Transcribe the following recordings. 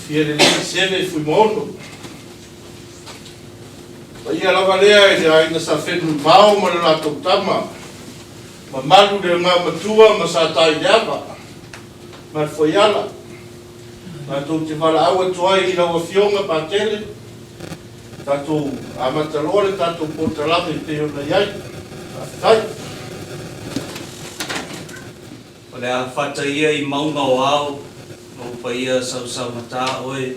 Fialelei Seve Fuimaono. Ia lava lea e aina sa whenui vau ma le Latu tama. Ma malu le ngā matua ma sa tai leava. Ma le foiala. Ma tō te wala aua tuai i laua fionga pa tele. Tātou amatalore, tātou pōtalame te ona iai. Tai. O le a whata ia i maunga o au. O pa ia sau mata oe.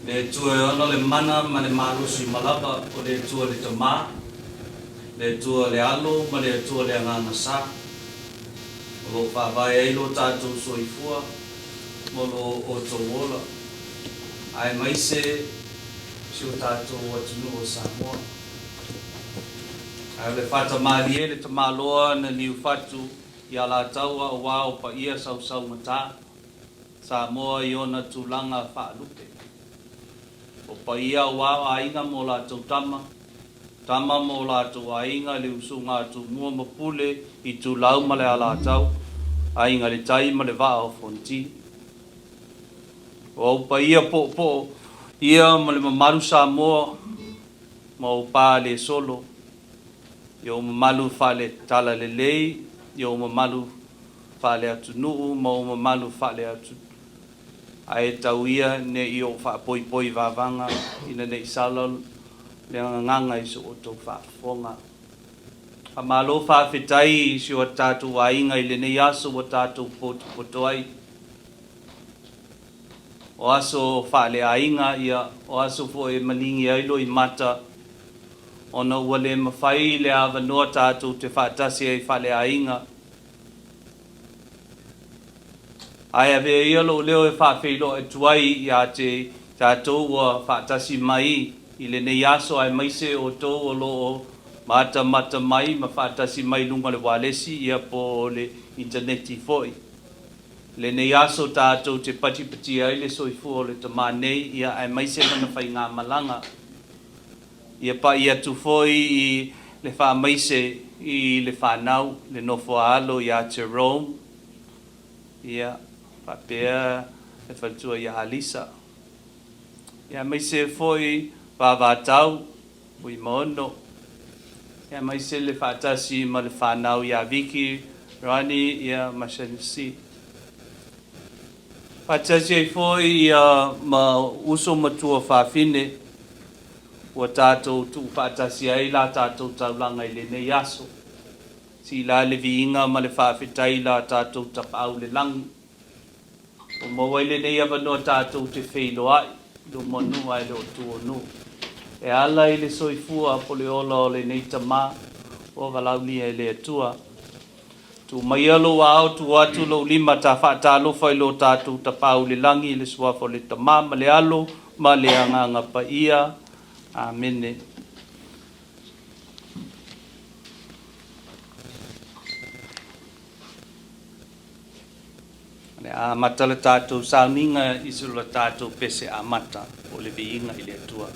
Le tua e ona le mana ma le marusi malapa o le tua le tamā. Le tua le alo ma le tua le anganga sa. O lo whawai eilo tātou soifua. Mo lo o tō wola. Ai maise si o tātou atunu o Samoa. Ai le whata malie le tamāloa na liu whatu i ala taua o wā o pa ia sau mata. Samoa i ona tūlanga whaaluke. O pa ia wā ainga mo lātou tama. Tama mo lātou ainga le usu ngā tū mua mapule i tū lau ma le ala tau. Ainga le tai ma le wā o fonti. O pa ia po ia ma le mamaru Samoa ma o pā le solo. Yo mamalu whale tala le lei. Yo mamalu whale atu nuu ma o mamalu whale atu ai tau ia ne i o whaapoi vāvanga ina nei salal le nganga i so o tau whaafonga. A malo whaafetai i si o tātou ainga i le nei aso o tātou potoai. O aso whaale ainga ia o aso fo e maningi ailo i mata. Ona ua le mawhai le awa noa tātou te whaatasi ai whaale ainga. Ai ave ia lo leo e whaafeilo e tuai i a te tātou ua whaatasi mai i le nei aso ai maise o tō o lo o mata mai ma whaatasi mai lunga le walesi ia po le interneti foi. Le nei aso tātou te pati ai le soifu o le tamanei ia ai maise mana whai ngā malanga. Ia pa ia tu foi i le wha maise i le whanau le nofo alo i a Jerome. Ia papea e whatua i a Lisa. Ia maise foi wāwātau Fuimaono. Ia maise le whaatasi ma le whanau i a Viki Rani ia Mashanisi. Whaatasi e foi i a ma uso matua whawhine. Ua tātou tu whaatasi ai la tātou taulanga i le nei aso. Si la le viinga ma le whaafetai la tātou tapau le langi. O Moimoi le nei avanoa tātou te wheilo ai. Lo manu ai le o tuonu. E ala i le soifua po le ola o le nei tamā. O valauli e le atua. Tu mai alo wa au tu atu lo lima ta whaatalo whailo tātou tapau le langi le suafo le tamā ma le alo ma le anganga pa ia. Amene. A mata le tātou sauninga isu le tātou pese a mata o le viinga i le atua.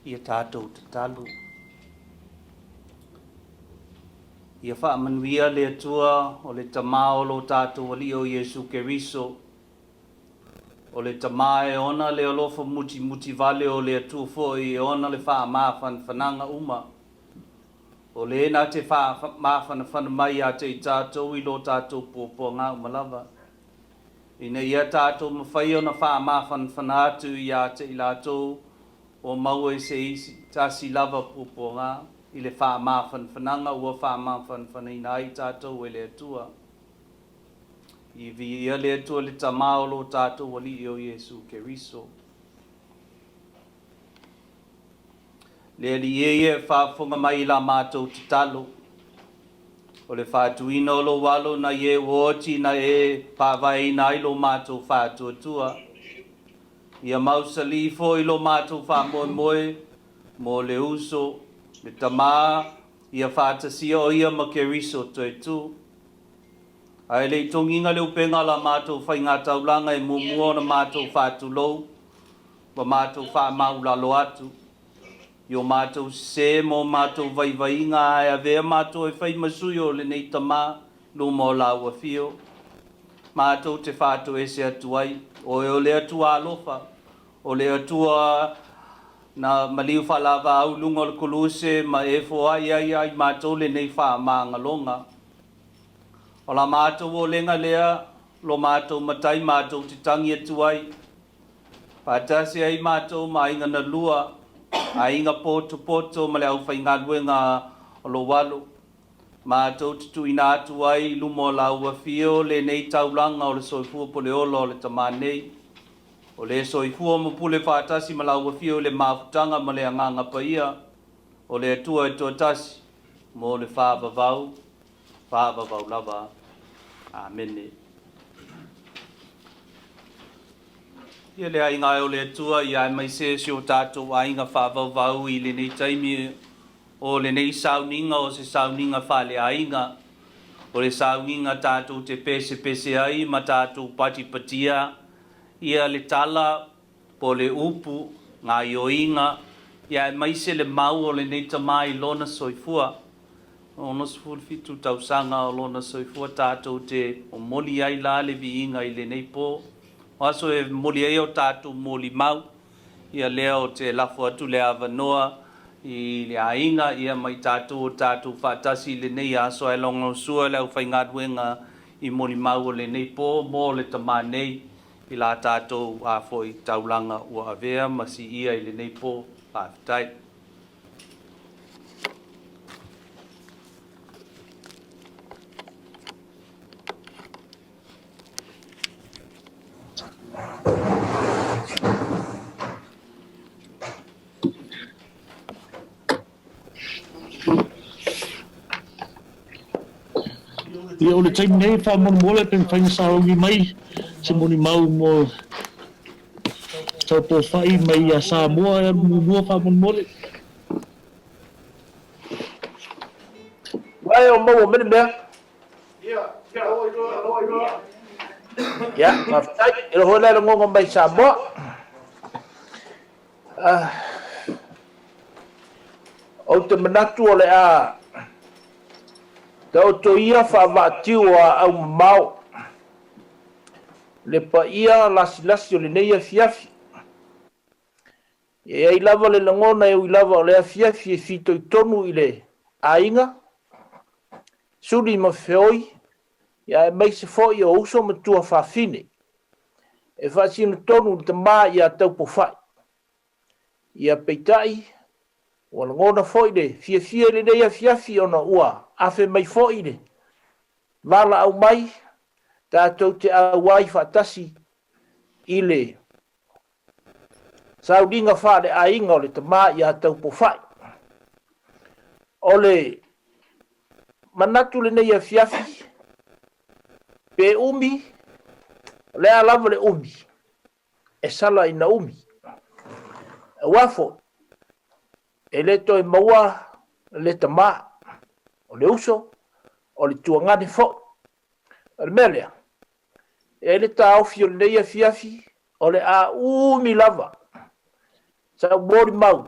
ia tātou te talu. Ia whaamanuia le atua o le tamao lo tātou ali o Yesu Keriso. O le tamae ona le alofa muti vale o le atua fo i ona le whaamawhan whananga uma. O le ena te whaamawhan whanamai a te i tātou i lo tātou pōpō ngā umalawa. Ina ia tātou mawhai o na whaamawhan whanatu i a te i lātou o maua i se isi tāsi lava pōpō ngā. I le whaamawhan whananga ua whaamawhan whanaina i tātou e le atua. I vi ia le atua le tamao lo tātou wali i o Yesu Keriso. Le ali e whaafunga mai la mātou te talo. O le whaatuina o lo walo na ie woti na e pāwai na i lo mātou whaatuatua. Ia mausali fo i lo mātou whaamoemoe mo le uso. Me tamā ia whātasia o ia ma Keriso toi tū. Ai le tonginga le upenga la mātou whai ngā taulanga e mumua na mātou whātulou. Ma mātou whaamaula lo atu. Io mātou se mo mātou vaivainga ai a vea mātou e whai masui o le nei tamā lo mo la ua fio. Mātou te whātou e se atuai. O le atua alofa. O le atua na maliu whalava au lunga le kuluse ma e fo ai mātou le nei wha māngalonga. O la mātou o lenga lea, lo mātou matai mātou te tangi atuai. Pātasi ai mātou ma inga na lua, a inga poto ma le au whainga luenga o lo walo. Mātou te tuina atuai lumo la ua fio le nei taulanga o le soifua po le olo o le tamanei. O le soifua mo pule whātasi ma lau fio le mafutanga ma le anganga paia. O le atua e tuatasi mo le whaavavau lava. Amene. Ia le ainga o le atua i ai mai se o tātou ainga whaavavau i le nei taimi o le nei sauninga o se sauninga whale ainga. O le sauninga tātou te pese ai ma tātou patipatia. Ia le tala po le upu ngā ioinga ia e maise le mau o le nei tamai lona soifua. Ono sifuri fitu tausanga o lona soifua tātou te o moli ai la le viinga i le nei po. O aso e moli ai o tātou moli mau. Ia lea o te lafu atu le avanoa i le ainga ia mai tātou whaatasi le nei aso e longo sua le au whaingaduenga i moli mau o le nei po mo le tamai nei. I la tātou a foi taulanga ua avea masi ia i le nei po pāwhitai. Ia o le taimi nei whaamona pen whainga saongi mai se moni mau mo Taupoufa'i mai a Samoa e mua whaamona mole. Wai o mau o mene mea? Ia, mawhitai, i roho lera ngonga mai Samoa. O te manatu o le a tau to ia whaavatiu a au mau. Le pa ia lasi o le neia fiafi. E ai lava le langona e ui lava o le a fiafi e fito i tonu i le ainga. Suri ma feoi. Ia e mai se foi o uso ma tua whawhine. E whaasina tonu te maa ia Taupoufa'i. Ia peitai. O langona foi le fia le neia fiafi o na ua. Afe mai foi le. Vala au mai. Tātou te awai whaatasi i le sauringa whaare a inga o le te maa i a Taupoufa'i. O le manatu le nei a fiafi, pe umi, le alava le umi, e sala ina umi. E wafo, e le toi maua le te maa, o le uso, o le tuangane fo, o le melea. E le taofi o le nei a fiafi, o le a umi lava, sa mori mau,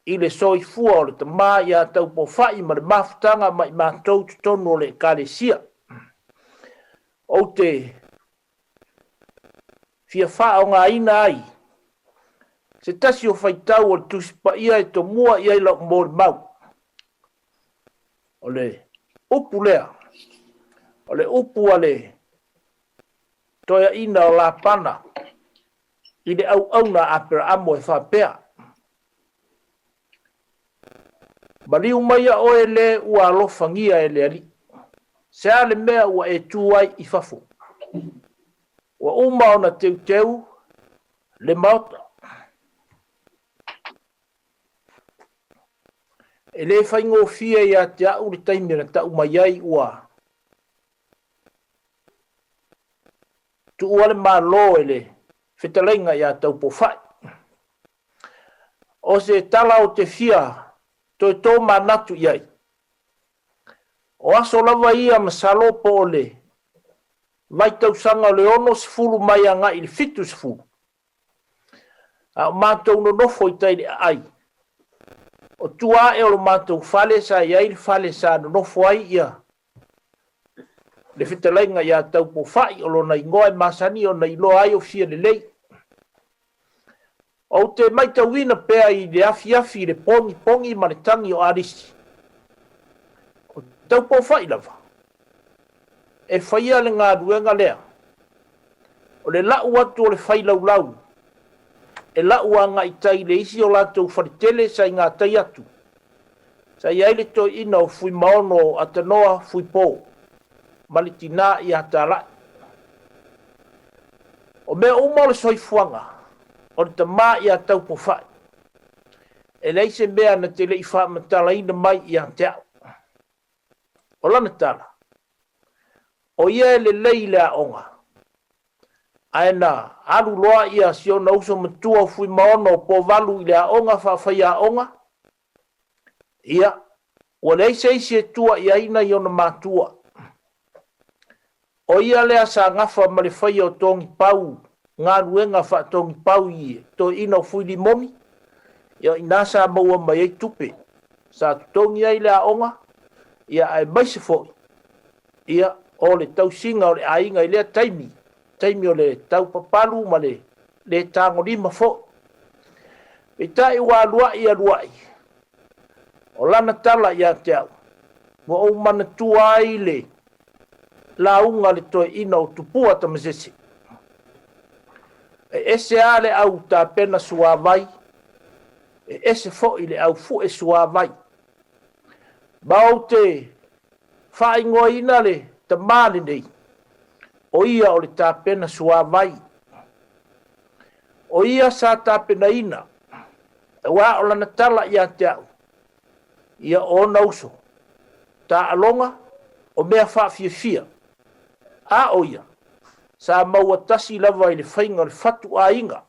i le soifua o le tamā ia Taupoufa'i ma le mafutaga mai matou totonu o le ekalesia. O te fia fa'aogāina ai se tasi o faitau o le tusi pa'ia e tomua ia i lau mo le mau. O le upu lea, o le upu a le toeaina o lapana i le auauna a Aperamo e whapea. Mariu mai a oe le ua alofangia e le ali. Se ale mea ua e tuai i fafo. Ua uma ona teu le maota. E le whaingofia ia te au le taimira ta umaiai ua. Tu ua le malo e le whetalenga ia Taupoufa'i. O se tala o te fia toi tō manatu iai. O aso lava ia masalo po o le vai tausanga le ono sifuru mai anga i le fitu sifuru. A mātou no nofo i taile ai. O tua e o lo mātou fale sa iai le fale sa no nofo ai ia. Le whitalenga ia Taupoufa'i o lo na ingoa e masani o na ilo ai o Fialelei. O te maitauina pea i le afi le pongi ma le tangi o arisi. O Taupoufa'i lava. E whaia le ngā ruenga lea. O le lau atu o le whai lau. E lau a ngā itai le isi o latou wharitele sa i ngā tai atu. Sa i aile to ina o Fuimaono a tanoa Fuipō. Malitina i atala. O mea uma o le soifuanga. O le tamā i a Taupoufa'i. E leise mea na te lei whaamatala ina mai i a te au. O lana tala. O ia e le lei le aonga. Aena alu loa ia sio na uso matua o Fuimaono po valu i le aonga whawhai aonga. Ia. O leise isi e tua i aina i ona mātua. O ia lea sa ngafa ma le whai o tongi pau. Ngā ruenga wha tongi pau i to ina o Fuilimoni. Ia inasa maua mai ei tupe. Sa tongi ai le aonga. Ia ai maise foi. Ia o le tausinga o le ainga i lea taimi. Taimi o le taupapalu ma le tango lima foi. E tai ua luai. O lana tala ia te au. Mo o mana tua ai le launga le toi ina o tupua tamasese. E ese a le au ta pena sua vai. E ese fo i le au fu e sua vai. Bao te whaingoa ina le ta mali nei. O ia o le ta pena sua vai. O ia sa ta pena ina. E wa o lana tala ia te au. Ia o nauso. Ta alonga o mea wha fia. A o ia. Sa maua tasi lava i le whainga le fatu a inga.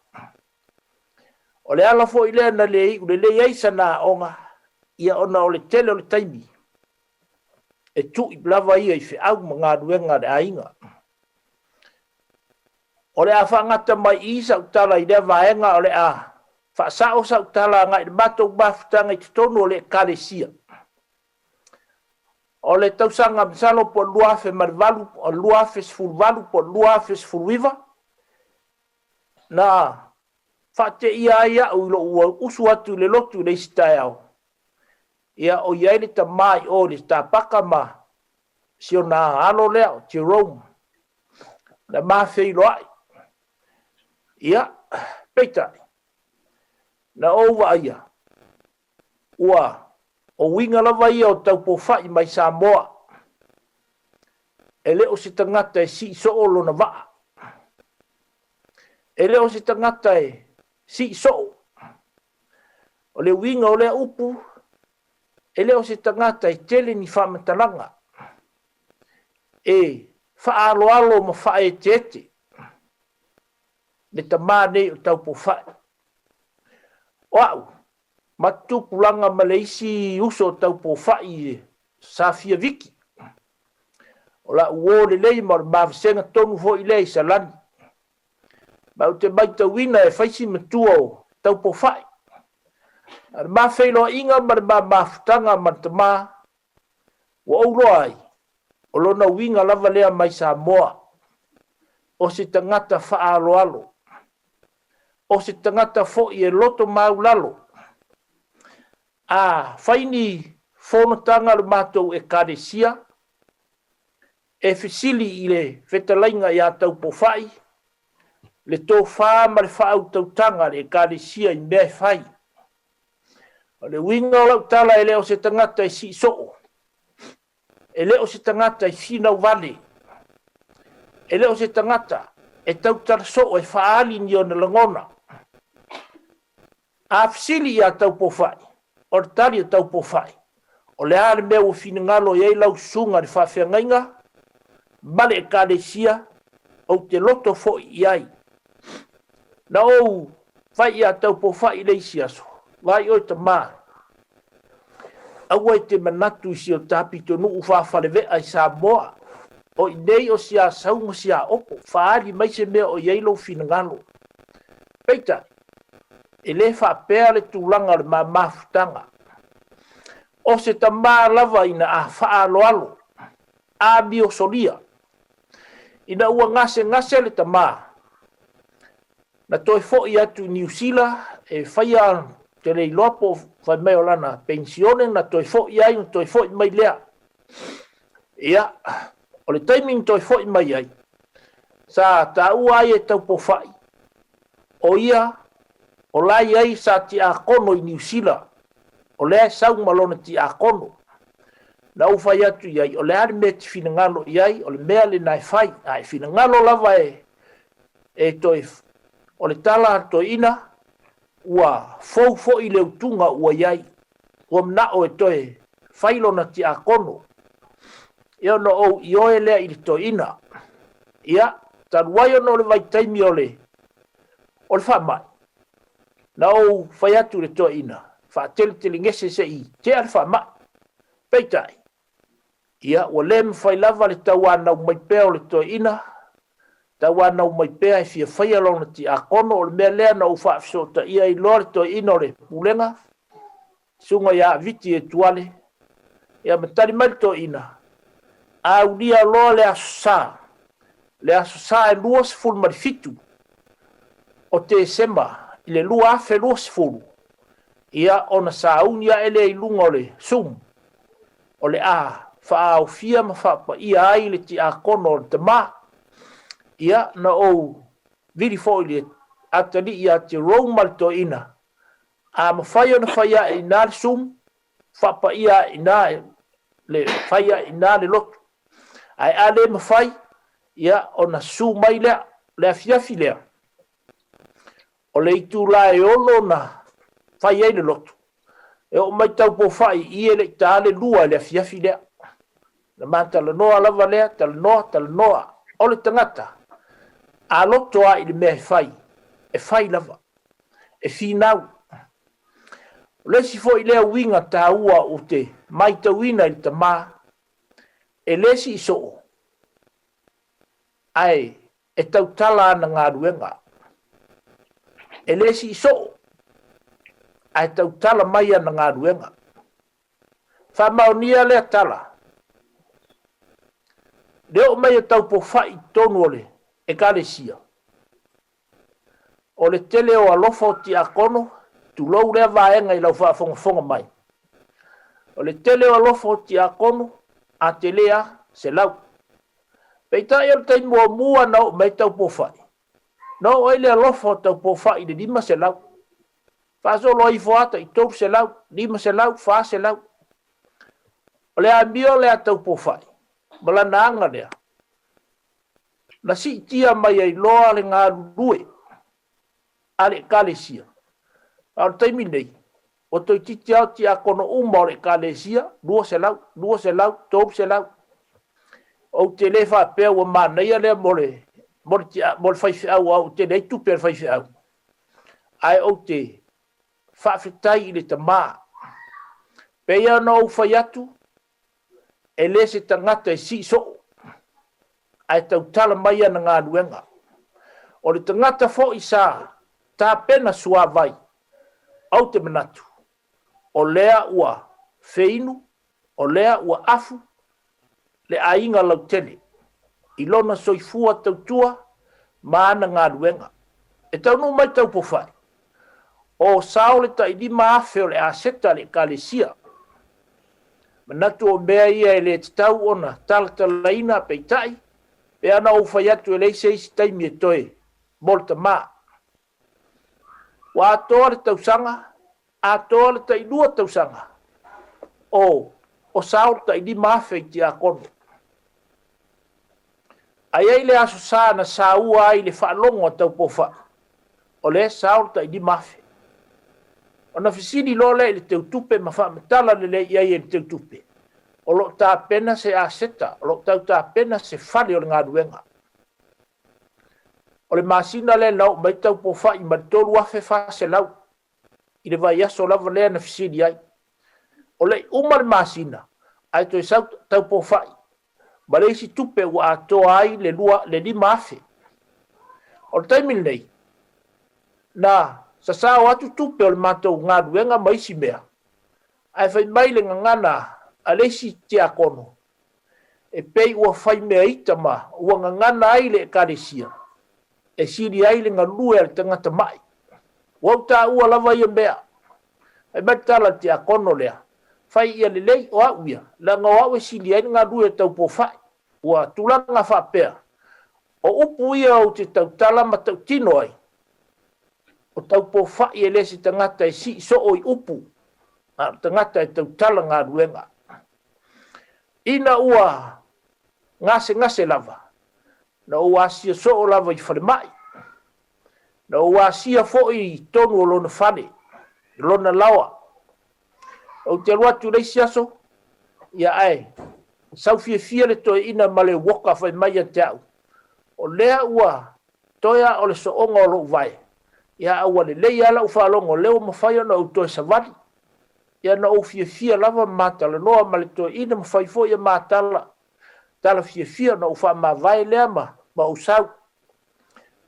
O le ala fo i lea na le eisa na onga. Ia ona o le tele o le taimi. E tu i lava ia i whi au ma ngā ruenga le a inga. O le a whangata mai i sa utala i lea vaenga o le a. Whaasao sa utala ngai le matou mafutanga i tonu o le kalesia. O le tausanga msalo po luafe marvalu, o luafe sfulvalu, po luafe sfulwiva. Na whate ia o ilo ua usu atu le lotu le isitai au. Ia o iaile ta mai o le ta paka ma. Sio na alo leo, Jerome. Na mawhei loai. Ia, peitai. Na owa ia. Ua. O winga lava ia o Taupoufa'i mai Samoa. E leo se tangata e si so olo na waa. E leo se tangata e si so. O le winga o le upu. E leo se tangata e tele ni whamatalanga. E whaalo ma whae tete. Le tamane o Taupoufa'i. Wau. Matupulanga Malaysi uso Taupoufa'i Safia viki. O la uo le lei ma mawhisenga tonu fo i lei sa lani. Ma o te maita wina e whaisi matua o Taupoufa'i. Ma feilo inga ma futanga ma tama wa uloai o lona winga lava lea mai Samoa o se tangata whaaloalo o se tangata fo i e loto maulalo a faini fonotanga le matou e karesia e fisili i le whetalainga i a Taupoufa'i le tō whā ma le whaau tautanga le karesia i mea whai o le winga o lau tala e leo se tangata i si soo e leo se tangata i finau vale e leo se tangata e tautara soo e whaali ni o na langona a fisili i a Taupoufa'i o le tali o Taupoufa'i o le ale mea ua finangalo i ei lau sunga le whawhiangainga male e karesia o te loto fo i ai na ou whai i a Taupoufa'i leisi aso vai o te mā aua i te manatu i si o tāpito nuu whawhale vea i Samoa o i nei o si a saunga si a opo whaari mai se mea o iei lau finangalo peita e le whapea le tūlanga le mā mafutanga o se ta mā lava ina a whaaloalo a mio solia ina ua ngase le ta mā na toi fo i atu New Zealand e whaia te rei lopo whai meo lana pensione na toi fo i ai na toi fo i mai lea ia o le timing toi fo i mai ai sa ta ua ai e Taupoufa'i o ia o lai ai sa ti a kono i New Zealand o lea sau malona ti a kono na u whai atu i ai o lea me ti finangalo i ai o le mea le nai whai ai finangalo lava e toi o le tala to ina ua fo i le utunga ua iai ua mnao e toe whailo na ti a kono ia no o i oe lea i le to ina ia taruai ono le vai taimi o le whamai na o whai atu le to ina whaatele ngese se i te al whamai peitai ia ua le mwhai lava le tau anau mai pea o le to ina tau anau mai pea e fia whaia lona ti a kono o le mea lea na ufa afsota ia i loa le to ina o le pulenga sunga ia viti e tuale ia matari mai le to ina a ulia loa le aso sa e lua se fulu marifitu o te sema i le lua afe lua se fulu ia ona sa unia ele i lunga o le sum o le a wha au fia ma wha pa ia ai le ti a kono o le te maa ia na ou viri fo ili atali ia te roma le to ina a ma whaia na whaia i nā le sum whapa ia i nā le whaia i nā le lotu ai ale ma whai ia o na su mai lea le afiafi lea o le itu la e ono na whaia i le lotu e o mai Taupoufa'i i ele ta le lua le afiafi lea na mātala noa lava lea tala noa o le tangata a loto a i le mea e whai lava, e whinau. Lesi fo i lea winga tā ua o te mai tauina i ta mā, e lesi i soo. Ai, e tautala ana ngā ruenga. E lesi i soo. Ai tautala mai ana ngā ruenga. Whamaunia lea tala. Leo mai e Taupoufa'i tonu ole. E kalesia. O le tele o alofo ti akono, tu lou lea vaenga i lau whaafonga mai. O le tele o alofo ti akono, a te lea se lau. Peita e altai mua nao mai Taupoufa'i. No o ele alofo Taupoufa'i de lima se lau. Whaaso lo i foata i tau se lau, lima se lau, wha se lau. O le ambio lea Taupoufa'i. Malana anga lea. Na si tia mai ai loa le ngā rue. Ale kalesia. Au taimi nei. O toi titi au ti akono uma o le kalesia. Lua se lau, tōp se lau. O te le wha pēr wa mānaia lea mole whaiwhi au te nei tupe al whaiwhi au. Ai o te whawhitai i le ta mā. Pēia no au whai atu. E le se tangata e si so. Ai tau tala mai ana ngā ruenga. O le tangata fo i sā, tā pena sua vai, au te manatu. o lea ua feinu, o lea ua afu, le ainga lau tele. I lona soifua tautua, maana ngā ruenga. E tau nu mai Taupoufa'i. O sao le ta idi maafe o le aseta le kalesia. Manatu o mea ia e le tau ona talatalaina peitai, pe ana o fai atu e leise isi taimi e toe, molta maa. Wa atoa le tausanga, atoa le ta idua tausanga. O sao ta idi maafe i ti a kono. Ai le aso sa na sa ua ai le whaalongo Taupoufa'i. O le sao ta idi maafe. Ona fisini lo le teu tupe ma fa matala le ia le teu tupe. O lo ta pena se aseta, o lo ta pena se fali o ngā ruenga. O le masina le lau mai Taupoufa'i ma tolu afe fa se lau. I le vai aso lava lea na fisini ai. O le uma le masina, ai toi sau Taupoufa'i. Ma le isi tupe ua atoa ai le lima afe. O le taimil nei, na sa sao atu tupe o le mātou ngā ruenga maisi mea. Ai fai mai le ngangana a leisi te akono. E pei ua fai mea ita ma ua ngangana ai le karesia. E siri ai le ngalue al tangata mai. Wau ta ua lava ia mea. Ai mai tala te akono lea. Fai ia le lei o auia. La ngā au e siri ai ngā lue Taupoufa'i. Ua tulanga whapea. O upu ia o te tautala ma tautino ai. O Taupoufa'i e lesi tangata e si so o i upu. Tangata e tautala ngā ruenga. Ina ua ngase lava. Na ua asia so o lava i whare mai. Na ua asia fo i tonu o lona whane. Lona lawa. O te aluatu reisi aso. Ia ai. Safia le toi ina male woka fai mai a te au. O lea ua toia o le soonga o lo vai. Ia aua le lei ala u whalongo leo mawhai ana u toi savati. Ia na o fia lava mātala noa ma le toi ina mawhai fo ia mātala. Tala fia na u wha ma vai lea ma usau.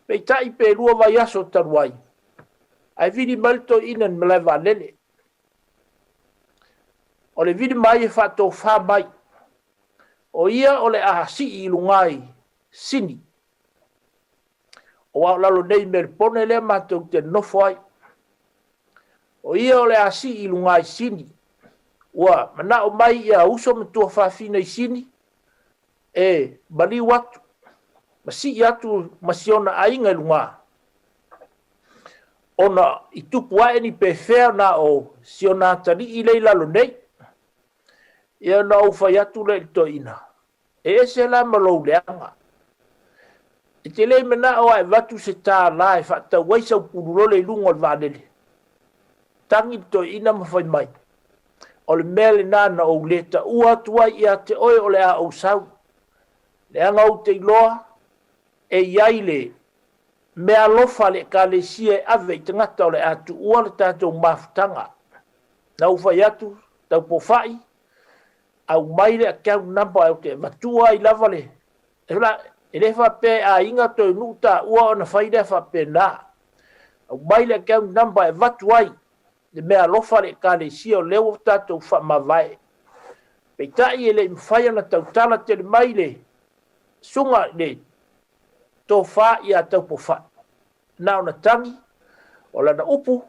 Pei tai pe lua vai aso taruai. Ai vidi mali toi ina ni malai lele. O le vidi mai e whato wha mai. O ia o le ahasi i lungai sini. O au lalo nei me pone le mātou te nofo ai. O ia o le ahasi i lungai sini. Ua mana o mai ia uso matua whawhina i sini. E mali watu. Masi i atu masiona ainga lunga. Ona i tupu ae ni pe whea na o siona tari i lei lalo nei. Ia na o whai atu le to ina. E se la malou leanga. E te lei mena o ai watu se tā la e whata waisa u pururo le lunga le vānele. Tangi to ina mawhai mai. O le mele nana o leta ua tuai ia te oe o le a o sau. Leanga o te iloa e iai le mea lofa le ka le sia e ave i tangata o le atu ua le tātou mafutanga. Na uwhai atu, Taupoufa'i, au mai le account number au te matua i lava le. E le whape a inga toi nuta ua o na whaida whape nā. Au mai le account number e vatu ai. Le mea lofa le ka le sia o leo tātou wha mawai. Pei tai e le mwhai ana tautala te le mai le. Sunga le tō wha i a Taupoufa'i. Nā ona tangi, o lana upu,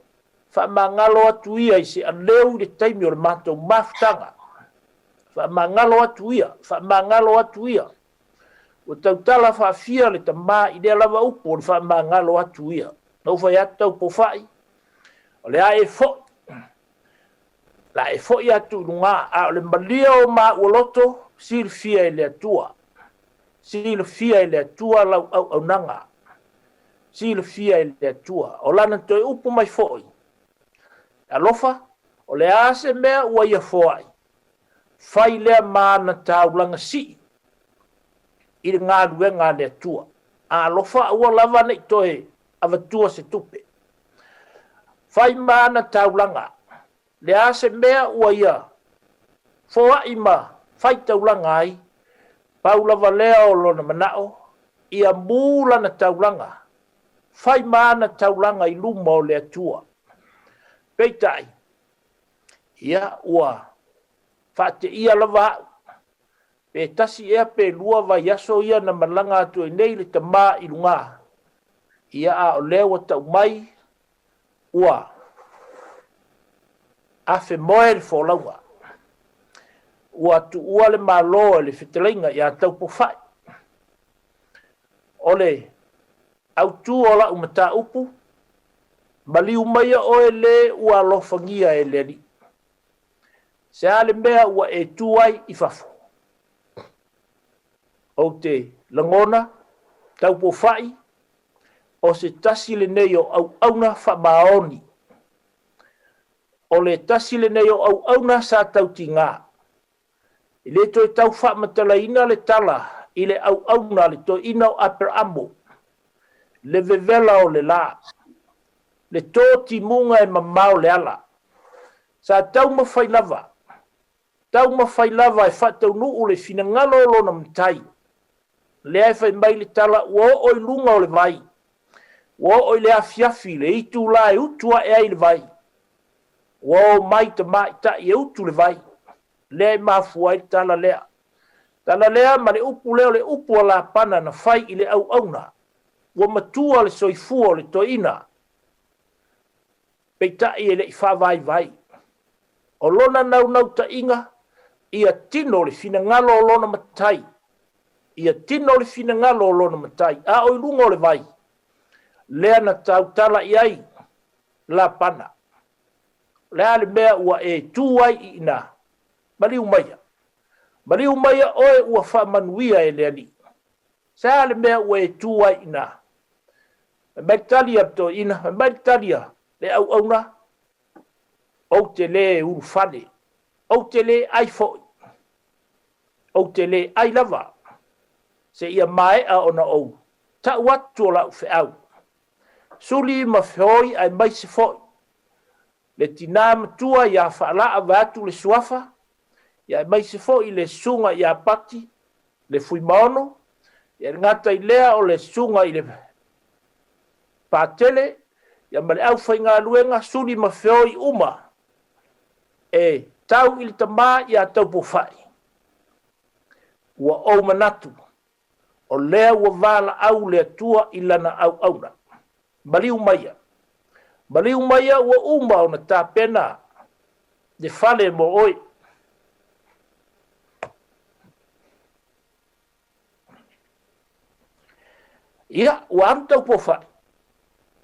wha mangalo atu ia i se anleu le taimi o le mātou mafutanga. Wha mangalo atu ia. O tautala wha fia le ta mā i lea lava upu, o wha mangalo atu ia. Nau whai atu Taupoufa'i, o le a e fo. La e fo i atu nunga, a o le malia o mā uoloto, sil fia i le atua. Sil fia i le atua lau au nanga. Sil fia i le atua. O lana toi upu mai foi. Alofa, o le ase mea ua ia foi. Fai lea mana taulanga si. I le ngā ruenga le atua. Alofa ua lava nei toi avatua se tupe. Fai mana taulanga. Le ase mea ua ia. Foa ima. Fai taulanga ai. Paula valea o lona manao. Ia mula na taulanga. Fai mana taulanga i luma o le atua. Peitai. ia ua fa'ate'ia lava a'u pe tasi ea pe lua vaiaso ia na malanga atu e nei le tamā i lunga ia a o lea ua tau mai ua afe moe le folaunga ua tu'ua le mālo e le fetalaiga ia Taupoufa'i o le autū o la'u mataupu ma liu maia oe lē ua alofagia e le ali'i se a le mea ua e tū ai i fafo o te lagona Taupoufa'i o se tasi lenei o au'auna fa'amaoni o le tasi lenei o au'auna sa tautigā i le toe tau fa'amatalaina le tala i le au'auna le toeina o Aperamo le vevela o le lā le tō timunga e mamao le ala sa tau mawhai lava e whātaunu'u le finangalo o lona matai le ai whai mai le tala ua o i lunga o le vai ua o i le afiafi le itu la e utua e ai le vai ua o mai ta mai ta e utu le vai le ai mafua i tala lea ma le upu leo le upu a la pana na whai i le au'auna ua matua le soifua o le toina peita i e le i whawai o lona nau ta inga ia tino le finangalo o lona matai a o i lunga o le vai lea na tau tala i ai la pana lea le mea ua e tū ai i ina maliu maia oe ua whaamanuia e le ali sa le mea ua e tū ai ina maitalia to ina maitalia le au'auna ou te lē uru fale ou te lē ai fo'i ou te lē ai lava se ia mae'a ona ou ta'u atu o la'u fe'au suli ma feoi ai mai se fo'i le tinā matua ia fa'ala'a vatu le suafa ia mai se fo'i le sunga ia pati le Fuimaono ia ngata i lea o le sunga i le patele ia ma le au whaingaluenga suli ma feoi uma e tau i le tamā ia Taupoufa'i ua ou manatu o lea ua vala au le atua i lana au'auna maliu maia ua uma ona tapena le fale mo oe ia ua anu Taupoufa'i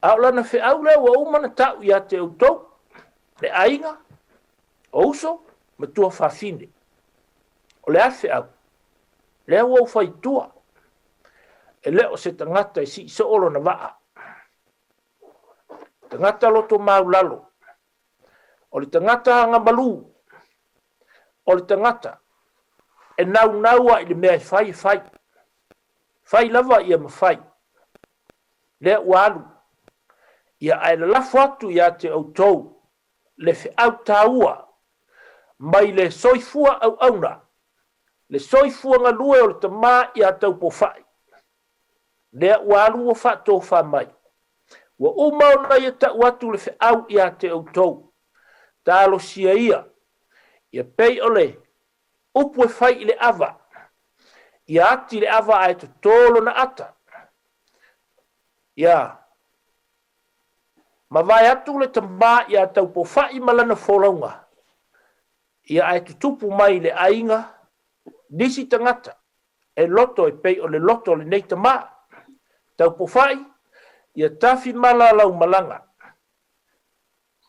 au lana fe'au lea ua uma na ta'u iā te outou le aiga o uso ma tua fafine o le a fe'au lea ua ufaitua e le o se tangata e si so olo na va'a tangata loto maulalo o le tangata anga malu o le tangata e naua i le mea fai lava ia mawhai lea ua alu ia ai le lafo atu ia te outou le fe'au tāua mai le soifua au'auna le soifua galue o le tamā ia Taupoufa'i lea ua alu ua fa'atofā mai ua uma ona ia ta'u atu le fe'au ia te outou talosia ia pei o le upu e fai i le ava ia ati le ava ae totolo na ata ia ma vai atu le tamā ia Taupoufa'i ma lana folaunga ia ae tutupu mai le aiga nisi tangata e loto e pei o le loto le nei tamā Taupoufa'i ia tafi malalau malanga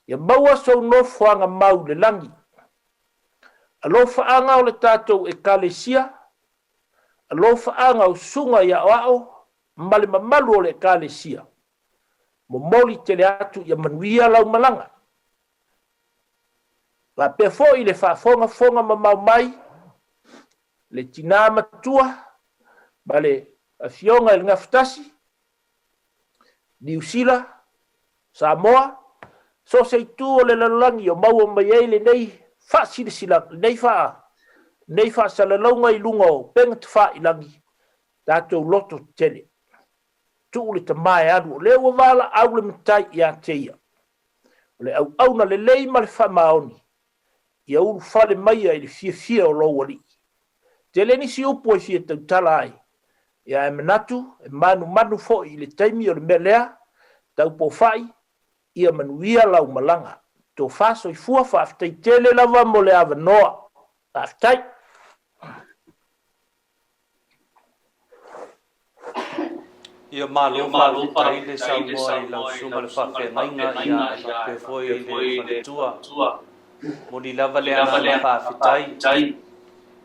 ia maua sounofo aga mau le lagi alo fa'aga o le tatou ekalesia alo fa'aga o suga ia o a'o ma le mamalu o le ekalesia momoli tele atu ia manuia lau malanga la pe fo'i le fa'afogafoga ma mau mai le tinā matua ma le afioga i le gafutasi Niusila Samoa so se tu o le lalolagi o maua mai ai lenei fa'asilasilaga nei fa'asalalauga i luga o pega tafa'ilagi tatou loto tele tu'u le tamā e alu o lea ua vala'au le matai iā te ia o le au'auna lelei ma le fa'amaoni ia ulu fale mai ai le fia o lo wali te le nisi upo i fia tautala ai ia e manatu e manu fo i le taimi o le melea Taupoufa'i ia manuia lau malanga to faso i fua faafetai tele lava mo le avanoa faafetai ia malo faafetai le saunoa i lausuga le faafeagaiga ia e faapea foi i le faletua mo li lava le agaga faafetai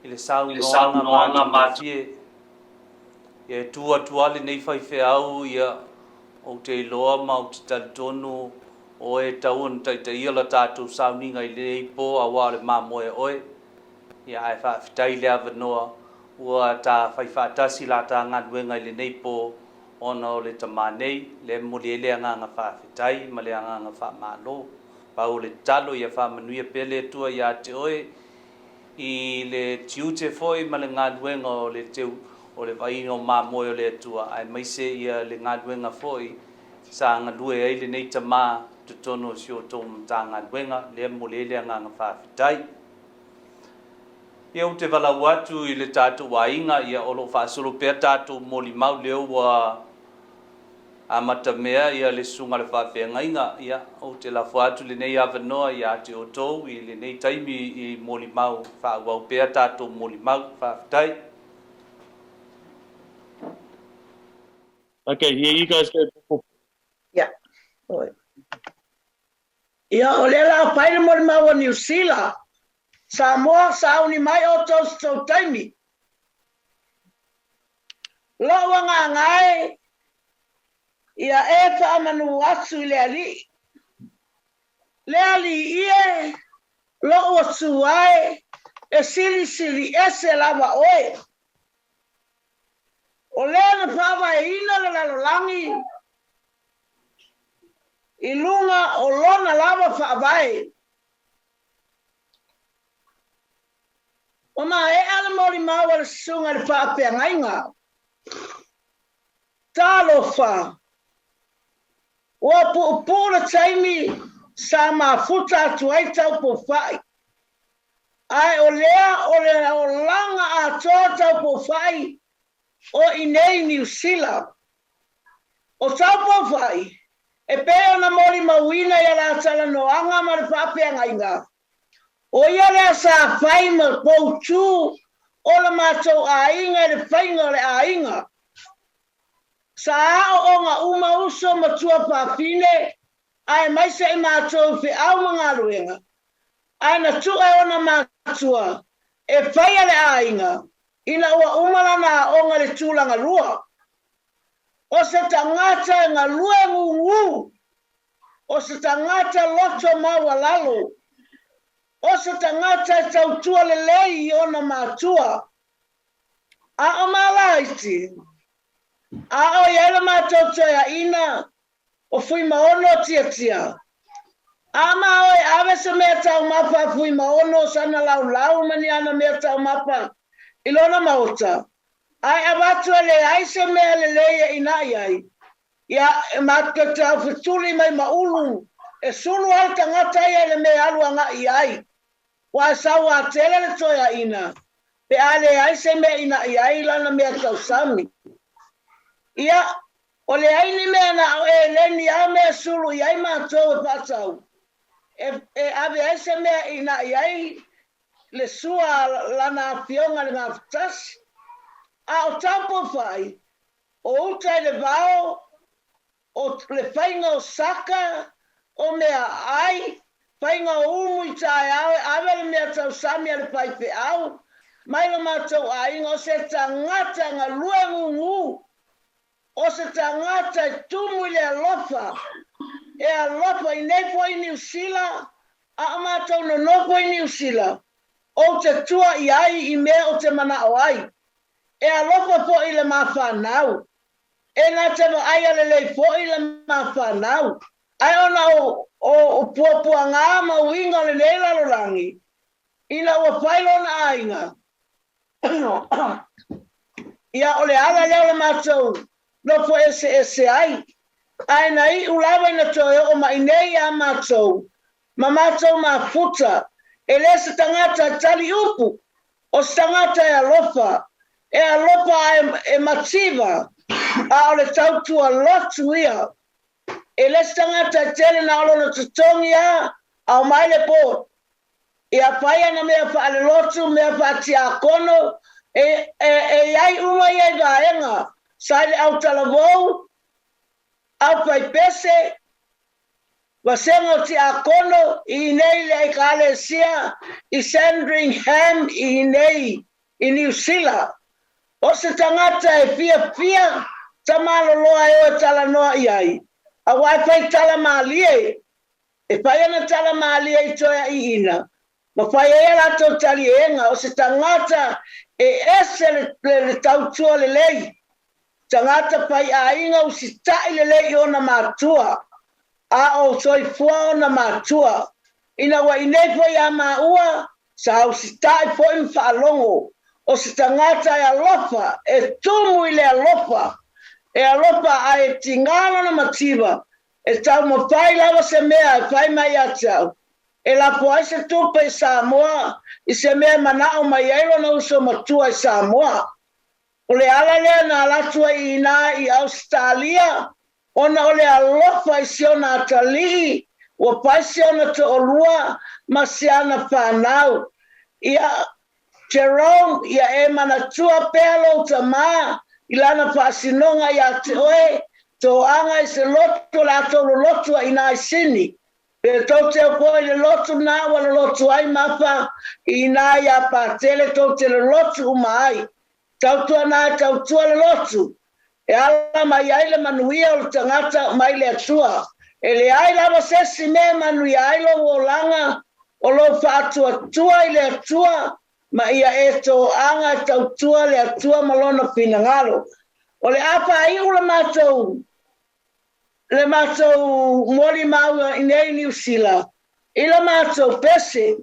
i le saunoaga mafie ia e tuatua lenei faifeau ia o te iloa ma o te talitonu o e tauna taitaia la tatou sauniga i lenei po auā o le mamoe oe ia e faafetai le avanoa ua tafaifaatasi la tagaluega i lenei po ona o le tamanei le moli le agaga faafetai ma le agaga faamālō pau le talo ia faamanuia pea le atua iā te oe i le tiute foi ma le galuega o le teu o le vaina o mamoe o le atua ae maise ia le galuega foi sa galue ai lenei tamā totonu o sio tou matagaluega lea moli le agaga faafetai ia o te valau atu i le tatou aiga ia o loo faasolo pea tatou molimau lea ua amatamea ia le suga le faafeagaiga ia o te lafo atu lenei avanoa iā te outou i lenei taimi i molimau faauau pea tatou molimau faafetai. Okay, here you guys go. Yeah. Ia o le la pai mo le mau New Zealand. Samoa sa uni mai o to taimi. Lo wanga ngai. Ia e fa manu asu le ali. Le ali ie lo o suai e sili ese lava oe. O le na pava ina la lolangi. Ilunga o lona lava whaavai. O ma e ala mori maua le sunga le whaapeangainga. Talo wha. Ua puupura taimi sa mafuta atu ai Taupoufa'i. Ai o lea o le o langa a toa Taupoufa'i o inei New Zealand. O Taupoufa'i. E peo na mori mawina ia la tala noanga ma le whaapeangainga. O ia lea sa whaima poutu o la mātou ainga le whainga le ainga. Sa ao o ngā uma uso matua pāpine, ai maise i mātou whi au mga ruenga. Ai na tua e ona mātua, e whaia le ainga, ina ua umarana o ngā le tūlanga rua. O se tangata ngā lue ngungu. O se tangata loto maua lalo. O se tangata tautua le lei i ona mātua. A o malaiti. A o iela mātou toia ina. O Fuimaono tia. A ma oi ave se mea tau mapa Fuimaono sana lau mani ana mea tau mapa. Ilona maota. Ai avatu le ai se mea le leia inai ai. Ia matka tau fituli mai maulu. E sulu al tangata ia le mea alu anga ai. Wa sawa tele le toia ina. Pe ale ai se mea inai ai lana mea tau sami. Ia o le ai ni mea na e leni a mea sulu iai mātou e patau. E ave ai se mea inai ai le sua lana fionga le ngafutasi. A o Taupoufa'i, o utai le vao, o le whainga o saka, o mea ai, whainga o umu i tae au, awe le mea tau sami a le paipe au, mai le mātou ainga, o se tangata ngā luengungu, o se tangata i tumu i le alofa, e alofa i nepo i New Zealand, a mātou no nopo i New Zealand, o te tua i ai i mea o te mana o ai. E alofa po i le mawhanau. E nā tewa ai ale lei po i le mawhanau. Ai ona o puapua ngā mawinga le neila lorangi. Ina ua whailona ainga. Ia ole ala leo le mātou. No po ese ai. Ai nei ulawa ina toe o ma inei a mātou. Ma mātou ma futa. e le se tangata tali upu, o se tangata e alofa e mativa, a o le tautua lotu ia, e le se tangata tele na alo na tutongi a o maile po, ia paia na mea wha ale lotu, mea wha tia kono, e ai uma ia vaenga, sai au talavou, au pai pese, wasengo ti akono I nei le ekalesia I Sandringham I nei I New Zealand. O se tangata e fia tamalo loa e o tala noa iai. A wai pai tala maalie. E pai ana tala maalie I toia I ina. Ma pai e la to tali enga o se tangata e ese le tautua le lei. Tangata pai a inga o si tai le lei o na matua. A o soi fua na matua. Ina wa inei fo ya maua, sa o si tai fo im whaalongo. O si tangata e alofa, e tumu I le alofa. E alofa a e tingana na mativa. E tau mo whai lawa se mea, e whai mai a tau. E la po ai se tupe I Samoa, I se mea manao mai eiro na uso matua I Samoa. O le ala lea na alatua I ina I Australia, ona ole alofa I siona atalihi, o pai siona to olua, ma siana whanau. Ia Jerome, ia e manatua pelo tama, ilana whasinonga ia te oe, to anga I se loto la tolo loto I nai sini. Pe tau te koe le loto na wala loto ai mapa, I nai a patele tau te le loto umai. Tau tua nai tau tua le loto. E ala mai aile manuia o le tangata mai le atua. E le aile awa sesi me manuia ailo o langa o lo whaatua tua I le atua ma ia e to anga tau tua le atua malona pinangalo. O le apa ai ula le matou mori maua I nei New Zealand. I le matou pese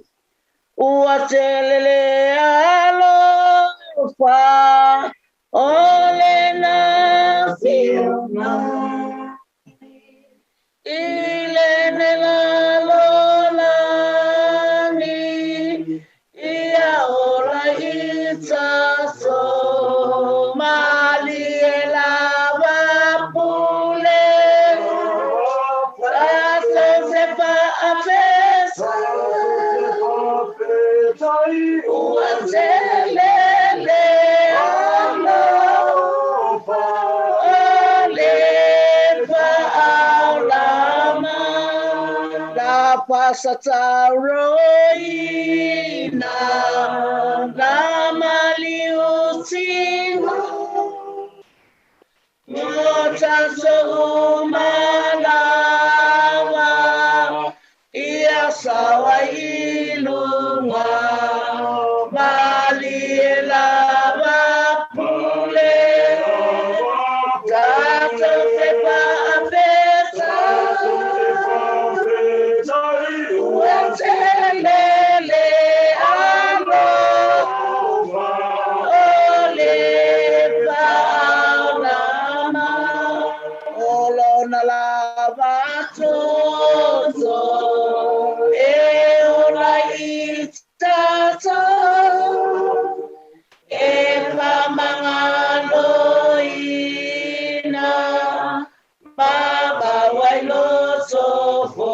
ua te lele alo wha ole na fiona ile ne la lona ni ia ora ita so mali e la vapule asa se pa afesa ua te lele pasata roina la maliutina mota so malawa ia sawa ilunga mali la pule tato sepa apesa Lele alo ole Paula olo na lava so e ola itato e pamangalo ina baba wailo sofo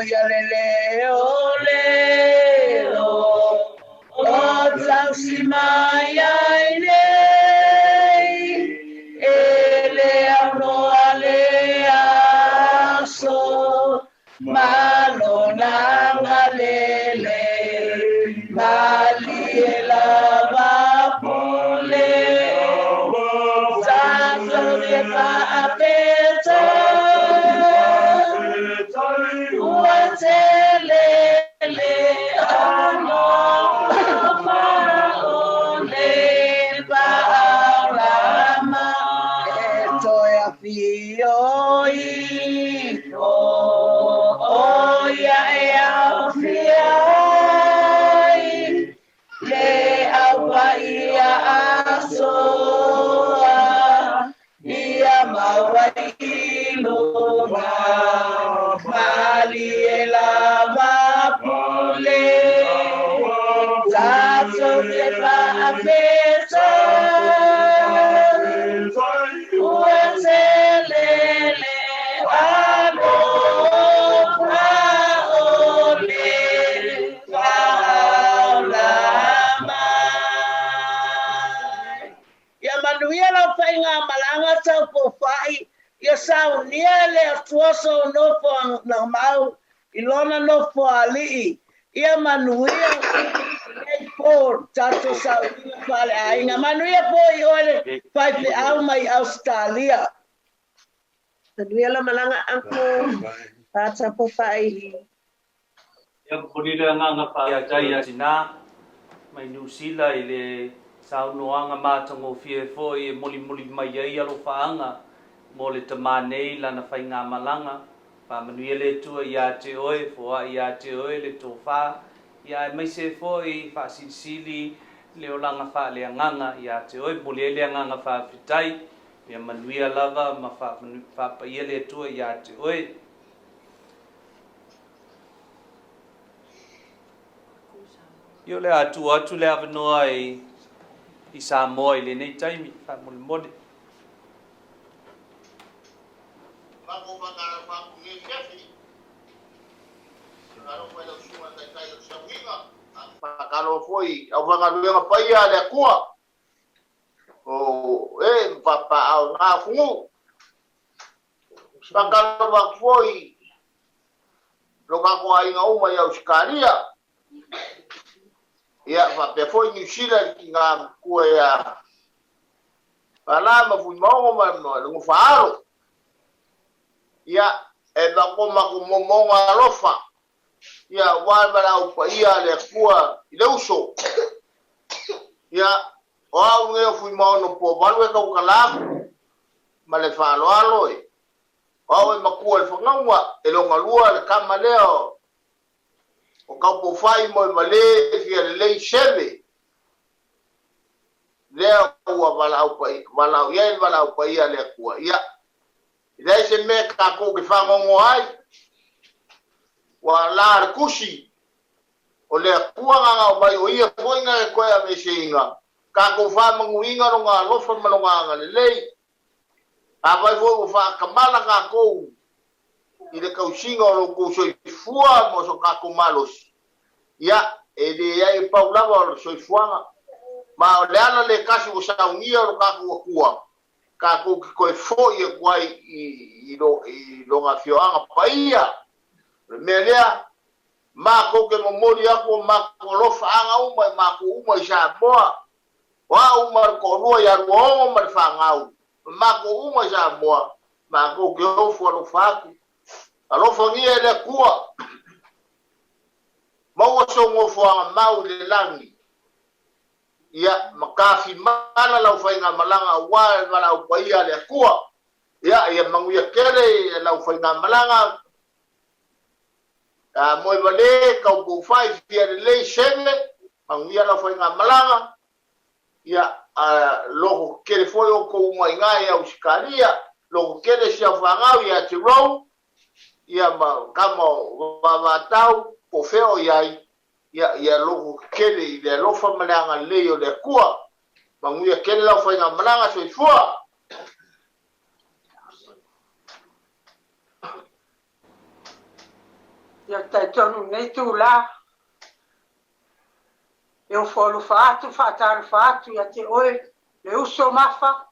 ia lele o leo o tau si mai ai nei e le anoa le aso malonanga lele mali e lava pole santo de paapeta uatelele ano maole paarama etoia fioi oia e au fiai le aua ia asoa ia maua ilunga mali e lava pule tato te paapeta uatelele ano paole Paula mai ia manuia la whainga malanga Taupoufa'i ia saunia le atuoso nofo na mau ilona nofo ali'i ia manuia ei por tato saunia whale ainga manuia po i ole whaipe au mai Australia manuia la malanga anko Taupoufa'i Ia purira nganga pa ia jai a sina mai New Zealand i le saunoanga mātango fie foi e moli mai ai alo whaanga mo le tamanei lana whainga malanga pa manuia le tua ia te oe fua ia te oe le tōwha ia mai se foi whasilisili le o langa wha le anganga ia te oe moli le anganga wha fitai ia manuia lava ma wha pa ia le tua ia te oe Io le atu le avanoa i Samoa i le nei taimi, wha mole. Whako whakara whaku nge Seve. Whakaro whai lau sunga tai tai o Safia. Whakaro foi, au whakaruenga paia le kua. O papa au ngā fungu. Whakaro whaku foi, lokako ai ngā uma i au Sikaria. Ia pe foi New Zealand ki ngā kua ia Paula ma Fuimaono ma ngu whaaro. Ia e wako maku momonga alofa. Ia wāmara au pa ia le kua i leuso. Ia o au ngeo Fuimaono po walu e kau kalaku ma le whaalo aloe. O au e makua le whangaua e longa lua le kama leo. O Taupoufa'i Moevalē Fialelei Seve. Lea ua walau ia il walau pa ia lea kua ia. Ilai se me kako ke whangongo ai. Wa la kusi. O lea kua nganga o mai o ia poinga e koea me se inga. Kako whamangu inga no ngā lofa mano nganga le lei. A vai foi o whakamala kako. I le kausinga o loko soifua mo so kako malos. Ia, e le iai Paula o soifuanga. Ma o le ana le kasi o saungia o kako o kua. Kako ki koe foi e kuai i longa fioanga paia. Me lea, ma ko ke momori ako ma ko lofa anga uma ma ko uma i Samoa. Wa uma ko rua ya ruongo ma whangau. Ma ko uma i Samoa. Ma ko ke ofu alo whaku. Alofa ngia le kua. Maua so ngofuanga mau le langi. Ia makafi mana lau whainga malanga wa wala upaia le kua. Ia manguia kere lau whainga malanga. Moevalē Taupoufa'i Fialelei Seve. Manguia lau whainga malanga. Ia loko kere foi o ko umai ngai au Sikaria. Loko kere sia whangau ia te rau. Ia ma kama wamatau po feo iai ia loko kele i le lofa malanga leo le kua manguia kele lau whainga malanga soifua ia tai tonu nei tu la e o folu fatu fataro fatu ia te oe le uso mafa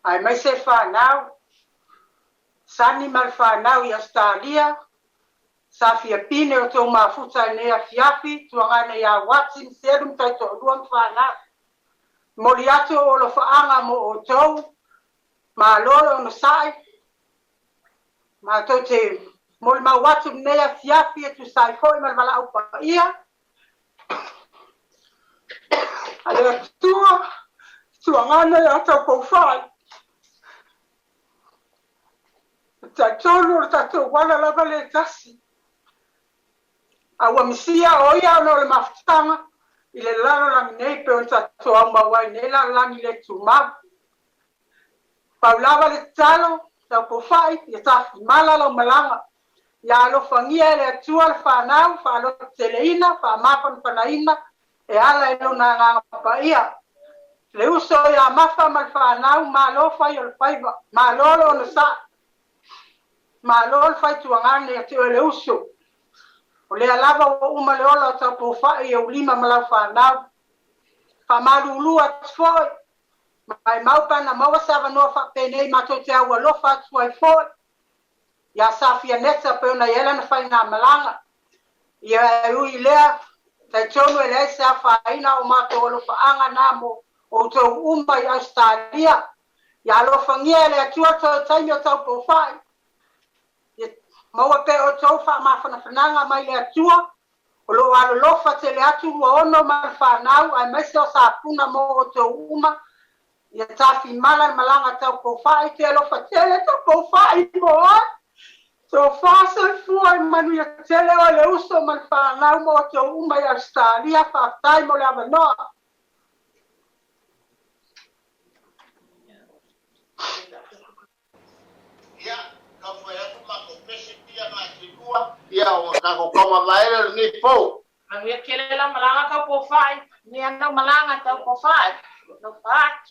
ai mai se whanau sani mal whanau ia stalia Safia pine o tō mafuta nei a fiafi tuanga nei a watsin serum tai tō ruam whanau mori atu o lo whaanga mo o tau ma lolo no sai ma tō te mori ma watu nei a fiafi e tu sai foi mal wala upa ia ale tuanga nei a Taupoufa'i ta tonu o tatou wala lava le tasi aua misia o ia no le mafutanga i le lalo langi nei pe o tatou au mawai nei lalo langi le tumau Paula le talo Taupoufa'i ia tafi mala lau malanga ia alofangia le atua le whanau whaalo teleina whamapa whanaina e ala e lona nganga pa ia le uso ia mafa mal whanau ma lo fai o le whaiva ma lolo no sa ma lo fai tuangane e te o le uso o le alava o uma le ola o Taupoufa'i e ulima malau whanau whamarulua tfoi mai maupana maua sava noa whapenei mato te au alofa tfoi foi ia Safia neta pe ona iela na whai ngā malanga ia e ui lea tai tonu e lea sa whaina o mato alofa anga namo o tau uma i Australia ia alofa ngia le atua tau taimi o Taupoufa'i maua pe o tau wha mawhana whananga mai le atua o lo alolofa te le atu ua ono mai whanau ai maise o sa puna mo o tau uma ia tafi mala malanga Taupoufa'i te alofa tele Taupoufa'i mo ai so fasa fuai manu ia tele o le uso mai whanau mo o tau uma i Australia whaftai mo le avanoa ia o ka ko koma vai ni po Manu ia kele la malanga Taupoufa'i ni ana malanga Taupoufa'i no fat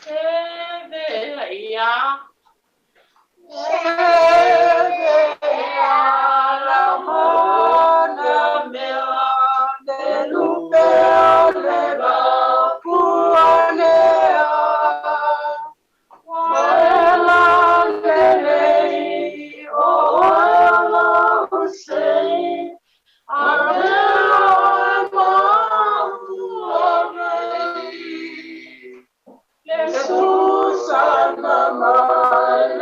Seve ia Seve la mona mea de lupe le va puanea Moevalē o sei Jesus, I'm a man,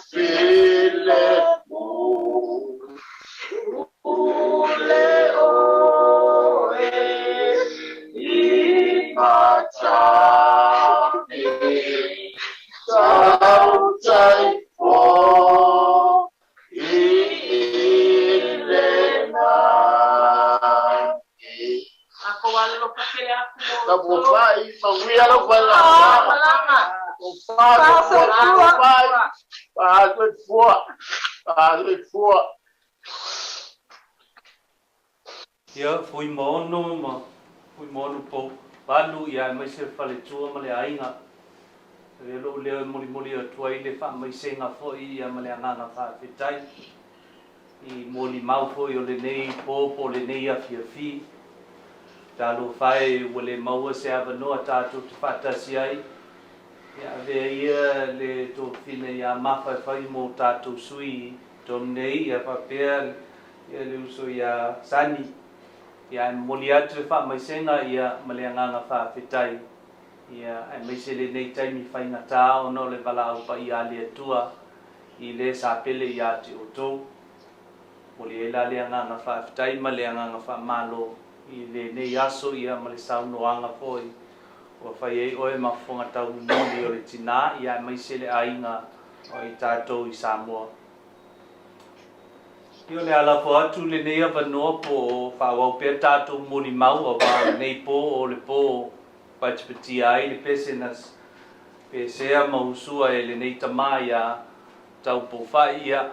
file ule oe I matani sau tai po Taupoufa'i, mawia lo wala. Taupoufa'i. Ya Fuimaono ma Fuimaono po balu ya mai se fale tua ma le ainga. Le lo le moli o tua I le fa mai senga fo I ya ma le ngana fa fitai. I moli mau fo yo le nei po le nei a fi. Talo fai wale maua se avanoa tātou te whatasi ai. Ia vea ia le tō whina ia mawhai whai mō tātou sui tō nei ia whapea ia le uso ia sani. Ia moli atu e wha mai senga ia maleanganga whawhetai. Ia ai mai se le nei taimi whainga tā o no le wala au pa ia le atua I le sāpele ia te o tō. Moli e la leanganga whawhetai ma leanganga whamalo. I le nei aso ia ma le saunoanga foi o fai ei oe mafonga tau moni o le tina ia mai se le ainga o I tātou I Samoa. Io le ala po atu le nei avanoa po whawau pia tātou moni mau o wau nei po o le po pachipati ai le pesenas pesea mausua e le nei tama ia Taupoufa'i ia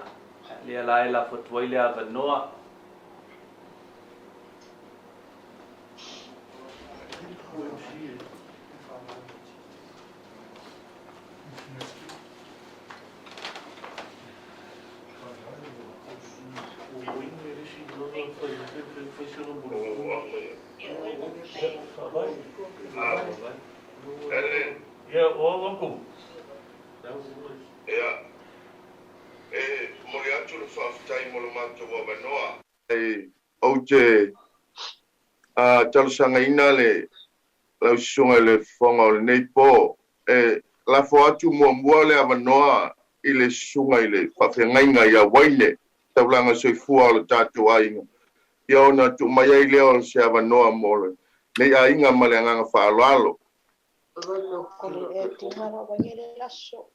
le ala e la fotuai le avanoa. Yeah, welcome. Yeah. Mori atu le whawhitai mo le mātou wa wanoa. Au te talusanga ina le lau sunga le whonga o le nei pō. La fo atu mua le awanoa I le sunga I le whawhengainga ia waine. Taulanga soifua o le tātou ainga. Ia ona tu mai ai leo o se awanoa mo le. Nei ainga ma le anganga whaaloalo. Kole e tingara wangere laso.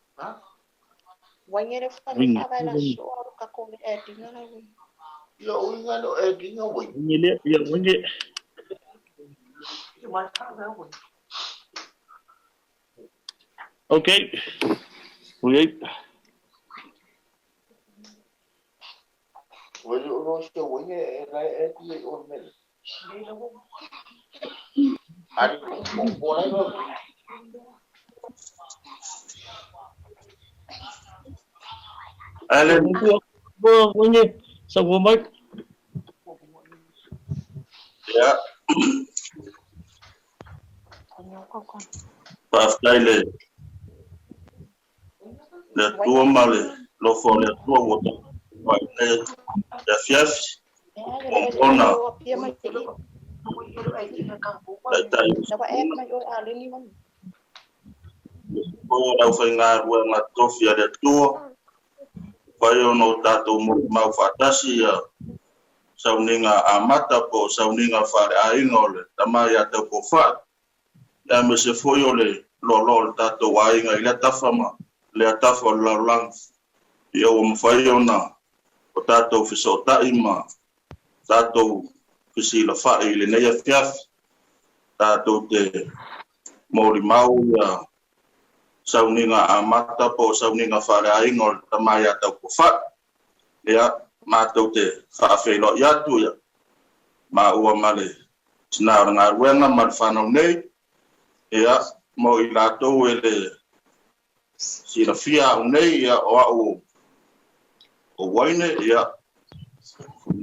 Wangere whare laso au ka kole e tingara wi. Ia uinga no e tinga wai. Wangere, ia wangere. Okay. Okay. Wai o se wai e e ti o mel. Ari ko lai no. Ale wangere sa wamai. Ya. Pastaile le tua male lo fone tua wota vai ne da fiafi ona o fai ngā rua ngā tofi a le tua vai ono tātou mau whatasi a sauninga a mata po sauninga whare a ingole tamai a Taupoufa'i ia me se foi o le lo tātou ainga I le tawhama le atafa o laulang ia o mwhai ona o tātou whisotai ma tātou whisila whai le neia fiafi tātou te mauri mau ia sauninga a mata po sauninga whare a ingo le tamai a Taupoufa'i ia mātou te whaafeilo I atu ia ma ua male tina o ngā ruenga ma le whanau nei ia mo I Latu e le Safia nei ia o waine ia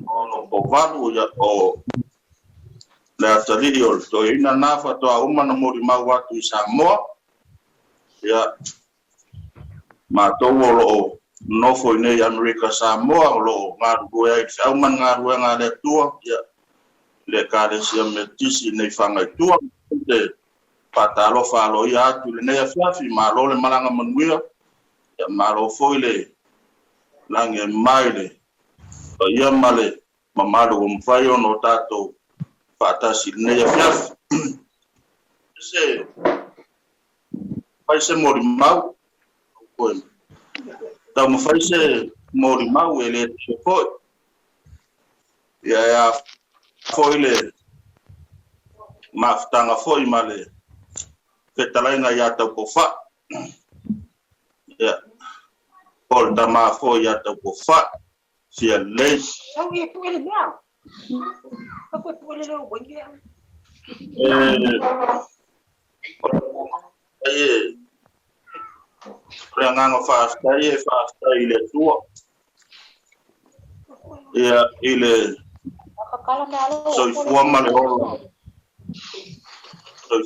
ono Moevalē ia o le atali o to ina na fa to uma na mori mau atu I Samoa ia ma to lo no foi nei America Samoa lo ngaru e au man ngaru nga le tua ia le kare sia metisi nei fanga tua te patalo falo ia tu le nei fiafi ma lo le malanga manuia ia ma lo foi le lange maile o ia male mamalo o mfai ono tato fatasi ne ya fiaf se fai se mori mau ko ta mo fai se mori mau ele ko ya foile maftanga foi male fetalaina ya Taupoufa'i ya Paul tama foi ya Taupoufa'i Fialelei Ranganga fasta ile tua ya ile soy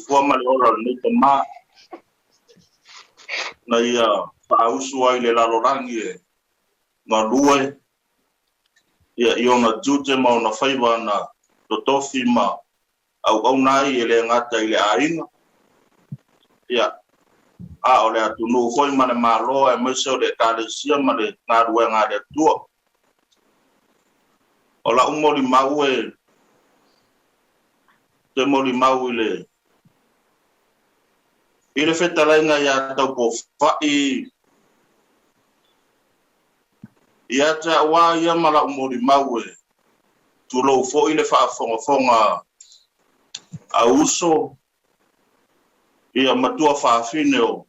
forma le ora ni tama na ia pausua ile la lorangi na lue ia iona jute ma na faiva na totofi ma au nai ile ngata ile ainga ia a ole atu no foi mane malo e meso de kalesia mane ngadue ngade tua ola umoli maue te moli mau ile fetalainga ya Taupoufa'i ia ta wa ia mala umoli maue tulo fo ile fa fonga auso ia matua fa fineo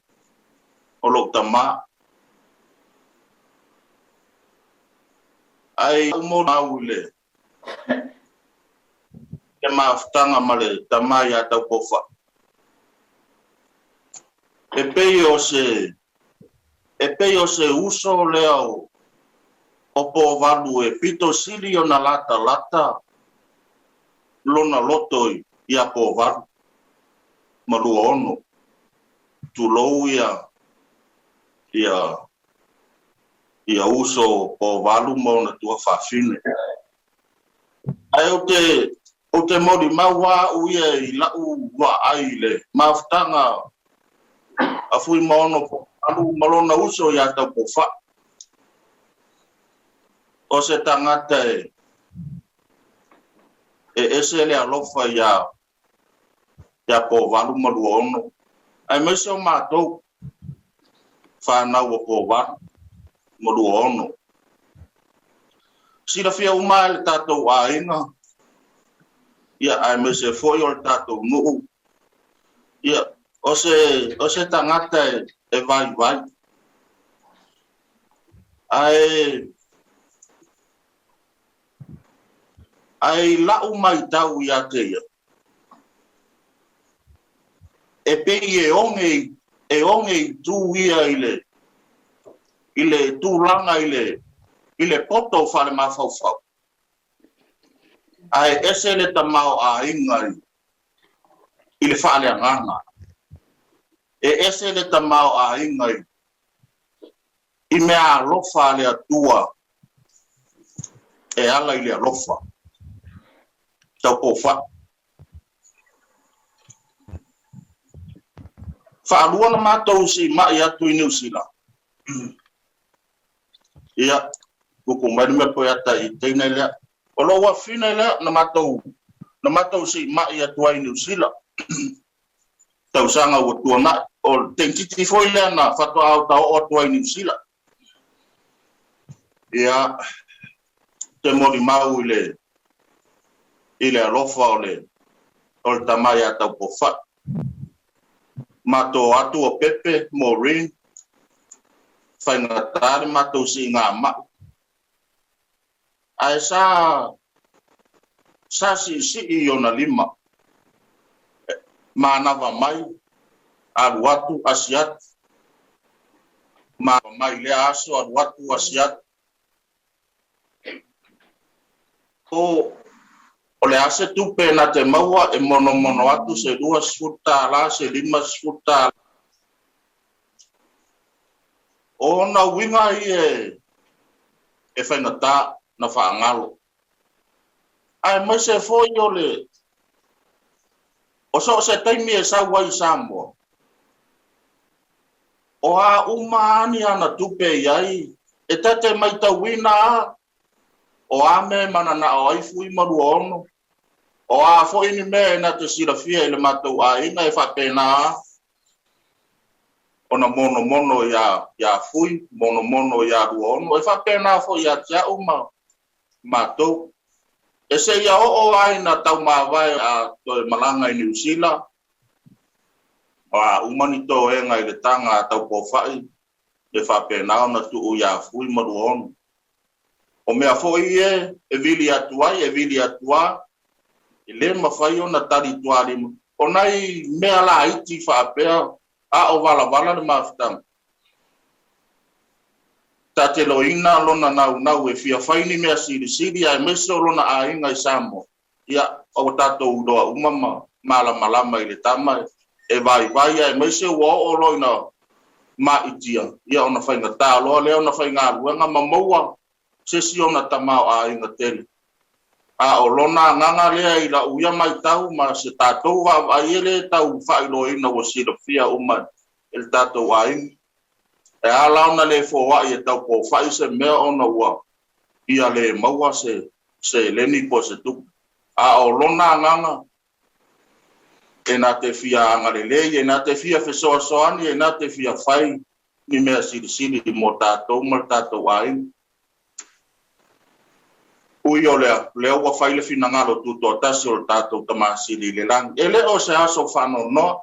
o lo tama ai umoli maule ke maftanga male tama ya Taupoufa'i e pei o se uso leo o po valu e pito sili o na lata lona lotoi ia po valu malua ono tulou ia uso po valu mo na tua fafine ai o te mori maua uia i lau wa aile maftanga a Fuimaono po alu malona uso ya Taupoufa'i o se tangata ese le alofa ya po valu maluono ai meso matou fa na o po valu maluono Safia umal tato ainga ya ai mese foi o tato no ya o se tangata vai ai lau mai tau ia te ia e pei e onge tu ia ile tu langa ile poto fale mafau ai ese le tamau a ingai ile fale nganga e ese le tamau a ingai i mea lofa le atua e ala ile lofa Taupoufa'i whaalua na mātou si mai atu i New Zealand ia kuku mani me poe ata i teina lea o loa whina lea na mātou si mai atu i New Zealand tausanga o tuana o tenkiti foi lea na whatoa au tau o atu i New Zealand ia te mori mau ile alofa o le tamai a Taupoufa'i mato atu o pepe Maureen whaingatari mato si ngā mau ai sa si i ona lima manawa mai alu atu asiat ma mai le aso alu atu asiat o le ase tupe na te maua e mono atu se 2 sfuta la se 5 sfuta o na winga i e whaingata na whaangalo ai mai se foi ole o so se taimi e sa wai Samoa o a umani ana tupe iai e tate mai tauina o ame mana na o ai Fuimaono o a fo ini me na te Safia ile matou a ina e whapena ona mono ya fui mono ya ruono e whapena fo ya tia uma matou e se ia o ai na tau mawai a to malanga i New Zealand a umanito e ngai le tanga Taupoufa'i e whapena na tu ya Fuimaono o mea fo e vili atua le mafai ona tari tuari o nai mea la iti whapea a o wala le mafutanga ta te loina lona nau e fia whaini mea siri ai meso lona a inga i Samo ia o tatou udoa umama malama i le tama e vai ai meso o loina ma itia ia ona whainga tāloa le ona whainga ruanga mamoua sesi ona tamao a inga tele a o lona nganga lea i la uia mai tau ma se tātou wa ele tau whailoina o Safia uma el tātou a inga e ala ona le foa i e Taupoufa'i se mea ona ua ia le maua se leni po se tuku a o lona nganga e na te fia angalelei e na te fia fesoasoani e na te fia whai ni mea siri mo tātou ma tātou a inga ui o lea ua whai le finangalo tuto tasi o tātou tamasiri le lang ele o se aso whanono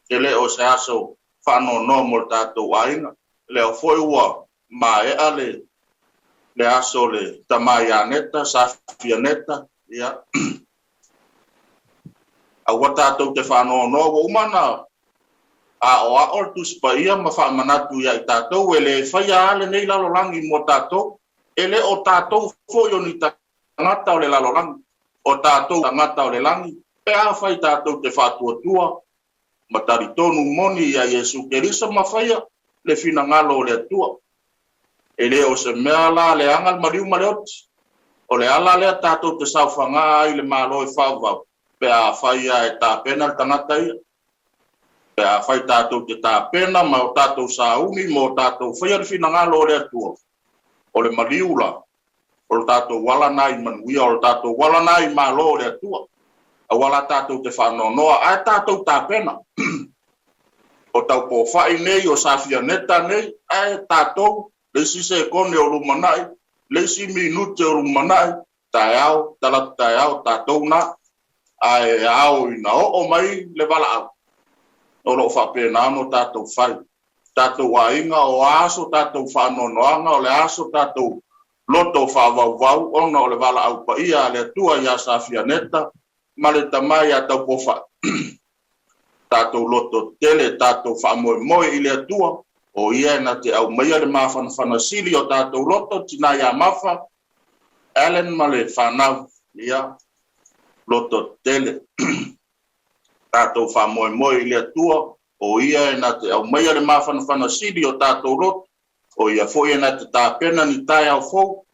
ele o se aso whanono mo tātou a inga leo foi ua ma e ale le aso le tamaya neta Safia neta ia a wata to te fano no umana a o a ortu spaia ma fa manatu ia tato ele faya ale nei la langi mo tato ele o tato foi oni ngata o le la langi o tato ngata o le langi pe a fai tato te fatu tua matari tonu moni ia Yesu Keriso ma faya le fina ngalo le tua ele o se mela le angal mariu maleot o le ala le tato te saufanga i le malo e fava pe a faia e ta pena tangata ia pe a fai tato te ta pena ma o tato sauni mo tato faia le fina ngalo le tua o le mariula o le tato wala nai manuia o le tato wala nai malo le tua a wala tato te whanonoa a tato ta pena o Taupoufa'i nei o Safia neta nei ai tatou le si se kone o rumanai le si minute o rumanai taeao tatou na ai ao ina o mai le wala au o lo whapena no tatou whai tatou ainga o aso tatou whanonoanga o le aso tatou loto whawawau ona o le wala au pa ia le tua ia Safia neta ma le tamai a Taupoufa'i tatou loto tele tatou Moimoi i le atua o ia na te au maia le mawhanawhana sili o tatou loto tina ia mafa Allen ma le whanau ia loto tele tatou Moimoi i le atua o ia na te au maia le mawhanawhana sili o tatou loto o ia fo ia na te tāpena ni tai au fou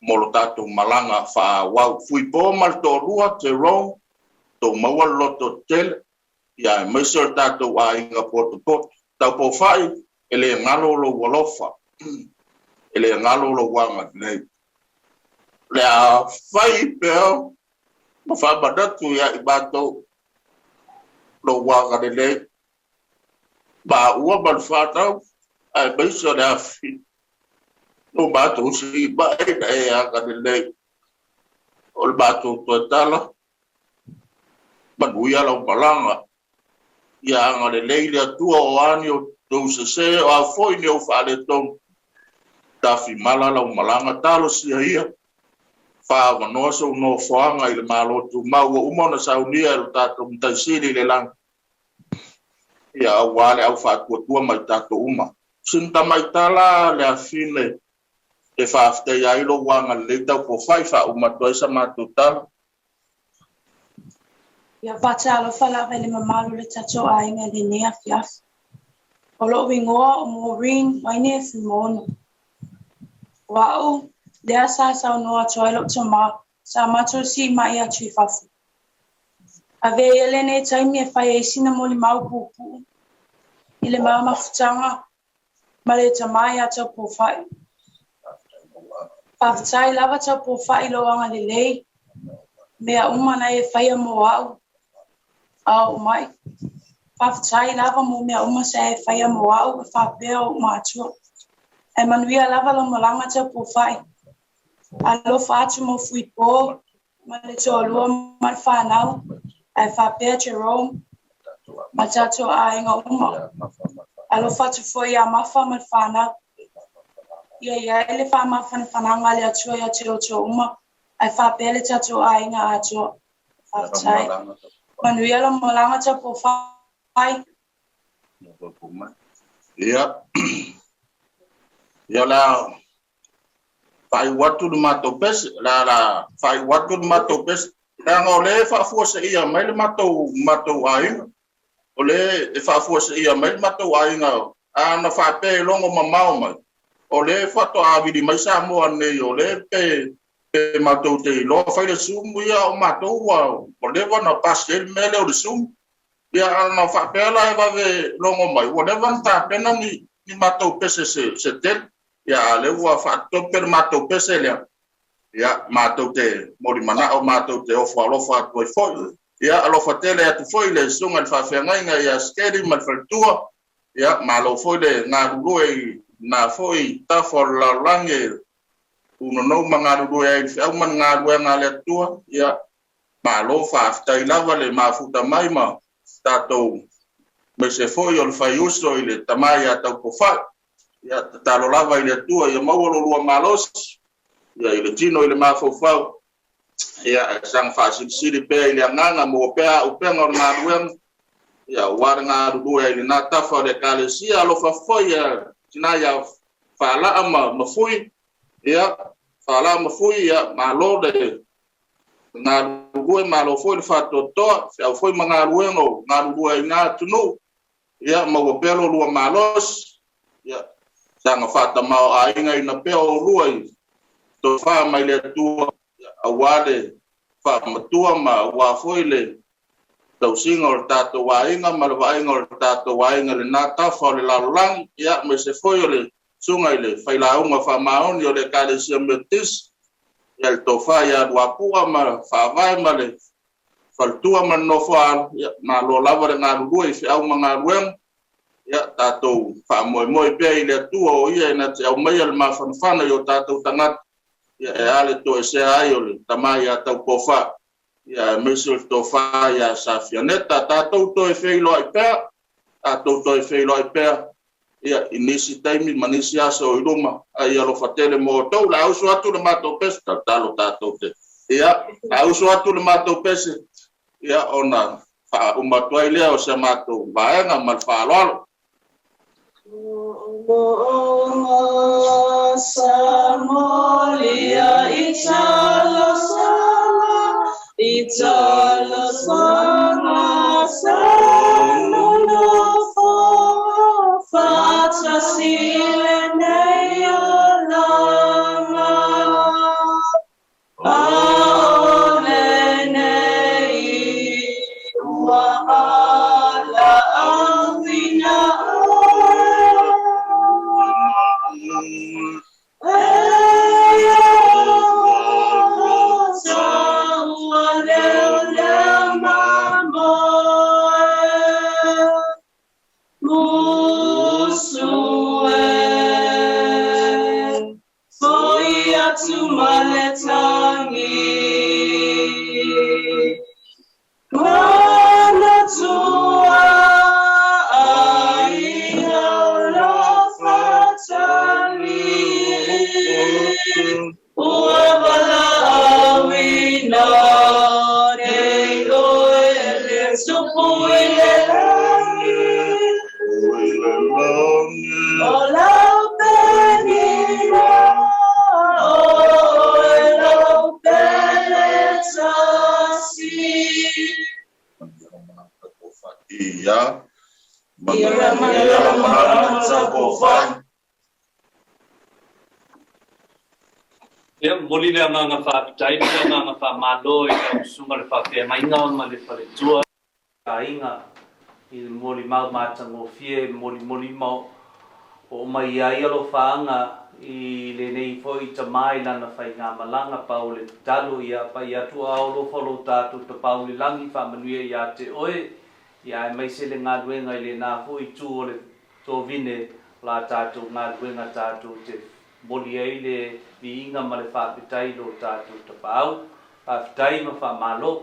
molo tatou malanga wau fui po mal to rua te rong to maua loto tele ia mai ser tatou a inga poto Taupoufa'i ele ngalo lo walofa ele ngalo lo wanga nei le a fai peo ma fa badatu ia ibato lo wanga nei ba ua bal fatau ai mai ser a fi no bato si ba e a nei o bato totala banuia lo balanga ia ngale leile atua o ani o tou se o a foi ne o fale tom tafi malala o malanga talo sia ia fa no so no foanga ile malo tu mau o mona saunia o tato mtaisiri le lang ia wale au fa tua mai tato uma sinta mai tala le afine e fa afte ia ilo wanga le Taupoufa'i fa uma toisa matuta ia whātalo whala vele mamalu le tato a inga le nea fiaf. O lo wingoa o Maureen waine Fuimaono. Wao, lea sa noa toilo tama sa mato si mai a tui fafu. A ve ele ne taimi e whai eisina mo li mau pupu. I le maa mafutanga ma le tamai a Taupoufa'i. Whawhatai lava Taupoufa'i lo anga lelei. Mea umana e whaia mo au. Au mai. Whawhatai lava mo mea uma se e whaia mo au e whapea o mātua. E manuia lava lo malanga Taupoufa'i. Alofa atu mo Fuimaono. Ma le toalua ma le whanau. E whapea Jerome. Ma tato a inga uma. Alofa atu foi a mafa ma le whanau. Ia ele fa ma fa fananga le atua ya te oto uma ai fa pele tato a inga atua fa tai manuia la malanga Taupoufa'i ia la fai watu le matou pese la fai watu le matou pese la ngole fa fuose ia mai le matou ai ole e fa fuose ia mai le matou ai nga ana fa pe longo mamao mai ole fato avidi mai sa mo ane ole pe matou te lo fai le sum ia o matou wa ole na pastel mele o sum ia na fa pela e va ve longo mai ole van ta pena ni matou pese se tel ia le wa fa to per matou pese le ia matou te mori mana o matou te o fa lo fa to foi ia alo fa tele atu foi le sunga le fa fenga ia skedi mal faltua ia malo foi le na ruoi na foi ta for la range uno no manga do e au manga do nga le tua ia ma lo fa tai lava le ma futa mai ma tato me se foi o fa uso ile tamai a Taupoufa'i ia ta lo lava ile tua ia mau lo lua malos ia ile tino ile ma fofau ia sang fa siri pe ile nganga mo pe o pe ngor na dueng ia war nga do ile na ta fa de kalesia lo fa foi tina ya fala ama mafui ia fala mafui ia malo de na ruwe malo foi fa toto foi manga ruengo na ruwe na tunu ia mo pelo lu malos ia sanga fata mau ainga ina peo ruwe to fa mai le tu awale fa matua ma wa foi le tau singo tato wa inga ma wa inga tato wa inga le na ta fa le la lang ia me se foi le sunga ile fai la unga fa maoni o le kale sia metis el to fa ya wa pua ma fa vai ma le faltua ma no fa ma lo lava le nga ruwe fi au ma ruem ya tato fa moimoi pe ile tu o ia na te au mai al ma fa fa na yo tato tangat ya ale to se ai o le tamai ya Taupoufa'i ya mesul to fa ya Safia neta tato to e fe lo pe tato to e fe lo pe ia inisi taimi manisi aso iluma ai alo fatele mo to la uso atu le mato pes talo tato te ia a uso atu le mato pes ia ona fa uma toile o se mato vaenga mal fa lo Samolia italo sana no Fata sile neia langa aole nei wa ala awina Moli le nga fa tai le nga fa malo e sunga le fa te mai nga ma le fa le tua ainga i moli mau mata ngo fie moli mau o mai ai alo fa nga I le nei fo I tamai lana whai ngā malanga Paula talo ia pa ia tua aolo wholo tātu te Paula langi whamanuia ia te oe ia e mai sele ngā ruenga I le nā hui tū o le tō vine la tātu ngā ruenga tātu te moli ai le vi inga ma le whapitai lo tātu te pāu whapitai ma whamalo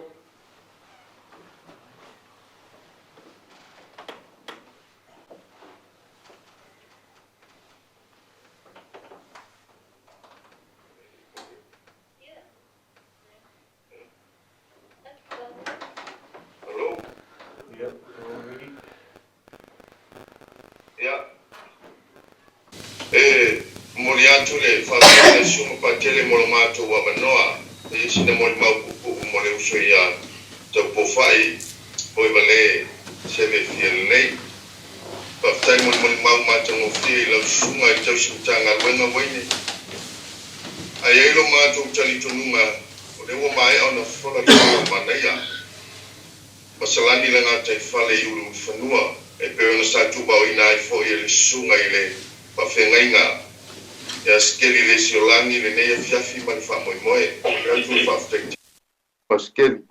Mori atu le whakele sunga pa tele molo mātou wa manoa e sina mori maupupu mole uso ia Taupoufa'i Moevalē Seve Fialelei Paftai mori mau mātou ngofia I lau sunga I tau simtanga luenga waine ai eilo mātou tali tonunga o le ua mai au na whala tau manaia masalani la ngā tai whale I uru whanua e peo na sa tubao I nai fo I le sunga I le pawhengainga ya skeli le siolangi le nei fiafi ma le Moimoi ya tu faftek skeli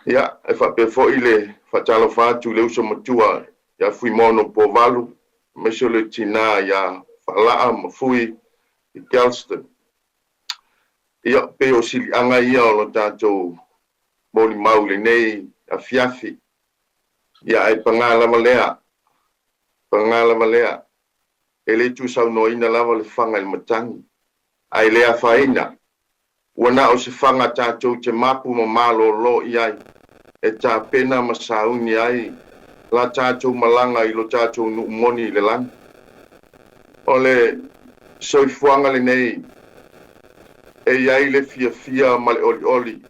ya e fa pe fo ile fa talo fa tu le uso matua ya Fuimaono povalu mesho le tina ya fala ma fui I Galston ya pe o sili anga ia o lo tato moli mau le nei a fiafi ya e pangala malea ele tu sau no ina lava le fanga le matangi ai le afaina wana o se fanga tātou te mapu ma malo lo iai e tā pena ma sauni ai la tātou malanga I lo tātou nu moni le lang o le soifuanga le nei e iai le fia ma le oli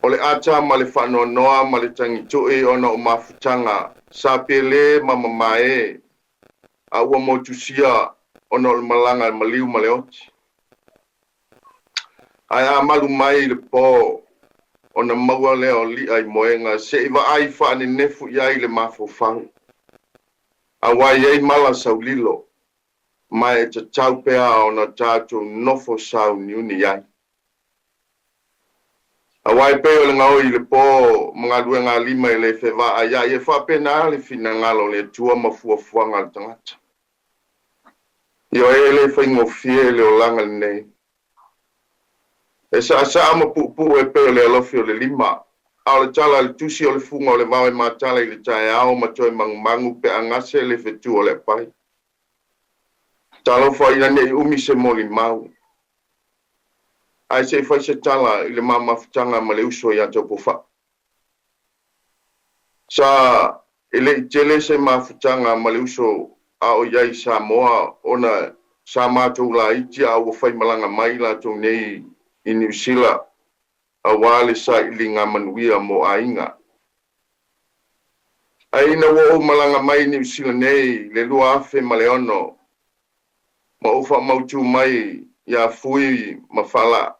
o le ata ma le whanonoa ma le tangi tue ona o mafutanga sa pele ma mamae a ua motusia ona o le malanga maliu ma le oti. Ai a malu mai le po ona maua leo li ai moenga se iwa ai whaane nefu iai le mafofau. A wai ei mala saulilo mai e tatau pea ona tātou nofo sau niuni iai. A wai peo le ngau I le po mga luenga lima I le whewa a iai e whapena le fina ngalo le tua mafuafuanga le tangata. Io ele whaingofie le o langa nei. E sa ama pupu e peo le alofi o le lima. A le tala le tusi o le funga o le vawe matala I le tae ao matoi mangu pe angase le fetu o le pai. Talo fa ina nei umi se moli mau. Ai se fai se tala I le mamafutanga ma le uso I a Taupoufa'i. Sa ele tele se mafutanga ma le uso a o iai Samoa ona sa mātou la iti a ua whai malanga mai la tau nei I New Zealand a wale sa ili ngā manuia mo ainga. Aina wo malanga mai New Zealand nei le lua afe ma le ono ma ufa mautu mai ia fui ma fala.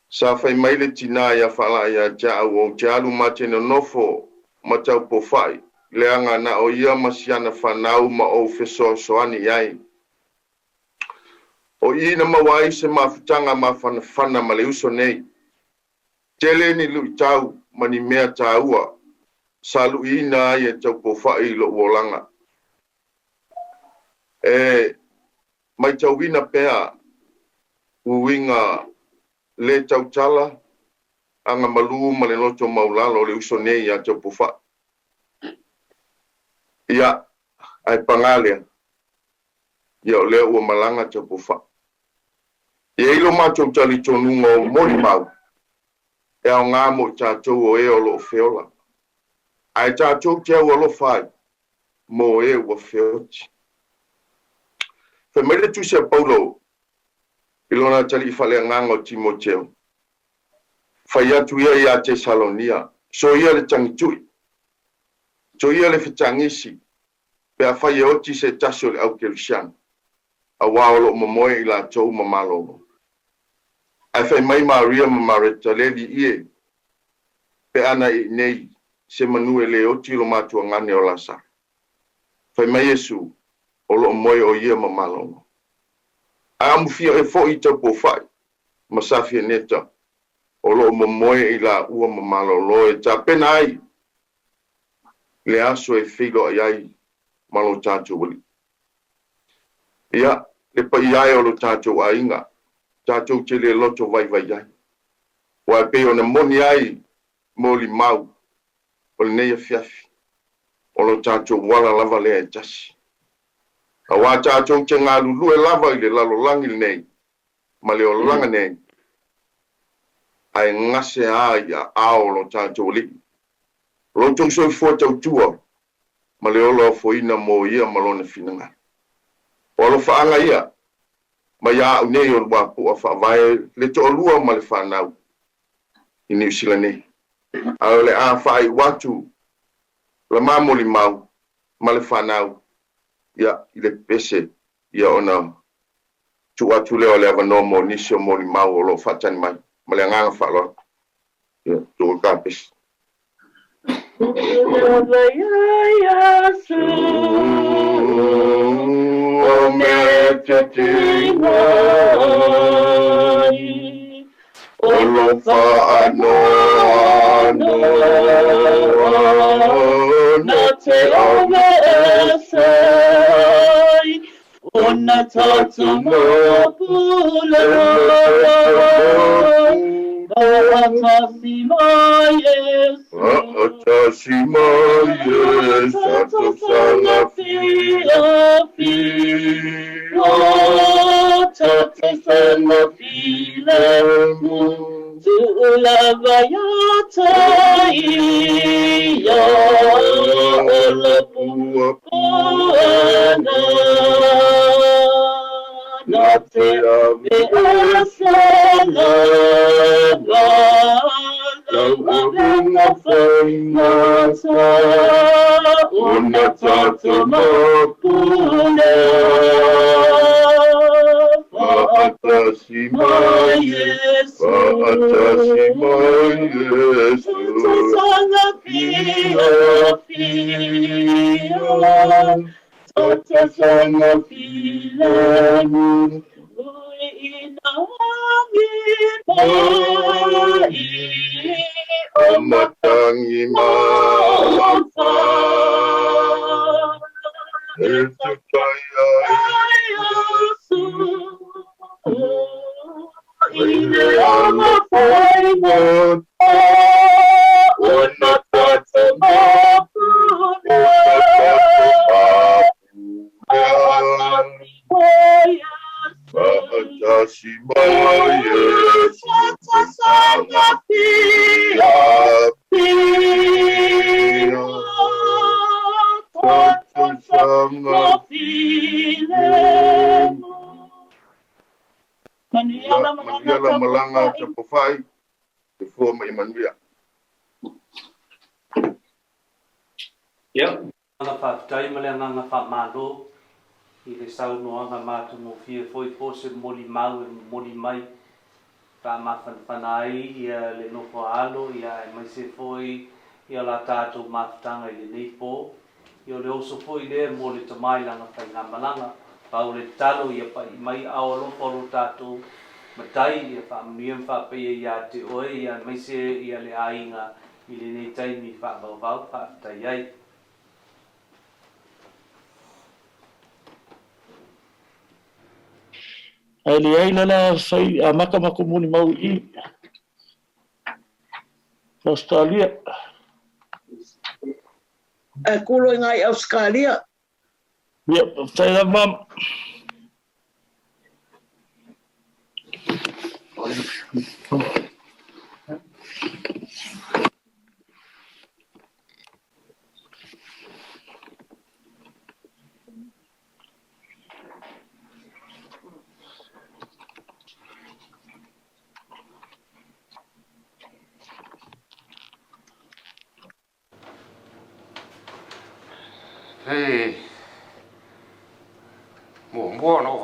Sa whai mai le tina ia fala ia ja o jalu mate no nofo ma Taupoufa'i. Leanga na o ia masiana whanau ma o fesoasoani iai. O ina mawai se mafutanga ma whanawhana ma le uso nei. Tele ni lui tau ma ni mea tāua. Sa lui ina ai e Taupoufa'i lo uolanga. Mai tauwina pea uwinga le tautala anga malu ma le loto maulalo le uso nei a Taupoufa'i. Ia, ai pangalea. Ia o leo ua malanga Taupoufa'i. Ia ilo mātou tali tonunga o mori mau. E au ngā mo tātou o e o lo feola. Ai tātou te au alo whai. Mo e ua feoti. Whamere tu se Paulo. Ilona tali whale nganga o Timoteo. Whai atu ia I a Tesalonia. So ia le tangitui. So ia le whetangisi, pe a whai oti se tasio le au kelisian. A wāolo Moimoi I la tau mamalo. Ai whai mai Maria Mareta leli ie, pe ana I nei se manue le oti lo mātua ngane o lasa. Whai mai Yesu, o lo moi o ia ma malo. A mu fia e fo I Taupoufa'i ma Safia neta o lo momoe I la ua ma malo lo e ta pena ai le aso e filo ai malo tātou wali. Ia, le pa iai o lo tātou ainga, tātou te le loto vai ai. Wa pe ona moni ai mo li mau o le nei fiafi o lo tātou wala lava le e tasi. A wā tātou te ngā lulu e lava I le lalo langi nei, ma le o langa nei, ai ngase ia ao lo tātou li. Lo tōng soi fua tau tua, ma le olo foina mo ia malona finanga. O lo whaanga ia, ma ia au nei o wapu a whaavae le to olua ma le whanau I New Zealand nei. A le a whai watu, la mamoli mau, ma le whanau, ia I le pese, ia ona tu atu leo le avano mo nisi o moli mau o lo whatani mai, ma le anganga whalo. Ia, tu ka pese. O me te tingoi o lo whaanoa na te ome e sei o na tatu mapule Atasi mai Yesu Atasi mai Yesu Tatusanga fia fia Tatusanga filemu Tulavayata iya Olapua puana Nate ave asala Lau avenga whaingata Una tata mapule Faatasi mai Yesu Faatasi mai Yesu Tatusanga fia fia Tatusanga filemu Ui inangin mai O matangi maufa E tukaya Yesu Ine ama whaingot Una tata mapune Atasi mai Yesu Tatusanga fia fia Tatusanga filemu Maniala malanga Taupoufa'i Te fua mai manuia Ia, ana whaafitai ma le anganga whaamalo I le saunoanga mātu mo fia foi pose moli mau e moli mai whaamawhanawhana ai ia le nofo alo ia e mai se foi ia la tātou mawhtanga I le neipo ia le oso foi le mo le tamailanga whai ngā malanga pau le talo ia pa I mai aolo polo tātou matai ia whaamniam whaapea ia te oe ia mai se ia le ainga I le nei taimi whaavau whaafitai ai Ai le ai lala sai a maka muni mau I Australia. E kulo I ngai Australia. Ia, sai la mam. Hey, mua no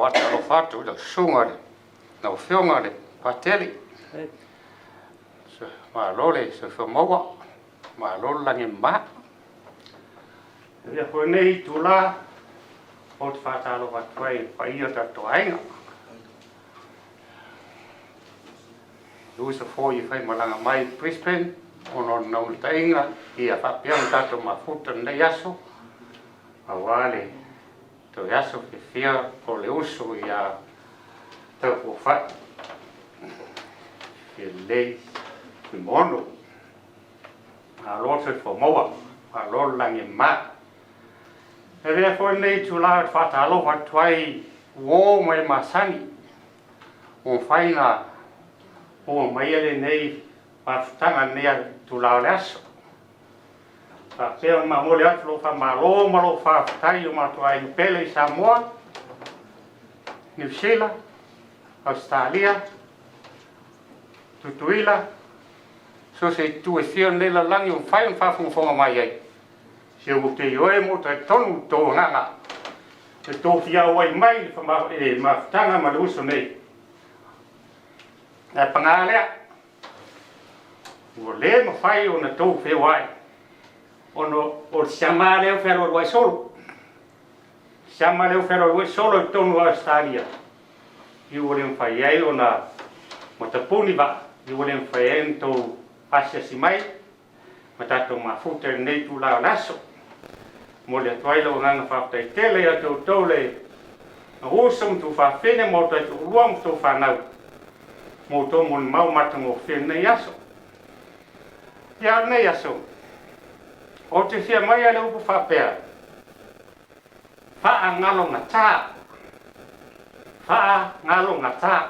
fatu da sungare, no fiongare, pateli. Ma lole se Fuimaono, ma lole langi ma. Ia koe nei tula, o te whātalo whatuai whaia tato ainga. Luisa fōi whai malanga mai Brisbane, ono nau tainga, ia whapiang tato mafuta nei aso, a wale, to aso ke whia ko le uso ia Taupoufa'i, Fialelei, Fuimaono, a lote Fuimaono, a lolo langi ma. E rea fōi nei tu la whātalo whatuai wō mai masangi, o whaina o mai ele nei whafutanga nea tu la le aso. Ka pēo ma mole atu lo wha malo malo whafutai o matua i pele i Samoa, New Zealand, Australia, Tutuila, so se tu e whio nei la langi o whai un whafunfonga mai ei. Se o te oe mo te tonu tō nganga. E tō whia oai mai e mawhutanga ma le uso nei. E pangalea. Ua le ma whai o na tō whio ai. O siama leo whero ruai solo. Siama leo whero ruai solo i tonu Australia. I o le mwhai ai o na matapuni wa. I o le mwhai ai tō asia si mai. Ma tato mafuta nei tu lao laso. Mo le tuaila o nganga whaftai tele a tō tōle a osam tu whawhene mo tai tu ruam tō whanau mo tō mon mau matango whene nei aso. Ia nei aso. O te whia mai ale upu whapea. Wha ngalo ngā tā. Wha ngalo ngā tā.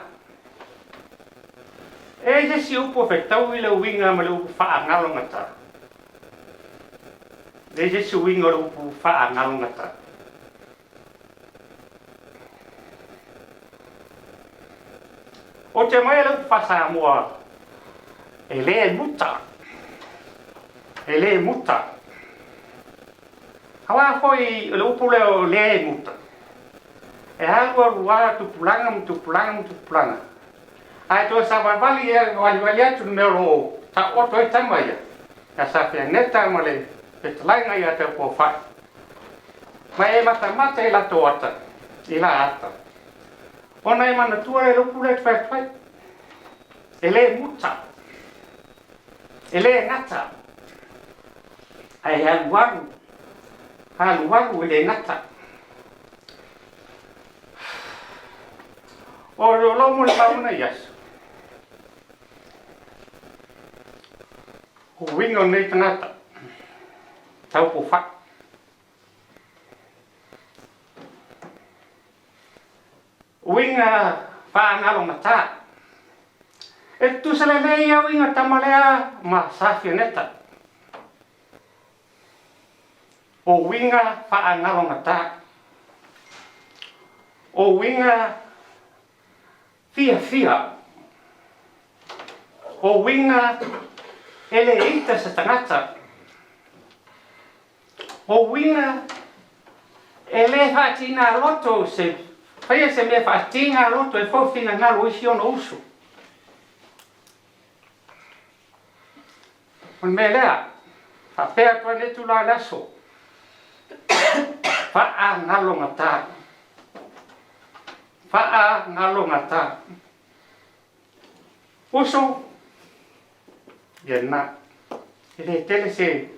E jesi upu whetau i le winga ma le upu wha ngalo ngā tā. E jesi winga le upu wha ngalo ngā tā. O te mai le upu whasa mua e le muta. E le muta. Hawa foi le upu leo le muta. E halua rua tupulanga. Ai to sa vali e vali atu me lo ta oto e tamaia. Ya Safia neta male petlainga ia Taupoufa'i. Ma e mata e la toata. I la ata. Ona e mana tua e lupu le tfai. E le muta. E le ngata. Ai haluaru e le ngata. O lo lomo le mauna yasu. O wingo nei tangata. Taupoufa'i. Winga whaangalo mata. E tu sale lei a winga tamalea ma Safia neta. O winga whaangalo mata. O winga fia. O winga ele ita sa tangata. O winga ele fatina loto se fai se me fatina loto e fo fina ngalo isi ono usu. On me lea fa pea tua netu la laso. Fa ngalo ngata. Fa ngalo ngata. Uso Yerna, ele tele se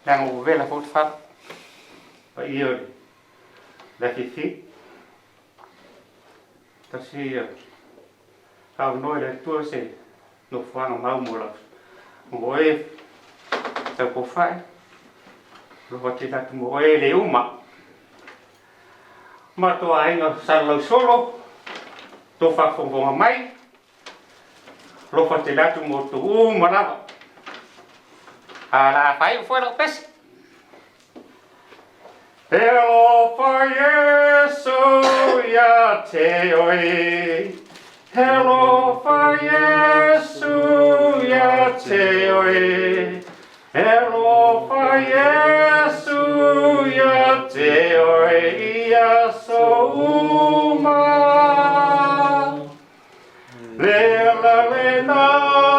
lango vela fot fa, pa io la fifi, tasi au noi la tua se no fanga mau mola, moe Taupoufa'i, lo vati la tu moe le uma, ma to ainga salo solo, to fa fonga mai. Lo fate latu mo tu malava. Ala fai fuera pes. Hello for Yesu ya te oi. Hello for Yesu ya te oi. Hello for Yesu ya te oi ya so uma.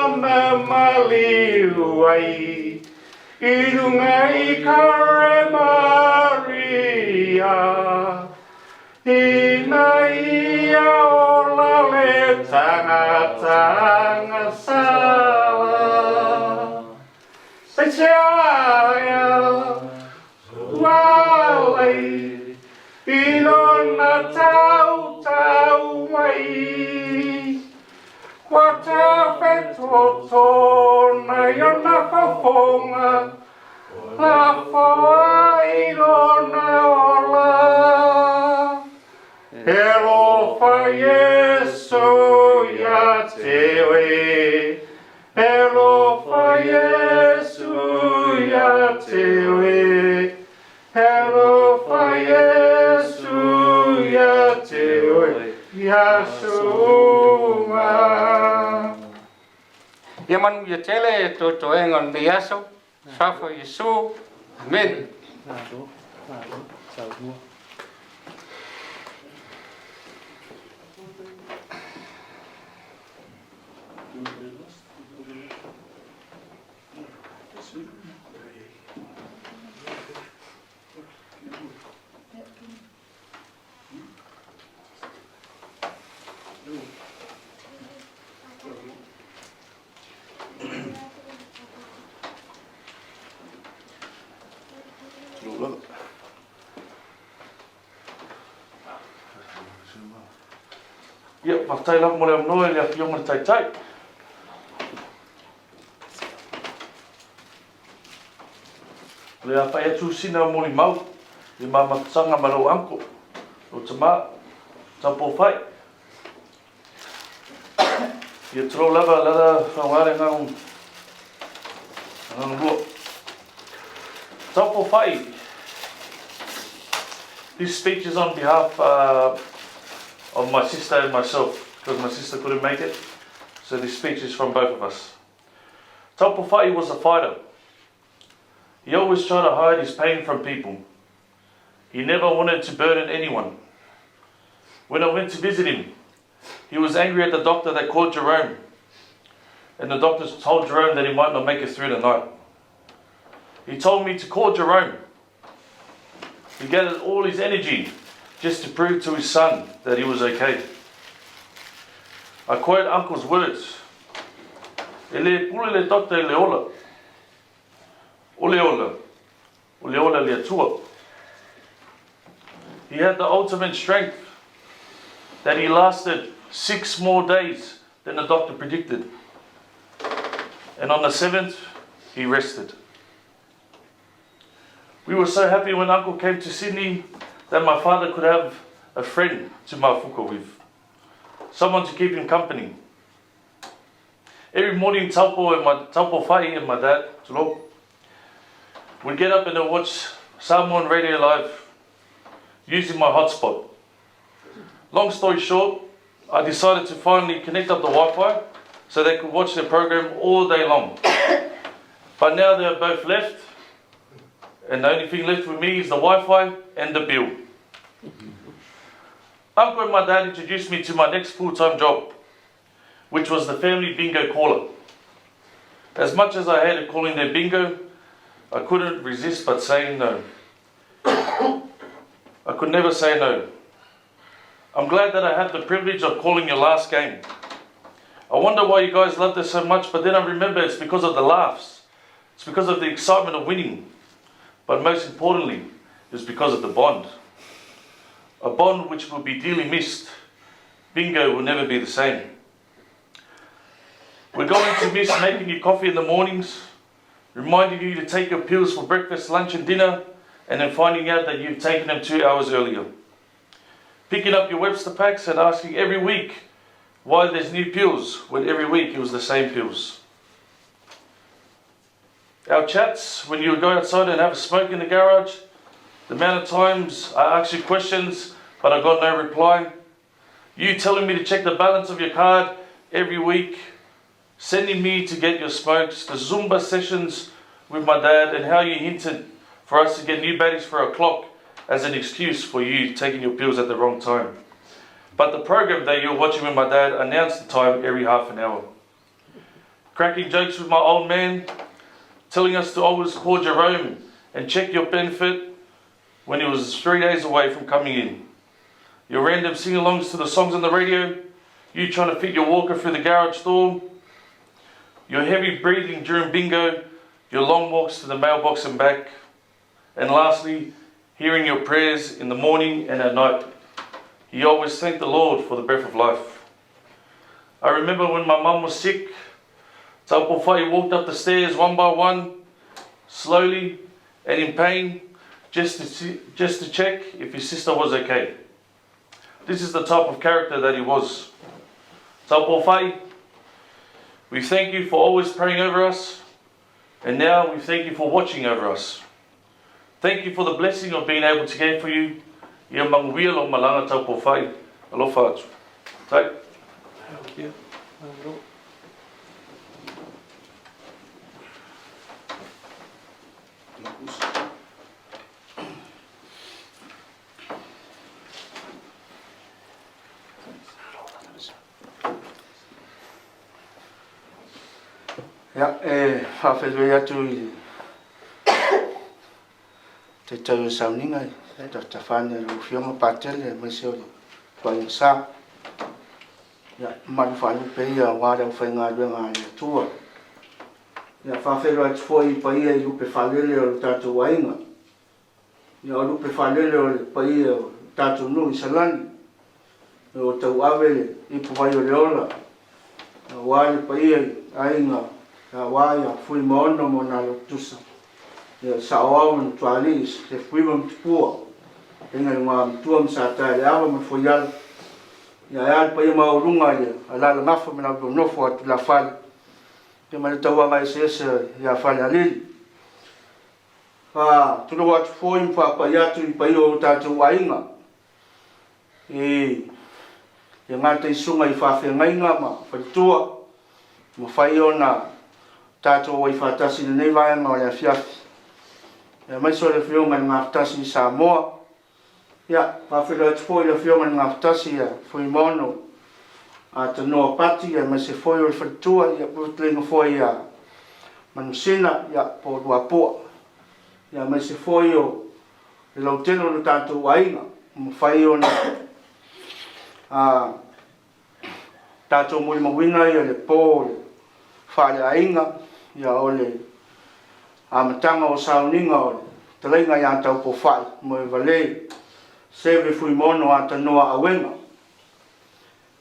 Na maliu ai i runga i kare Maria nai o la le tanga sala. Pechaya walai ilona tau mai. Wata fetoto na yona fafonga la foa ilona ola. Hello fa Yesu ya tewe. Hello fa Yesu ya tewe. Hello fa Yesu ya tewe. Yasuma. Yaman ya tele to engon de yaso. Safa Yesu. Amen. Ia, partai la mole no ele afio mo tai. Le apa e tu sina mo li mau. Li mama sanga malo anko. O tama Taupoufa'i. Ia tro lava whangare ngang lua. Taupoufa'i. This speech is on behalf of my sister and myself, because my sister couldn't make it. So this speech is from both of us. Taupoufa'i was a fighter. He always tried to hide his pain from people. He never wanted to burden anyone. When I went to visit him, he was angry at the doctor that called Jerome. And the doctors told Jerome that he might not make it through the night. He told me to call Jerome. He gathered all his energy just to prove to his son that he was okay. I quote Uncle's words. Ele pule le tote le ola. Ole ola. Ole ola le atua. He had the ultimate strength that he lasted 6 more days than the doctor predicted. And on the 7th, he rested. We were so happy when Uncle came to Sydney that my father could have a friend to mafuka with. Someone to keep him company. Every morning, Taupoufa'i and my dad, Tulo, would get up and they'd watch Samoan Radio Live using my hotspot. Long story short, I decided to finally connect up the Wi-Fi so they could watch their program all day long. But now they're both left, and the only thing left with me is the Wi-Fi and the bill. Uncle and my dad introduced me to my next full-time job, which was the family bingo caller. As much as I hated calling their bingo, I couldn't resist but saying no. I could never say no. I'm glad that I had the privilege of calling your last game. I wonder why you guys loved it so much, but then I remember it's because of the laughs. It's because of the excitement of winning. But most importantly, it's because of the bond. A bond which will be dearly missed. Bingo will never be the same. We're going to miss making you coffee in the mornings, reminding you to take your pills for breakfast, lunch and dinner, and then finding out that you've taken them 2 hours earlier. Picking up your Webster packs and asking every week why there's new pills when every week it was the same pills. Our chats when you would go outside and have a smoke in the garage, the amount of times I asked you questions but I got no reply. You telling me to check the balance of your card every week, sending me to get your smokes, the Zumba sessions with my dad and how you hinted for us to get new batteries for our clock as an excuse for you taking your pills at the wrong time. But the program that you were watching with my dad announced the time every half an hour. Cracking jokes with my old man, telling us to always call Jerome and check your benefit when he was 3 days away from coming in. your random sing-alongs to the songs on the radio, you trying to fit your walker through the garage door, your heavy breathing during bingo, your long walks to the mailbox and back, and lastly, hearing your prayers in the morning and at night. You always thank the Lord for the breath of life. I remember when my mum was sick, Taupoufa'i walked up the stairs one by one, slowly and in pain, just to check if his sister was okay. This is the type of character that he was. Taupoufa'i, we thank you for always praying over us, and now we thank you for watching over us. Thank you for the blessing of being able to care for you. Ia manguia lo malanga Taupoufa'i. Alofa atu. Tai. Ja, whawhetwe atu i te tau sauninga i ta whāne lo whionga pātele mai seo i whainga sā. Ja, maru whānu pe ia wāre au whainga ruenga i atua. Ja, whawhetwe atu fo i pa ia i lupe whalele o tātou wainga. Ja, o lupe whalele o pa ia o tātou nui salani. O tau awele i puwai o leola. Wāre pa ia i ainga wāia Fuimaono mo nā lotusa. Ia sa'oau na tuali se fuima mtipua. Inga i ngā mtua msātai le awa ma Fialelei. Ia eal pa ia maurunga ia alala ngafa me na nofo atu la whale. Ia ma le tauanga i se ia whale alili. Tulu atu fōi mwhapa i atu i pa ia o tātou wainga. Ia ngāta i sunga i whawhengainga ma whalitua. Ma whai o na tātou wai whātasi na nei vaenga o lea fiafi. Ia mai so le whionga ni ngā whatasi i Samoa. Ia, whawhira atu fōi le whionga ni ngā whatasi i Fuimaono. A te noa pati, ia mai se fōi o le whalitua, ia pūtlenga fōi i manusina, ia po ruapua. Ia mai se fōi o le lautelo na tātou wainga. Ma whai o na tātou mui mawina ia le pō le whare ainga, ia o le matanga o sauninga o le talenga ia Taupoufa'i, Moevalē, Seve Fuimaono a tanoa awenga.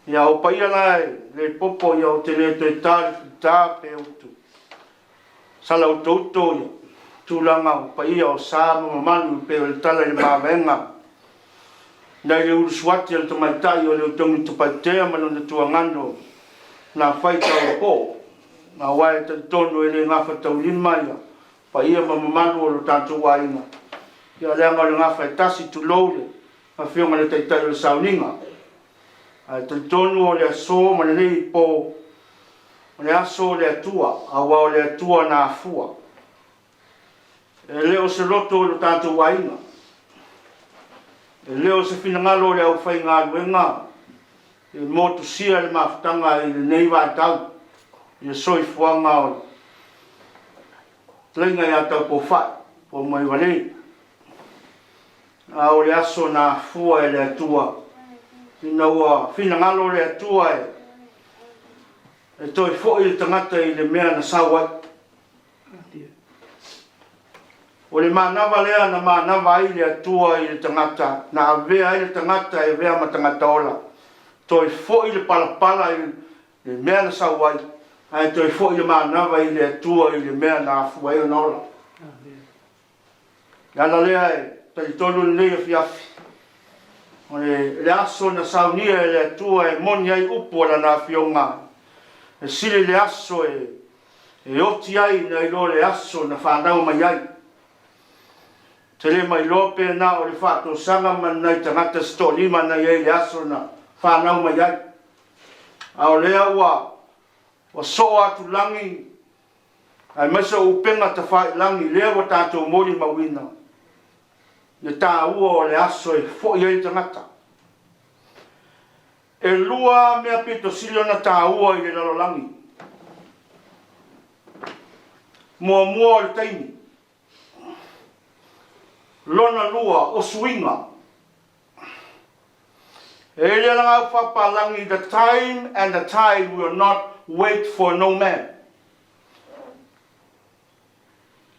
Ia o paia lai le popo ia o te le te tāri tā pe utu. Sala o tauto ia, tūlanga o paia o sāma mamanu pe o le tala le mawenga. Nai le urusuati al tamaitai o le utongi tupaitea manu na tuangano na whaita o po. Nga wae te tono e le ngafa tau lima ia. Pa ia mamamanu o lo tātou wainga. Ia leanga o le ngafa e tasi tu loule. Ma whionga le taitai o le sauninga. Ai te tono o le aso ma le nei po. O le aso o le atua. Awa o le atua na afua. E leo se loto o lo tātou wainga. E leo se finangalo le au whai ngā luenga. E motu sia le mawhtanga i le neiwa tau. Ia soi fuanga o tlenga ia Taupoufa'i, po Moevalē. A o le aso na fua e le atua. Ina ua finangalo le atua e toi fo'i le tangata i le mea na sawai. O le manava lea na manava ai le atua i le tangata, na avea ai le tangata e vea ma tangata ola. Toi fo'i le palapala i le mea na sawai. Ai toi fo'i le manava i le atua i le mea na afua e ona ola. Gala lea e tai tonu le nei a fiafi. O le aso na saunia e le atua e moni ai upo la na fionga. E sile le aso e oti ai na ilo le aso na whanau mai ai. Te le mai lope na o le whato sanga man nei tangata sto lima na iei le aso na whanau mai ai. A o lea ua so atu langi ai masa upenga ta whai langi lea wa tātou mori mawina. Ia tā ua o le aso e fo iei tangata. E lua mea pito silo na tā ua i le lalolangi. Mua o le taimi. Lona lua o suinga. E le langa whapalangi, the time and the tide will not wait for no man.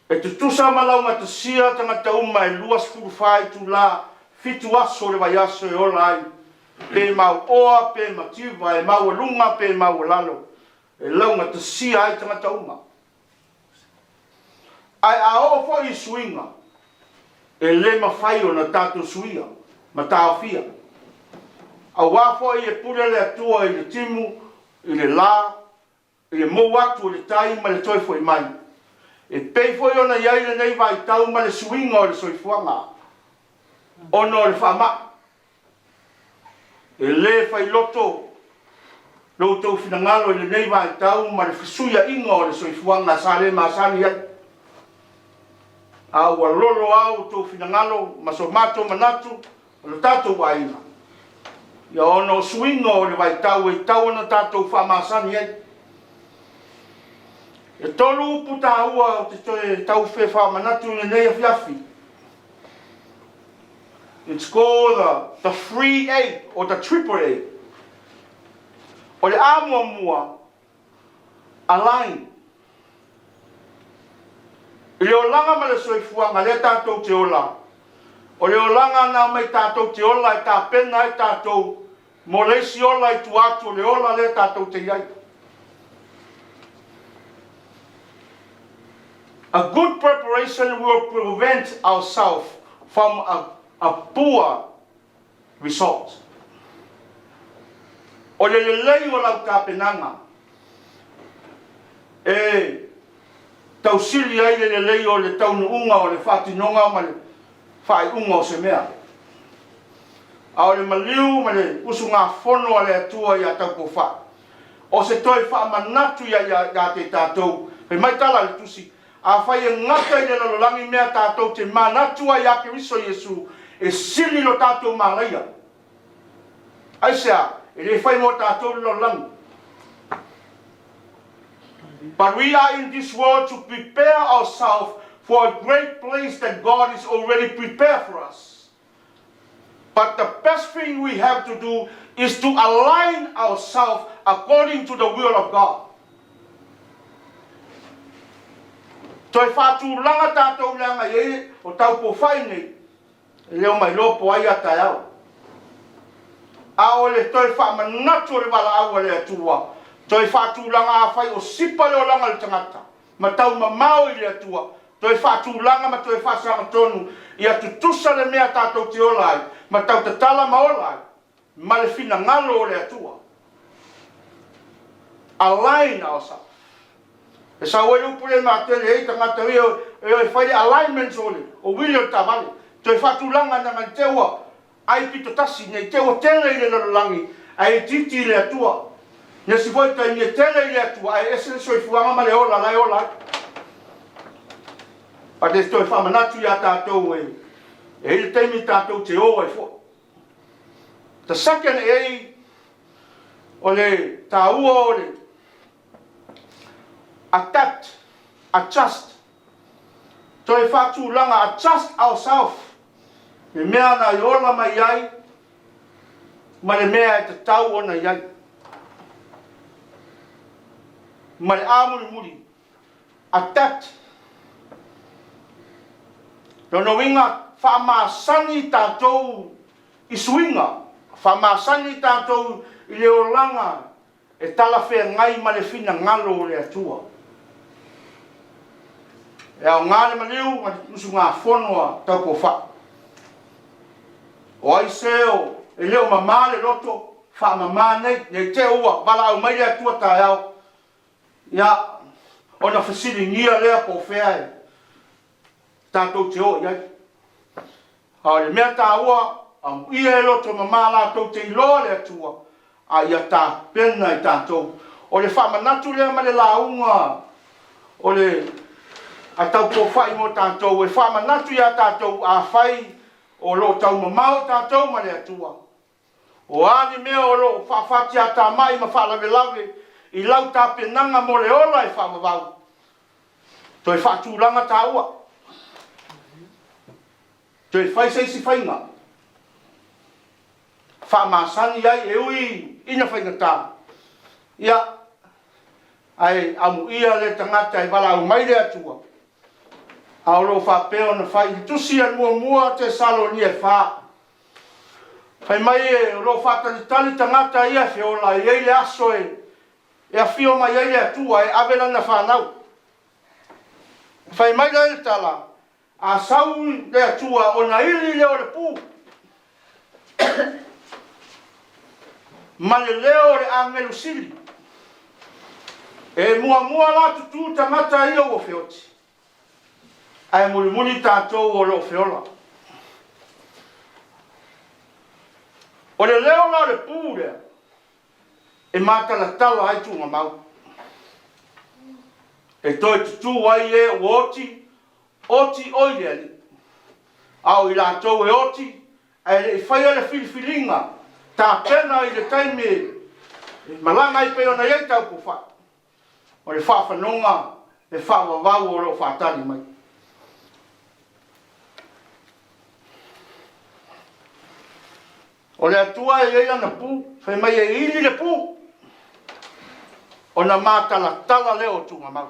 E tu tusa malau ma tu sia tangata uma e luas furuwhai tu la fitu aso le vai aso e ola ai. Pe mau oa, pe mativa, e mau lunga, pe mau lalo. E launga tu sia ai tangata uma. Ai a o fo i suinga. E le mawhai o na tātou suia, ma Safia. A wafo i e pule le atua i le timu, i le la, i le mo watu o le tai ma le toi foi mai. E pei foi ona iai le nei vai tau ma le suinga o le soifuanga. Ono le whama. E le fai loto, loto finangalo i le nei vai tau ma le fisuia inga o le soifuanga sa le masani ai. A ua lolo au tō finangalo ma so mato manatu o le tātou waina. Ia ono suinga o le vai tau e tau ana tātou whamasani ai. E tolu upu tā ua o te toe tau whe whamanatu le nei afiafi. It's called the free aid or the triple aid. O le amua mua align. I le olanga ma le soifuanga le tātou te ola. O le olanga nā mai tātou te ola e tā pena e tātou mo le si ola i tu atu le ola le tātou te iai. A good preparation will prevent ourselves from a poor result. O le lei o lau tāpenanga. Tausili ai le lei o le taunu unga o le whatinonga ma le whai unga o se mea. A o le maliu ma le usu ngā whono a le atua i a Taupoufa'i. O se toi whaamanatu ia te tātou. Pe mai tala le tusi. A whai e ngata i le lalolangi mea tātou te manatua i a Keriso Iesu. E sili lo tātou malaia. Aisea, e le whai mo tātou le lalolangi. But we are in this world to prepare ourselves for a great place that God is already prepared for us. But the best thing we have to do is to align ourselves according to the will of God. Toi whātū langa tātou langa e o Taupoufa'i nei, leo mai lopo ai a tai au. A o le toi whaamanatu le wala au le atua. Toi whātūlanga a whai o sipa leo langa le tangata. Ma tau ma mau i le atua. Toi whātūlanga ma toi whāsanga tonu. Ia tutusa le mea tātou te olai. Ma tau te tala ma olai. Ma le whina ngalo o le atua. Align ourselves. E sa ue upure ma tele hei tangata rio. E whai alignments o le. O wili o tawale. Toi whātūlanga na ngan teua. Ai pito tasi nei teua tele i le lalolangi. Ai titi le atua. Ia si voi tai me tele i atua ai ese soifuanga ma le ola lai ola. Pa te stoi whamanatu i a tātou e. E hei teimi tātou te oa i fo. The second A o le tāua o le adapt, adjust. Toi whātū langa adjust ourselves. Me mea na i ola mai ai. Ma le mea e te tau ona iai. Ma le āmuri muri, adapt. Tono inga, whamasani tātou i suinga, whamasani tātou i le olanga, e tala whea ngai ma le whina ngalo o le atua. E au ngāle ma liu, ma usu ngā whonoa Taupoufa'i. O ai seo, e leo mamale loto, whaamamane, ne te ua, wala au mai le atua tai au. Ia, ona whasiri ngia lea po whea e. Tātou te o iai. Hau le mea tā ua, am ia e loto mamala tau te iloa lea tua. A ia tā pena i tātou. O le whamanatu lea ma le launga. O le a Taupoufa'i mo tātou. E whamanatu ia tātou a whai o lo tau mamau tātou ma lea tua. O ani mea o lo whawhati a tā mai ma whalawe lawe. I lau tā penanga mo le ola e whawawau. Toi whātūlanga tā ua. Toi whai seisi whainga. whamasani ai e ui ina whainata. Ia, ai amu ia le tangata i wala au mai le atua. Aolo whapeo na whai tusi an mua te salo ni e wha. Whai mai e lo whatani tali tangata ia whiola i eile aso e a whio mai eile atua e avela na whanau. Whai mai le tala a sau le atua o na ili leo le pū. Mane leo le angelu sili. E mua la tutu tangata ia o whioti. Ai muli tātou o lo whiola. O le leo la le pū lea. E mātala tala ai tūnga mau. E toi tutu ai e o oti oile ali. Au i lātou e oti, ai le whaia le filifilinga, tā pena i le taime, malanga i peo na iei Taupoufa'i. O le whawhanonga, le whawawau o lo whatari mai. O le atua e iei ana pū, whai mai e ili le pū. O na mātala tala leo tūnga mau.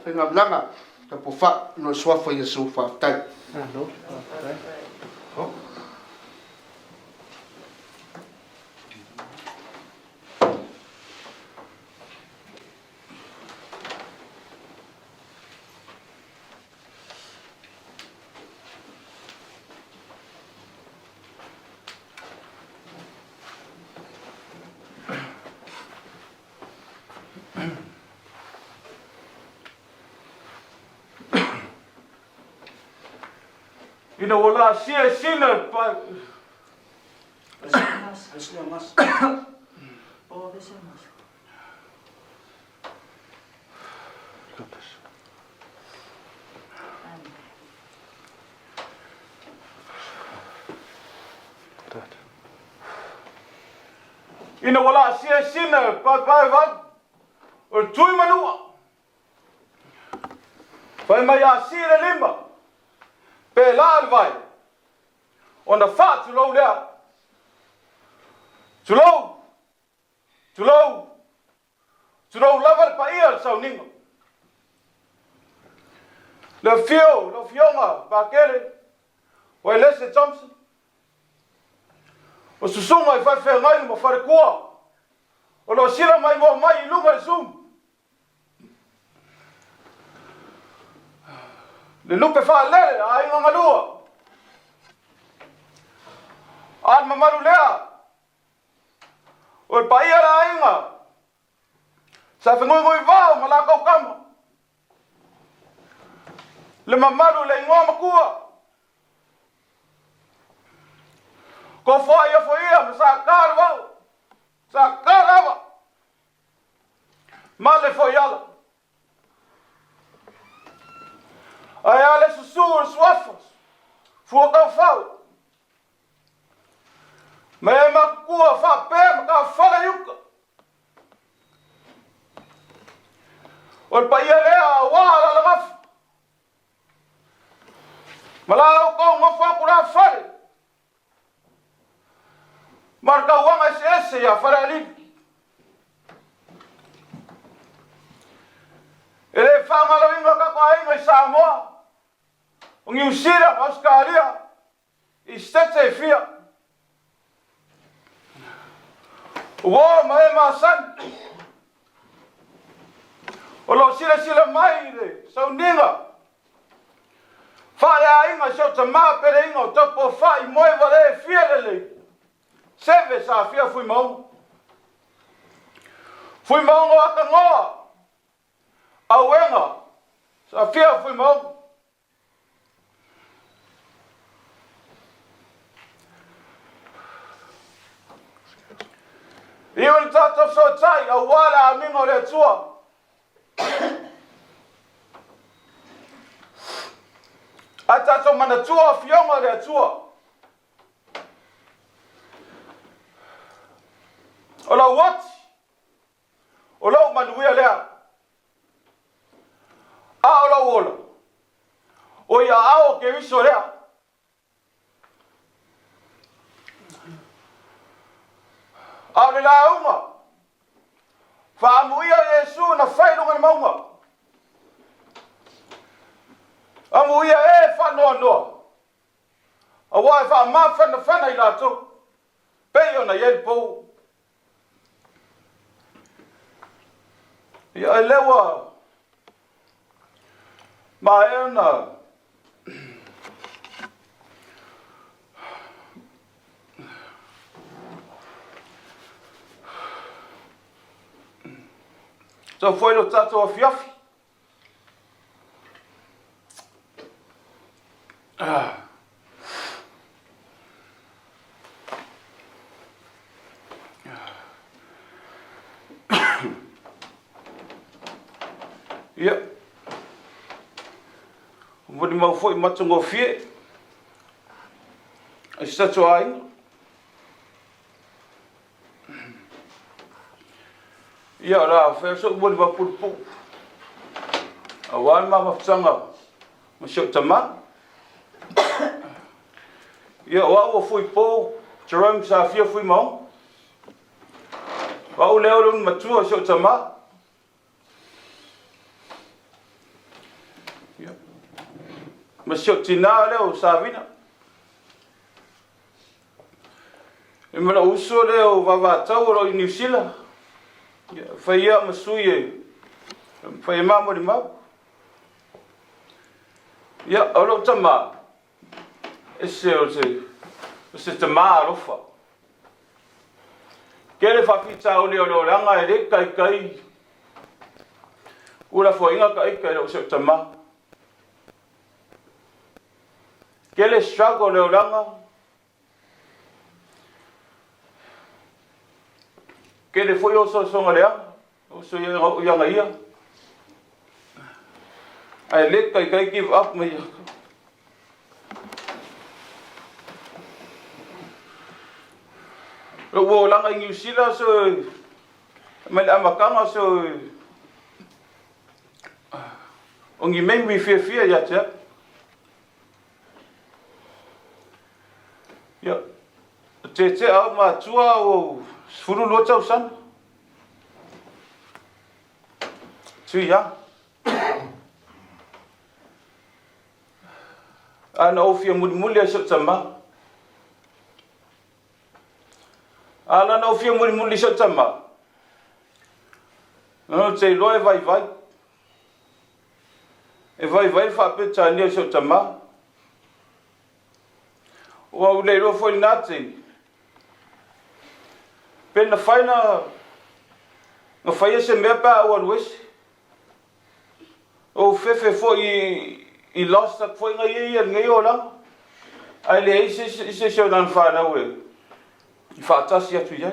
Whenga blanga, Taupoufa'i no swafa i so whaftai. Ina wala sia sina pa. Asli mas. Oh, desa mas. Ina wala sia sina pa. O tui manua. Vai mai a sira limba. Pe la vai. Ona fa tu lo lea. Tu lo lava pa ia sau ningo. Le fionga pa kele. O Leslie Thompson. O susunga i fai ngai mo fare kua. O lo sira mai mo mai lunga zoom. Le lupe Fialelei ai nga lua. Al mamaru lea. O pa ia la inga. Sa ngoi vao mala kau kama. Le mamaru le ngoma kua. Ko fo ia sa kar vao. Sa karava. Male fo yala. Ai ale susur swafos. Fuo fau. Me makua fa pe ka fala yuka. Ol pa ia lea wala la maf. Malao ko ngofa kura fale. Marka wanga ese ya fara ali. Ele fama lo inga ka ai mai Samoa. Ngi usira Australia. Istete fia. Wo mai masan. Olo sila mai de sauninga. Fa ya inga so tama pere inga Taupoufa'i Moevalē Fialelei. Seve Safia Fuimaono. Fuimaono aka ngoa. Auenga. Safia Fuimaono. Iwan tato so tai awala amingo le tua. Ata so mana tua fionga le tua. Ola what? Ola manuia lea. A ola ola. O ia ao ke viso lea. A le la uma. Fa amuia Yesu na whairunga ni maunga. Amuia e whanoa noa. A wai wha ma whana I lato. Peo na yel pou. Ia e lewa. Ma e na. So foi lo tato a fiafi. Ia. Vodi mau foi matungo fie. Está tu aí? Ia la fe so vodi va pulpu. Awan ma mafsanga. Masuk tama. Ia wa foi po. Jerome Safia Fuimaono. Wa leo lun matua so tama. Masuk tina leo savina. Imala uso leo vavatau ro New Zealand. Faia masuye. Faia mamo di mau. Ya olo tama. Ese tama rofa. Kele fafita oli olo langa ele kai. Ula fo inga kai lo se tama. Kele struggle le langa. Kele foi o so songa lea. O so yanga ia. Ai let kai give up me. Lo wo langa New Zealand so me amakanga so ongi membi fia ya te. Ya. Te au ma tua o furu lo tau san. Tui ya. Ana ofia muli so tama. Ala na ofia muli so tama. No te loe vai. E vai fa peta ni so tama. Wa ule ro foi nate. Pena faina no faia se me pa o wis. O fefe foi I lost that foi ngai ola. Ai le se dan fa na we. I fa tasi atu ia.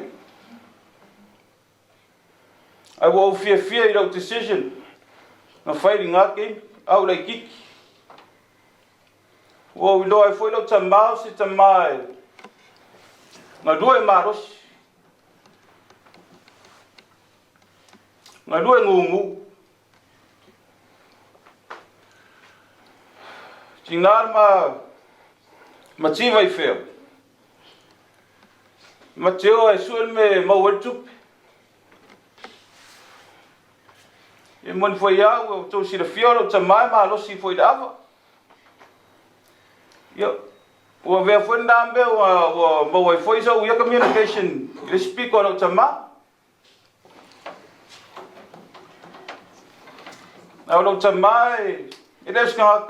Ai wo fear I decision. No fighting ngake au le kiki. Wo lo ai foi lo tama si tama. Na due maros. Na due ngumu. Tingar ma tiva I feo. Ma teo ai suel me maweltup. E mon foi ia o to si le fiolo tama ma lo si foi dava. Yo, o ve foi ndambe o foi so ia communication. Le speak on tama. Na lo tama e des ka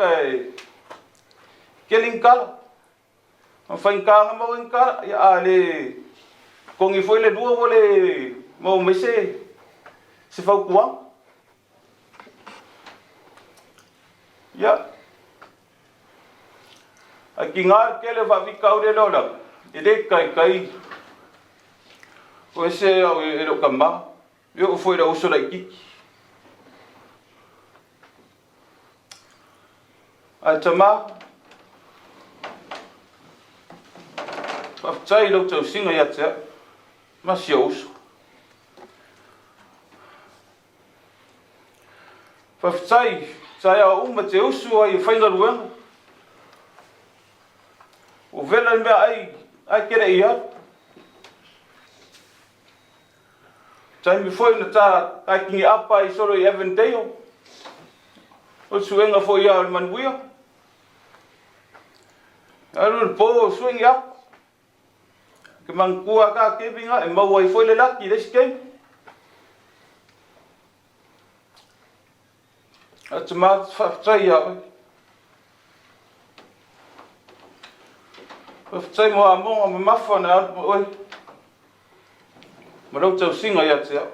Keling kala. Fain kanga mo in kala ya ale kung I foi le dua vole mo mese se fau kuang. Ya. Aki ngar kele va vikau de lola. Ide kai. O ese o ero kama. Yo foi da uso la kiki. ai tama whaftai lo tau singa ia tea masi o uso whaftai tai a uma te usu ai whainga ruenga o vela mea ai kere ia tai mi foi na ta ai kingi apa i solo i Evandale o suenga foi ia o manuia aru po swing up ke mangkua ka ke binga e mau ai foi le laki le ske atma fai ya fai mo amo ma mafana oi ma lo tau singa ya tia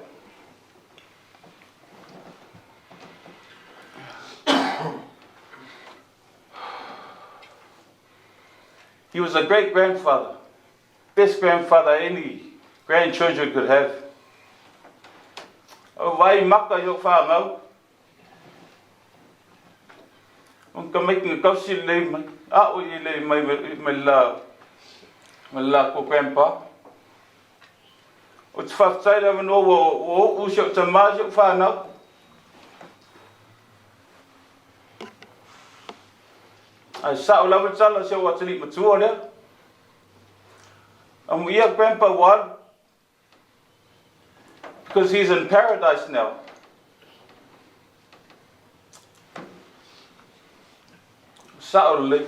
He was a great grandfather, best grandfather any grandchildren could have. Oh, vai maka yo whāngau. On ka making a kausi le mai. O i le mai me la ko grandpa. O te whaftai la mano o usio ta majo whānau. I saw lava tala so what's in matua there. And we have Grandpa one because he's in paradise now. Saturday.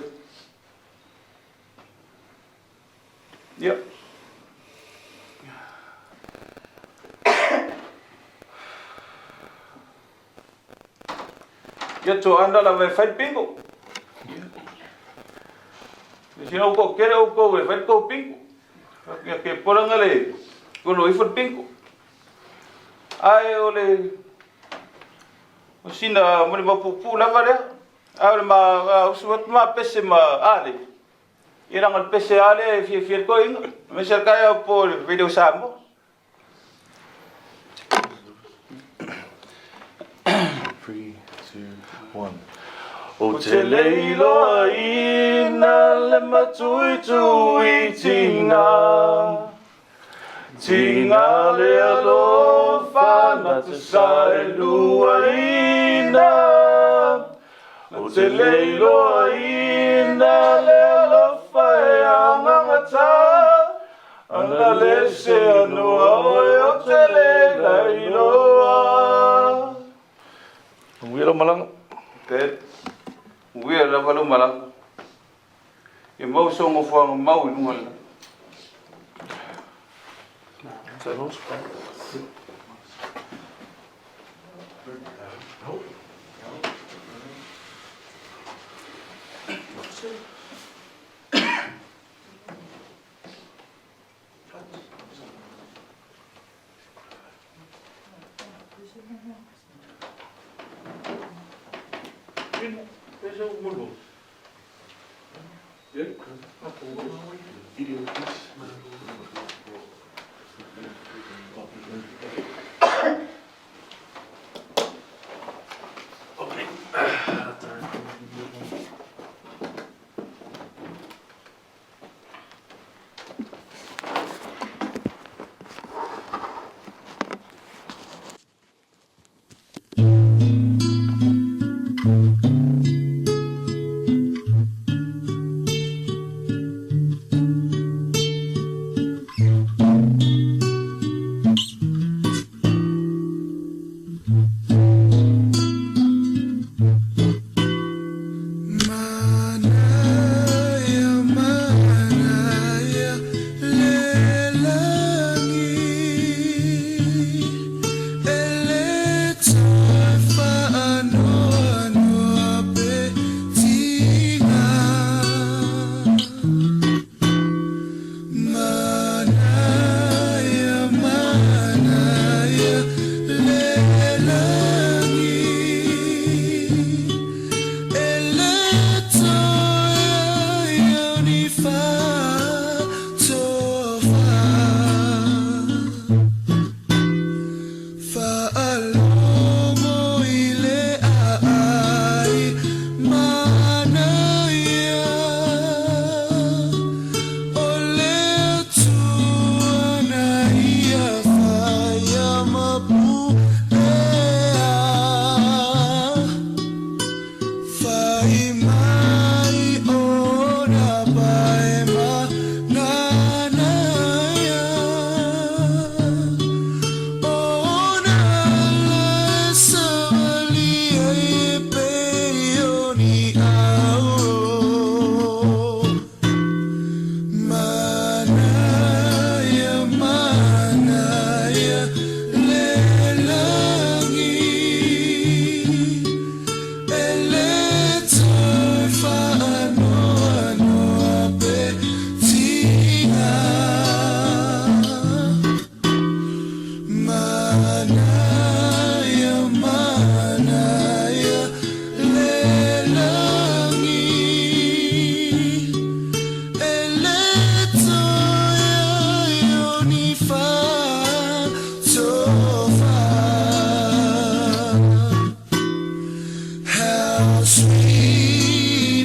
Yep. Get to andala ve fight bingo. Si no ko kere o ko e vai ko pingo. Ke poranga le ko lo ifo pingo. Ai ole o sina mo ma pupu la vale. Ai ma suat ma pese ma ale. Ira ngal pese ale fi ko inga. Me cerca ya por video samo. Three, two, one. O te leilo ina le matui tui tinga Tinga le alofa na te sae lua ina O te leilo ina le alofa e angangata Ana le se anua oe o te leiloa Mwira malanga Ted Uia la valu mala. E mau so mo fo mau no la.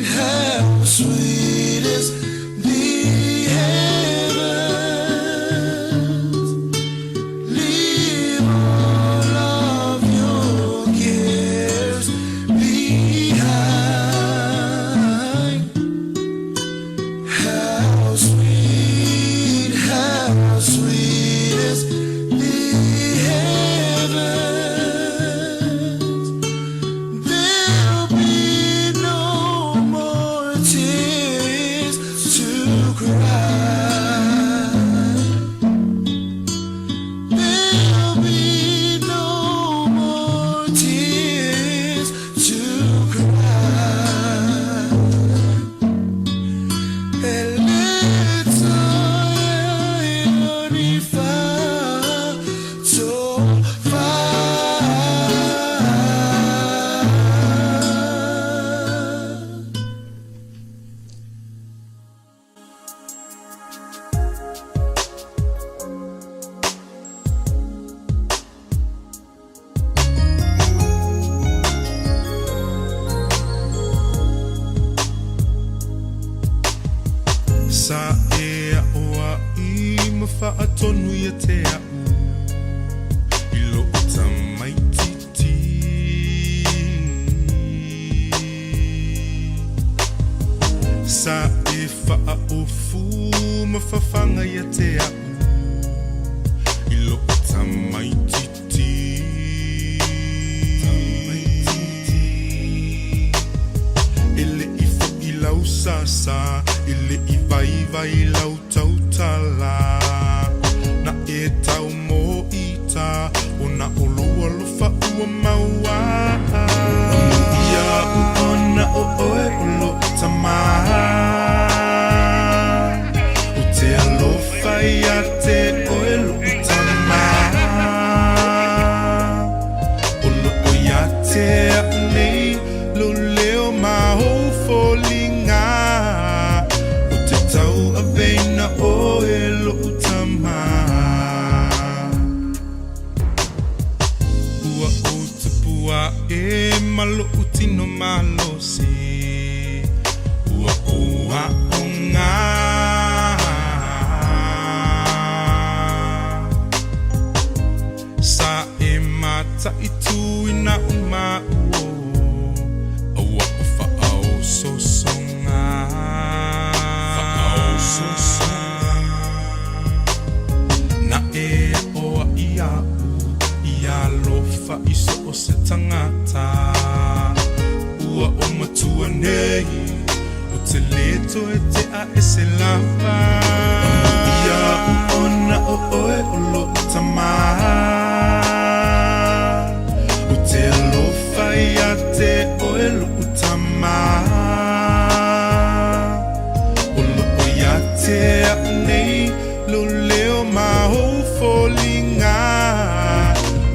how sweet is the heavens. Leave all of your cares behind. How sweet is the heavens. There'll be no more tears to cry. There'll be no more tears to cry. Sa e aoa I mawhaatonu ia te au I lo tamaititi. Sa e whaofu mawhawhanga ia te au I lo tamaititi. Ele I fo I lau sasa Ile I vai lau tautala Na e tau mo ita O na olua lofa ua maua Ia uona o oe ulo tamaha O te alofa ia te oe lo tamaha O lo o ia te nei Lo leo maho folinga Tau a veina o e lo utama Ua o te pua e malo utino malo si Ua o a o ngā Sa e mata I tuina uma uo Awa o whaau so songa Na e oa ia Ia lofa I so o se tangata Ua o matua nei O te leto e te a e se lava Ia uona o oe o lo tamaha O te alofa ia te oe lo tamaha Te a nei lo leo maho folinga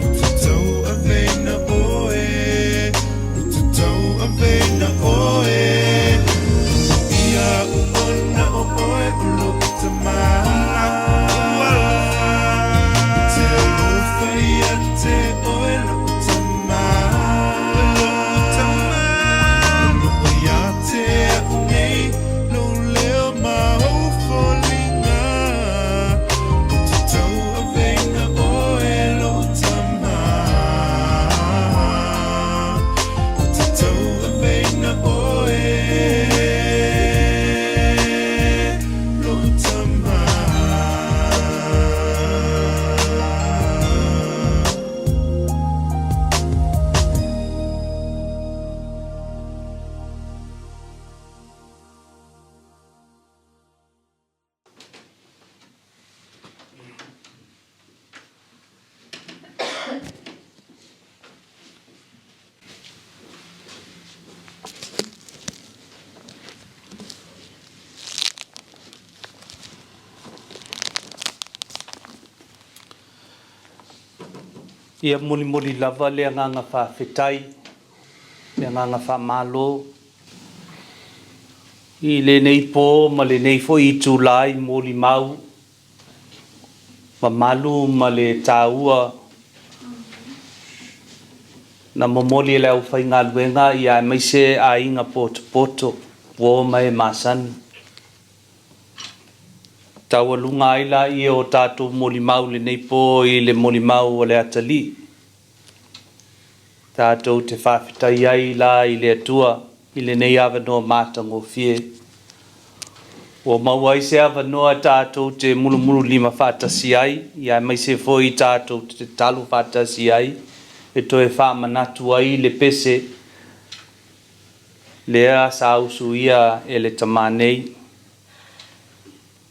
O te tau a veina oe O te tau a veina oe Ia uona o oe o lo tamaha Te alofa ia te oe lo tamaha O lo ia te a nei lo leo maho Ia moli lava le nganga whawhetai, le nganga whamalo. I le nei pō, ma le nei fo I tūlai moli mau. Ma malu ma le tāua. na momoli le au fai ngā luenga ia mai se a inga poto wo mai masan tawa lunga ila i o tātou moli mau le nei po i le moli mau o le atali tātou te whawhitai ai la i le atua i le nei awa noa mātango fie o mawai se awa noa tātou te mulu lima whātasi ai ia mai se foi tātou te talu whātasi ai e toe whamanatu ai le pese lea sa usu ia e le tamanei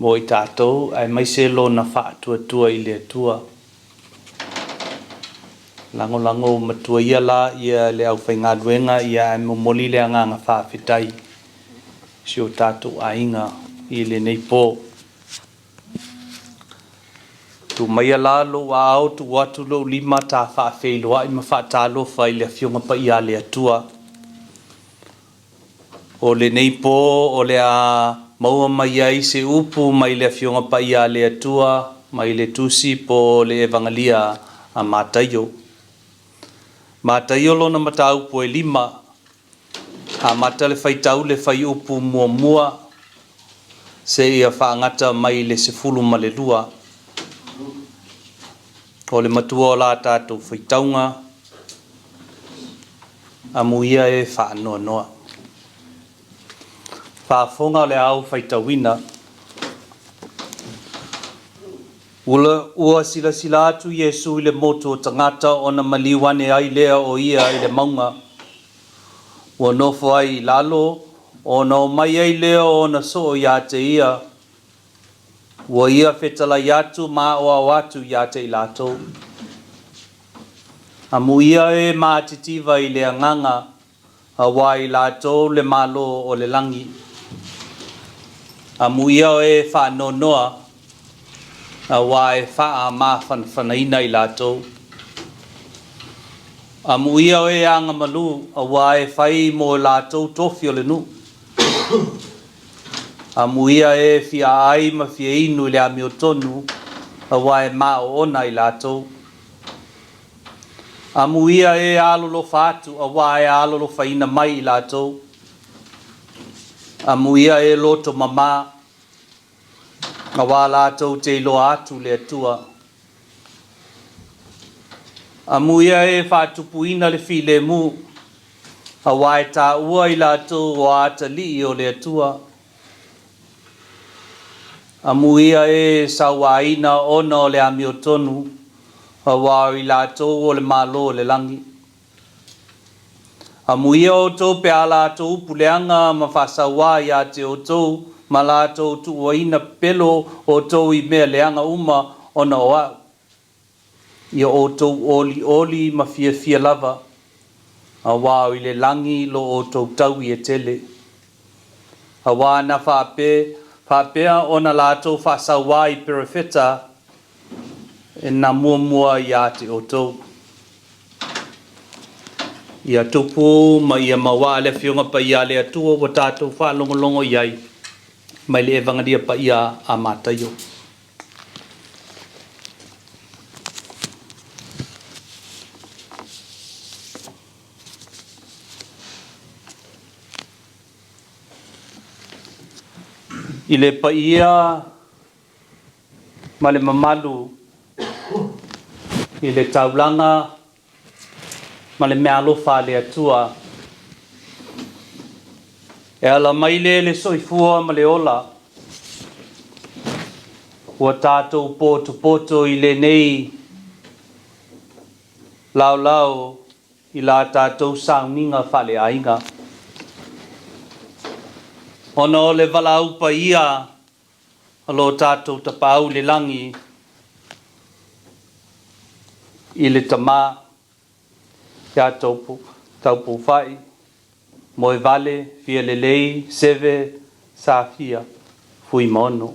mo i tātou ai mai se lona whaatua i le atua lango matua ia la ia le au whainga duenga ia e momoli le anganga whawhitai si o tātou ainga i le nei po tu mai ala lo au tu watu lo lima ta fa fe lo ai ma fa ta lo fa ile fionga pa ia le atua o le nei po o le a maua mai ai se upu mai le fionga pa ia le atua mai le tusi po le evangelia a matayo lo na matau po e lima a mata le fai tau le fai upu mua se ia fa ngata mai le sefulu ma le lua o le matua o la tātou whaitaunga a muia e whaanoa noa. Whaafonga le au whaitawina. Ua sila atu Yesu i le motu o tangata o na maliwane ai lea o ia i le maunga. Ua nofo ai lalo o na o mai ai lea o na so o ia te ia. Ua ia whetala iatu ma o watu ia te i lato. Amu ia e ma titiva i le anganga a wai lato le malo o le langi. Amu ia e wha nonoa a wai wha ma whanaina i lato. Amu ia e anga malu a wai whai mo lato tofi o le nu. Amu ia e fia ai ma fia inu le ami o tonu a wai ma o ona i lato. Amu ia e alolo fatu a wai alolo faina mai i lato. Amu ia e loto mama a wā lato te ilo atu le atua. Amu ia e whatupuina le file mu a wai ta ua i lato o ata li o le atua. Amu ia e sawaina ona o le ami o tonu a wā i lato o le malo o le langi. Amu ia o tō pe a lato upu leanga ma whasawa i a te o tō ma lato tu waina pelo o tō i mea leanga uma ona o au. Ia o tō oli ma fia lava a wā i le langi lo o tō tau i e tele. A wā na whapea ona lato whasawa i perifeta e na mua i a te o tō. Ia tupu ma ia mawa le fionga pa ia le atua wa tātou whalongolongo iai mai le evangalia pa ia a mātaio. I le pa ia ma le mamalu i le taulanga ma le mea alofa le atua. E ala mai le soifua ma le ola. Ua tātou poto i le nei lau i la tātou sauninga whale ainga. Ona o le wala upa ia alo tātou tapau le langi i le tama ia Taupoufa'i, Moevalē, Fialelei, Seve, Safia, Fuimaono.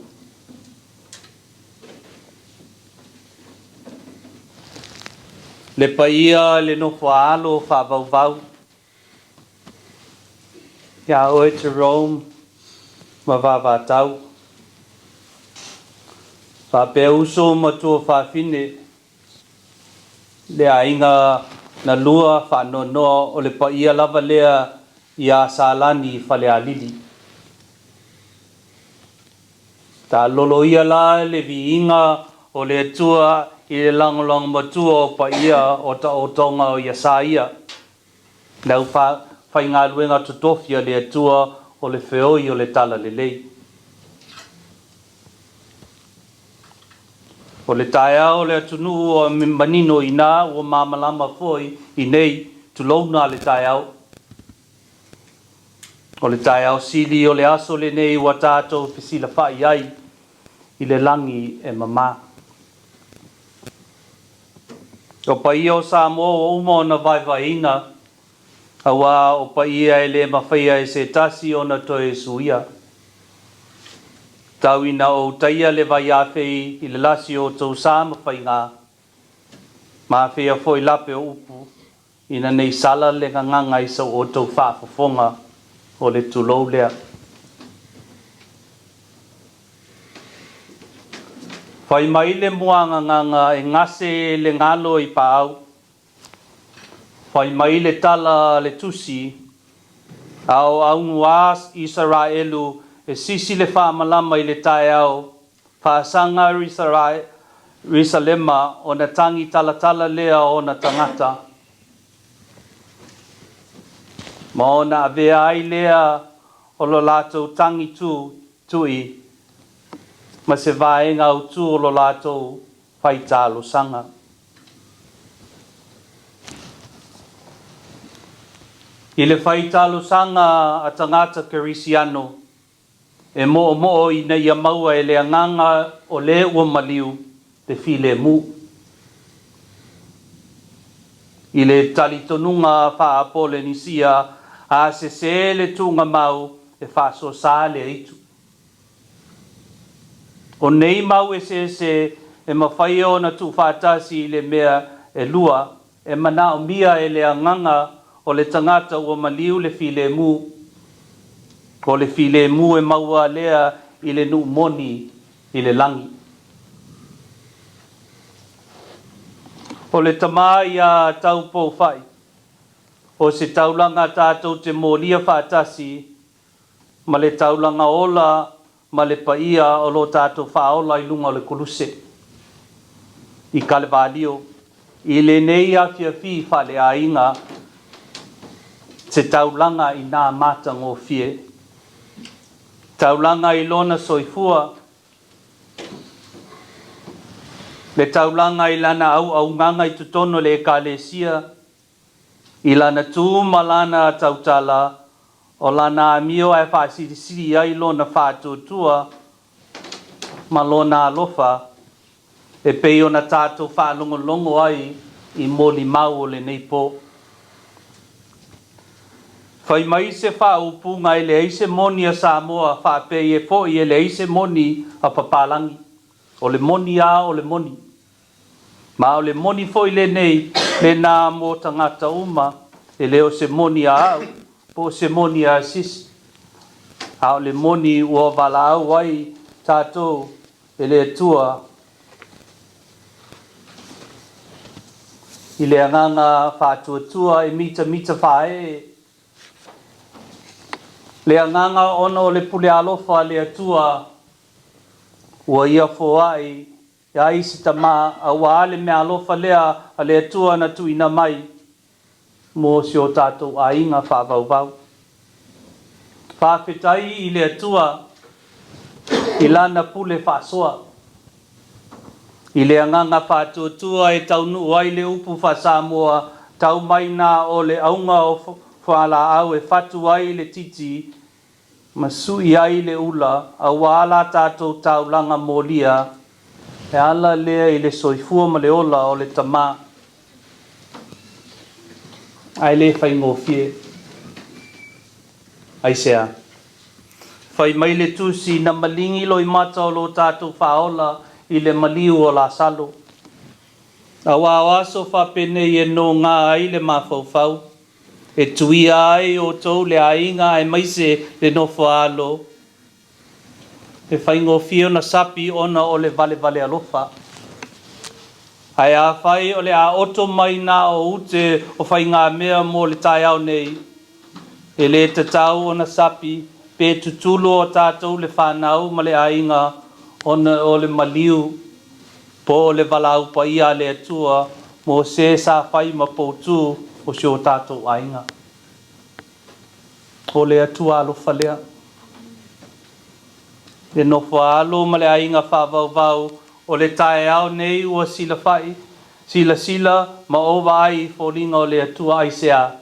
Le paia le nofo alo whavauvau. Ia oe te Rome, ma wavatau. Whapea uso matua whawhine. Le ainga na lua whanonoa o le pa ia lava lea ia salani whale alili. Ta lolo ia la le viinga o le atua i le langolong matua o pa ia o ta o tonga o ia sa ia. Nau whai ngā luenga tutofia le atua o le whioi o le tala le lei. O le taea o le atunu o manino i nā o mamalama foi i nei tu launa le taea o. O le taea o sili o le aso le nei wa tātou pisila whai ai i le langi e mama. O pa ia o Samoa o umo na vaivaina, awa o pa ia e le mawhaia e se tasi o na toe suia. Tauina o taia le vai awhei i le lasi o tau sāma whai ngā. Mā whea foi lape o upu, ina nei sala le nganga i sau o tau whaafafonga o le tulou lea. Whai mai le muanga nganga e ngase le ngalo i pāau. Whai mai le tala le tusi, au nguas Israelu e sisi le whaamalama i le tae au, whaasanga Risalema o na tangi tala lea o na tangata. Ma o na avea ai lea o lo lātou tangi tui, ma se vaenga o tu o lo lātou whaitalo sanga. I le whaitalo sanga a tangata Kerisiano, e mo i nei a maua e le anganga o le ua maliu te file mu. I le talitonunga wha apole nisia a se le tunga mau e wha so sa le itu. O nei mau e se e mawhai o na tu whātasi i le mea e lua e mana o mia e le anganga o le tangata ua maliu le file mu. Ko le file mu e maua lea i le nu moni i le langi. O le tamai a Taupoufa'i, o se taulanga tātou te mōlia whātasi, ma le taulanga ola, ma le paia o lo tātou whaola i lunga o le kuluse. I Kalevalio, i le nei a whiawhi whale a inga, te taulanga i nā mata ngō fie. Taulanga i lona soifua, le taulanga i lana au nganga i tutono le ekalesia, i lana tū malana tautala, o lana amio e whaasiri ai lona whātutua, ma lona alofa, e pei ona tātou whaalongolongo ai i mōli mau o le neipo. Whai mai se whaupunga i le eise moni a Samoa, whapei e fo i le eise moni a Papalangi. O le moni a o le moni. Ma o le moni fo i le nei, le nā mō tangata uma, e leo se moni a au, po se moni a sisi. A o le moni ua wala au ai tātou, e le atua. I le anganga whātuatua e mita whae. Le anganga ono le pule alofa le atua ua ia foai ia isi tama a ua ale me alofa lea a le atua na tuina mai mo si o tātou a inga whāvauvau. Whawhetai i le atua i lana pule whasoa. I le anganga whātuatua e taunu ai le upu whasamoa tau mai nā o le aunga o whala au e whatu ai le titi, ma sui ai le ula, a wala tātou taulanga mōlia, e ala lea i le soifua ma le ola o le tama. Ai le whai ngōwhie. Ai sea. Whai mai le tusi na malingi loi mata o lo tātou whaola i le maliu o la salo. A wāwaso whapene i e no ngā ai le mawhauwhau. E tui ai o tau le ainga e maise le nofo alo. E whaingo fio na sapi ona o le vale alofa. Ai a whai o le a oto mai nā o ute o whai ngā mea mō le tai au nei. E le te tau o na sapi, pe tutulu o tātou le whanau ma le ainga o le maliu, po o le walau pa ia le atua, mō se sa whai ma poutu o si o tātou ainga. O le atua alo whalea. Le nofo alo ma le ainga whawau o le tae au nei ua sila whai, sila ma ova ai fōringa o le atua ai sea.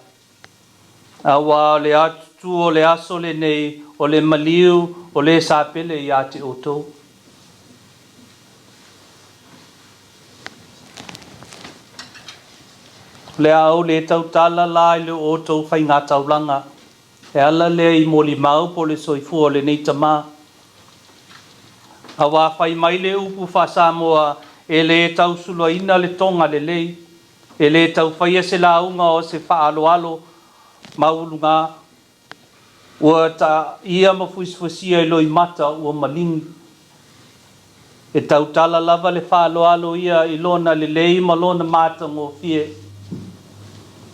Awa o le atu o le aso le nei o le maliu o le sāpele i ate oto. Le au le tautala la i le oto whai ngā taulanga. E ala le i moli mau po le soifu o le nei tamaa. Awa whai mai le upu wha Samoa e le tau sula ina le tonga le lei. E le tau whaia se launga o se wha alo alo maulunga. Ua ta ia mafuisfusia i loi mata ua malingi. E tau tala lava le wha alo alo ia i lona le lei ma lona mata ngō fie.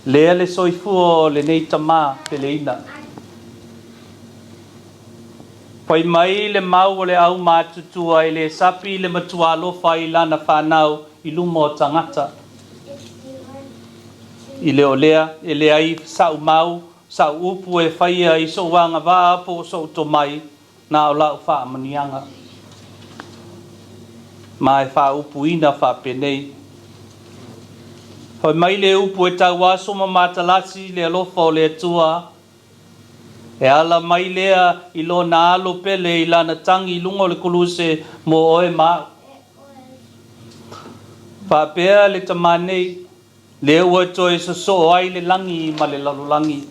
Lea le soifua o le nei tamā pele ina. Pai mai le mau o le au mātutua i le sapi le matua alofa i lana whanau i luma o tangata. I le olea, e le ai sau mau, sau upu e whaia i so wanga waa po so to mai nā o lau wha manianga. Mai wha upu ina wha penei. Pai mai le upu e tau aso ma matalasi le alofa o le atua. E ala mai lea i lo na alo pele i lana tangi lungo le kuluse mo oe maa. Whapea le tamanei, le ua toi so ai le langi ma le lalulangi.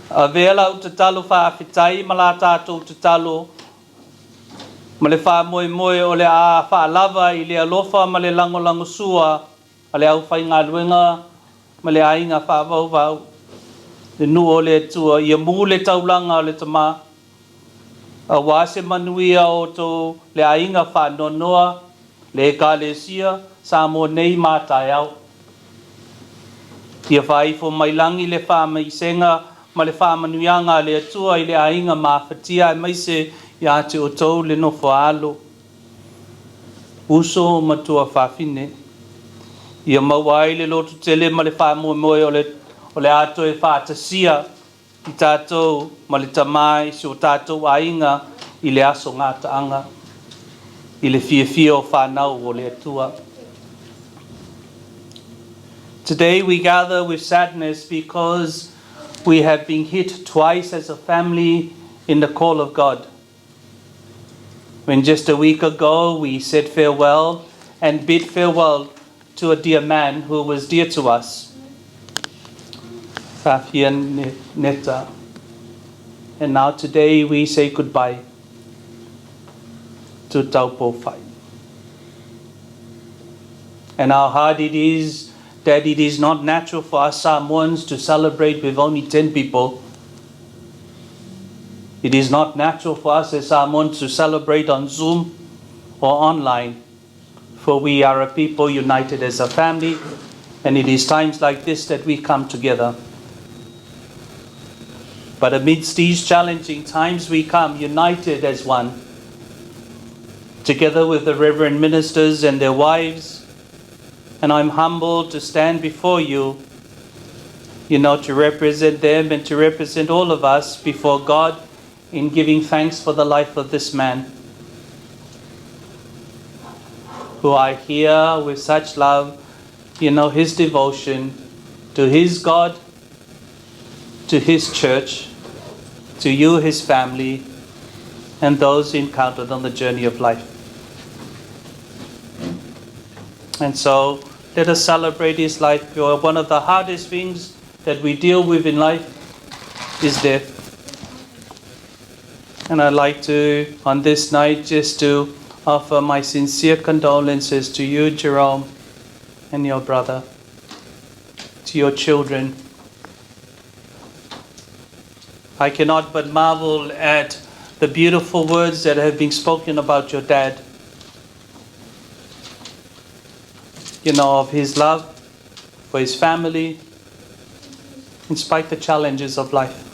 A vela u te talo whaafetai ma la tātou te talo. Ma le wha moimoi o le a wha lava i le alofa ma le lango sua. Ma le au whai ngā luenga ma le ainga wha vau. Le nu o le tua, ia mu le taulanga o le tamā. A wase manuia o tō le ainga whanonoa, le kālesia, sa mo nei mātai au. Ia whaifo mai langi le whamaisenga, ma le whamanuianga le atua i le ainga mawhatia e maise i ate o tō le nofo alo. Uso matua whawhine. Ia mawai le lotu tele ma le whamoimoe o le ato e whaatasia i tātou ma le tamai si o tātou ainga i le aso ngā taanga, i le fia o whanau o le atua. Today we gather with sadness because we have been hit twice as a family in the call of God. When just a week ago we said farewell and bid farewell to a dear man who was dear to us. Safia Neta. And now today we say goodbye to Taupoufa'i. And how hard it is that it is not natural for us Samoans to celebrate with only 10 people. It is not natural for us as Samoans to celebrate on Zoom or online, for we are a people united as a family, and it is times like this that we come together. But amidst these challenging times, we come united as one, together with the reverend ministers and their wives. And I'm humbled to stand before you, to represent them and to represent all of us before God in giving thanks for the life of this man, who I hear with such love, his devotion to his God, to his church, to you, his family, and those encountered on the journey of life. And so let us celebrate his life. One of the hardest things that we deal with in life is death. And I'd like to, on this night, just to offer my sincere condolences to you, Jerome, and your brother, to your children. I cannot but marvel at the beautiful words that have been spoken about your dad. of his love for his family, in spite of the challenges of life.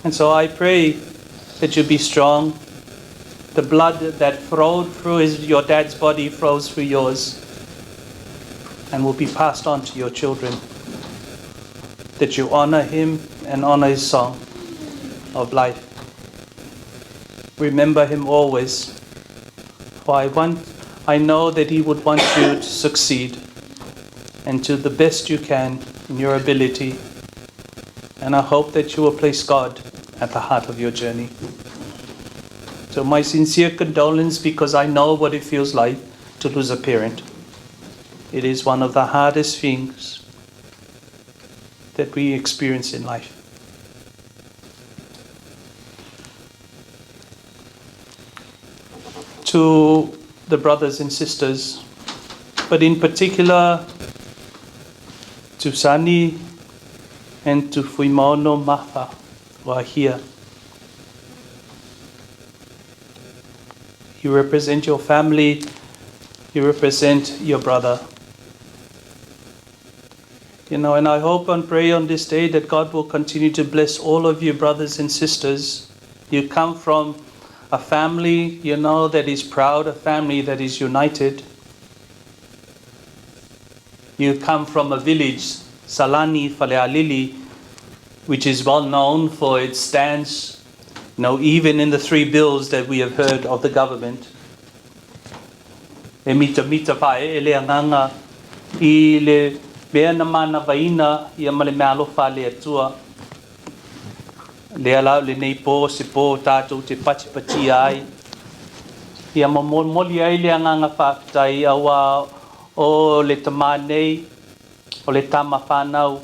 And so I pray that you be strong. The blood that flowed through your dad's body flows through yours and will be passed on to your children. That you honor him and honor his song of life. Remember him always. For I know that he would want you to succeed and to the best you can in your ability. And I hope that you will place God at the heart of your journey. So my sincere condolence, because I know what it feels like to lose a parent. It is one of the hardest things that we experience in life. To the brothers and sisters, but in particular to Sani and to Fuimaono Mafa, who are here. You represent your family, you represent your brother. And I hope and pray on this day that God will continue to bless all of you brothers and sisters. You come from a family, that is proud, a family that is united. You come from a village, Salani Falealili, which is well known for its stance, even in the 3 bills that we have heard of the government. E mita pae ele anganga I le mea na mana vaina ia male mea alofa le atua. Le ala le nei po se po tātou te pati ai. Ia mamoli ai le anganga whaakitai awa o le tamanei, o le tama whanau,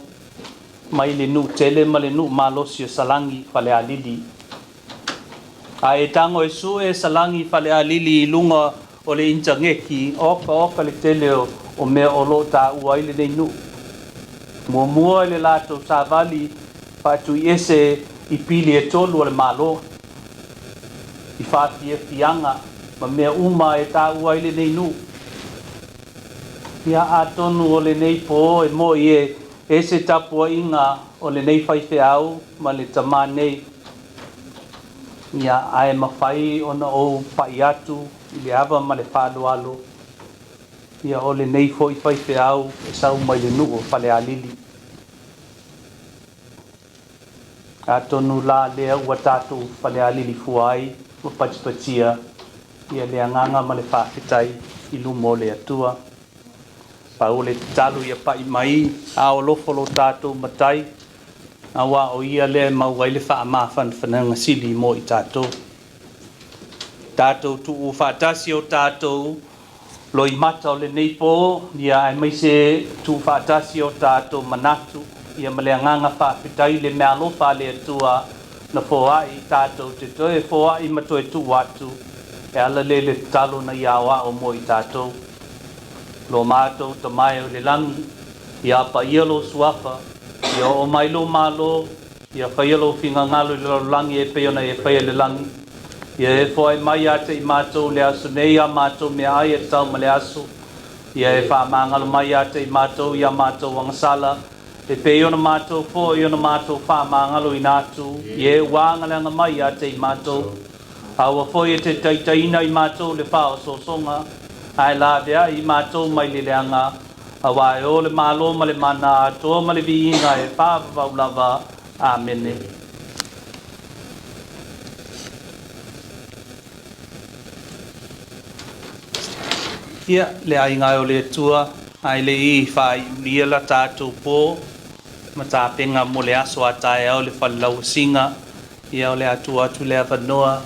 mai le nu tele ma le nu malosi o salangi whale a lili. A e tango e su e salangi whale a lili I lunga o le intangeki, oka le tele o mea o lo ta ua I le nei nu. Mua le lato sa vali whatu I ese I pili e tolu o le malo. I whati e fianga, ma mea uma e ta ua I le nei nu. Ia atonu o le nei po e mo I e se tapua inga o le nei whaife au ma le tama nei. Ia ae mawhai ona o pai atu I le awa ma le whaaloalo. Ia o le nei fo I whaife au e sau mai le nu o whale a lili. Atonu la lea ua tātou whale a lili fuai o patipatia. Ia le anganga ma le whaakitai I lumo le atua. Paula talu ia pai mai a o lofolo tātou matai. Awa o ia le mauai le wha amawhan whananga sili mo I tātou. Tātou tu u whaatasi o tātou lo I mata o le neipo. Ia ai mai se tu whaatasi o tātou manatu. Ia male anganga whaapitai le mea lofa le atua na Foai tātou te toe Foai matoe tu watu. E ala le talo na iawa o mo I tātou. Lo mātou ta mai o le langi, ia pa ia lo suafa, ia o mai lo malo, ia whaia lo whinga ngalo I lo langi e peona e whaia le langi. Ia e whae mai ate I mātou le aso nei a mātou mea ai e tau ma le aso. Ia e wha mangalo mai ate I mātou, ia mātou wangasala. E peona mātou fo, iona mātou wha mangalo I nātu. Ia e wāngalanga mai ate I mātou. Awa whoi e te taitaina I mātou le whao sosonga. Ai la vea I mātou mai le leanga. Awa e o le malo ma le mana, toa ma le viinga e whāwhau lava. Amene. Ia, le ainga o le tua, ai le I whai ulia la tātou pō. Ma tā penga mo le aso atai au le whalau singa. Ia o le atua atu le awanoa.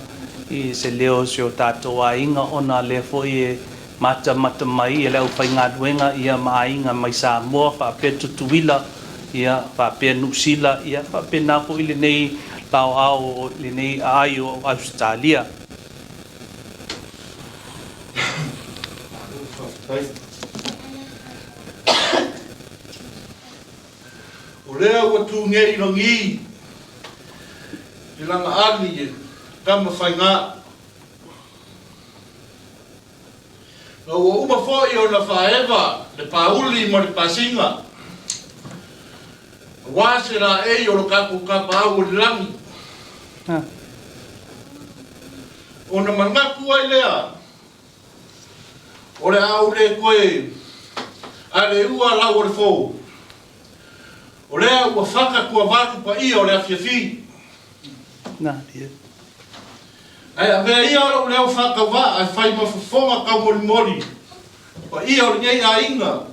I se leo se o tātou a inga ona le foi e mata mai e leo whai ngā duenga ia maainga mai sa mua whapea tutuila ia whapea nusila ia whapea nāpo I le nei lau au o le nei ai o Australia. O lea ua tu ngei rongi I langa ani e tama whai ngā O uma foi o na faeva, le pauli mo le pasinga. Wase la e o kapu kapa au langi. O na mangaku ai lea. O le au le koe. Ale ua la o le fo. O lea ua whaka kua watu pa ia o le afiafi. Na, ia. Ai avea ia o lea whaka wa, ai whai mawhafonga kau mori mori. Pa ia o le ngei a inga.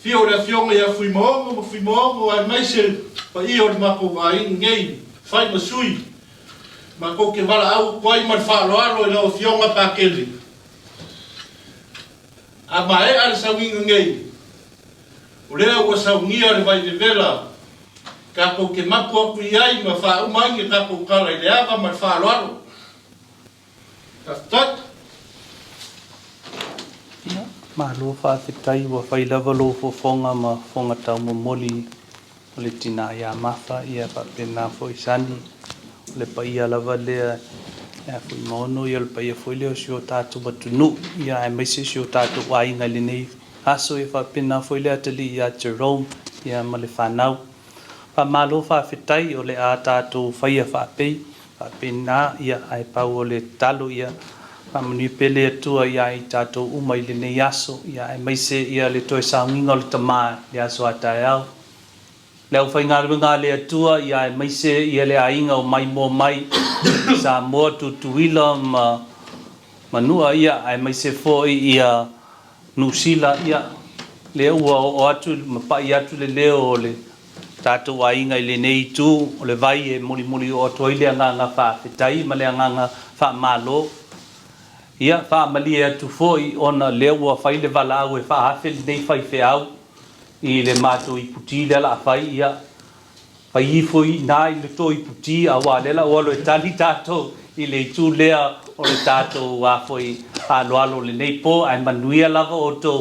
Fia o le afionga ia Fuimaono, ai maise pa ia o le mako a inga ngei. Whai masui. Mako ke wala au kwai man whaaloalo i lau fionga pa kele. A mae ale saunga ngei. O lea ua saungia le vai le vela. Ka kou ke mapu aku i ai ma wha umangi ka kou kala i le awa ma wha loaro. Ka tat. Ma lo wha whitai wa whai lava lo fonga ma fonga tau mo moli. O le tina ia mawha ia pa pena fo i sani. O le pa ia lava lea Fuimaono ia le pa ia fo i leo si o tātou batunu. Ia e maise si o tātou wa inga le nei. Aso e wha pena fo i lea tali ia Jerome ia ma le whanau. Wha malo wha whitai o le a tātou whaia wha pei. Wha pena ia ai pau o le talo ia. Wha mani pele atua ia i tātou umai le nei aso. Ia e maise ia le toe saunginga o le tamaa le aso atai au. Leo whai ngā le atua ia e maise ia le ainga o mai mō mai. Sa mua tutuila ma nua ia e maise fo ia nusila ia. Le ua o atu mapai atu le leo o le tātou ainga i le nei tū o le vai e muli o atu i le anganga wha whitai ma le anganga wha malo. Ia wha mali atu foi ona leo ua whai le wala au e wha hafe le nei whai whiau. I le mātou i puti le la whai ia. Whai i foi nā i le tō i puti a wā lela walo e tali tātou i le tū lea o le tātou a foi alo le nei po ai manuia lava o tō.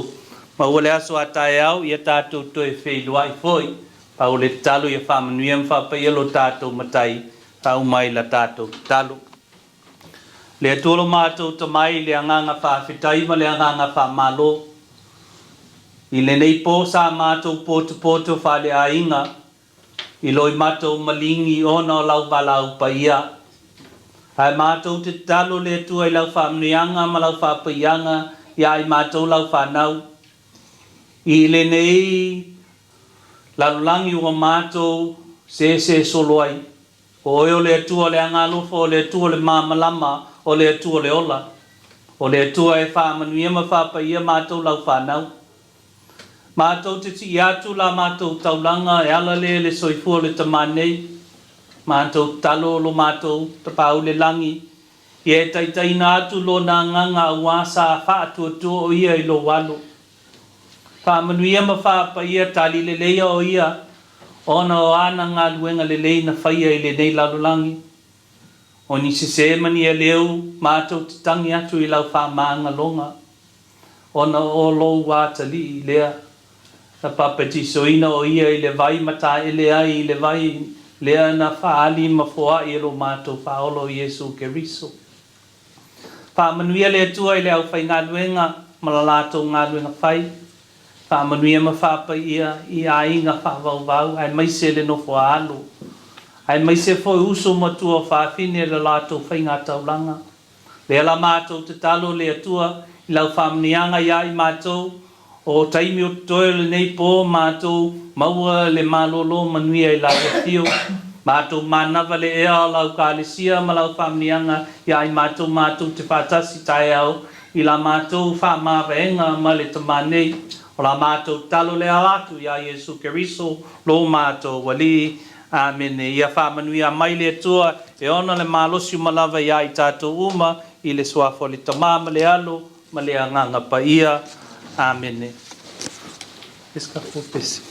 Ma ua le aso atai au ia tātou to e wheilua i foi. Pa o le talo ia wha manuia mwhapa ia lo tātou matai pa umai la tātou talo. Le atolo mātou tamai le anganga wha whitai ma le anganga wha malo. I le nei po sa mātou poto wha le ainga. I loi mātou malingi ona o lau walau pa ia. Hai mātou te talo le atua i lau wha mnianga ma lau wha pa ianga. Ia i mātou lau wha nau. I le nei lalulangi ua mātou se soloai. O eo le atua le angalofo, o le atua le māmalama, o le atua le ola. O le atua e wha manuia ma wha pa ia mātou lau wha nau. Mātou te ti atu la mātou taulanga e ala le soifua le tamanei. Mātou talo lo mātou te pau le langi. I e taitaina atu lo nā nganga ua sa wha atua o ia i lo walo. Wha manuia ma wha pa ia tali le leia o ia. Ona o ana ngā luenga le lei na whaia i le nei lalulangi. O ni se mani e leo mātou te tangi atu i lau wha maanga longa. Ona o lo wātali i lea. Na papati soina o ia i le vai mata ele ai i le vai lea na whaali ma foa i lo mātou whaolo Iesu Keriso. Wha manuia le atua i le au whai ngā luenga malalato ngā luenga whai. Wha manuia ma whapa ia i a inga whawau ai maise le no foa alo. Ai maise fo uso matua whawhine le lato whai ngā taulanga. Le ala mātou te talo le atua i lau whamnianga ia i mātou. O taimi o toe le nei po mātou maua le malolo manuia i la e Mātou manawa le ea lau kālesia ma lau whamnianga ia i mātou te whātasi tae au i la mātou whamawenga ma le tamanei. O la mātou talo le alatu ia Iesu Keriso lo mātou wali. Amene. Ia whamanuia mai le atua e ona le malosi malawa ia i tātou uma i le suafo le tamama le alo ma le anganga pa ia. Amene. Iska fupesi.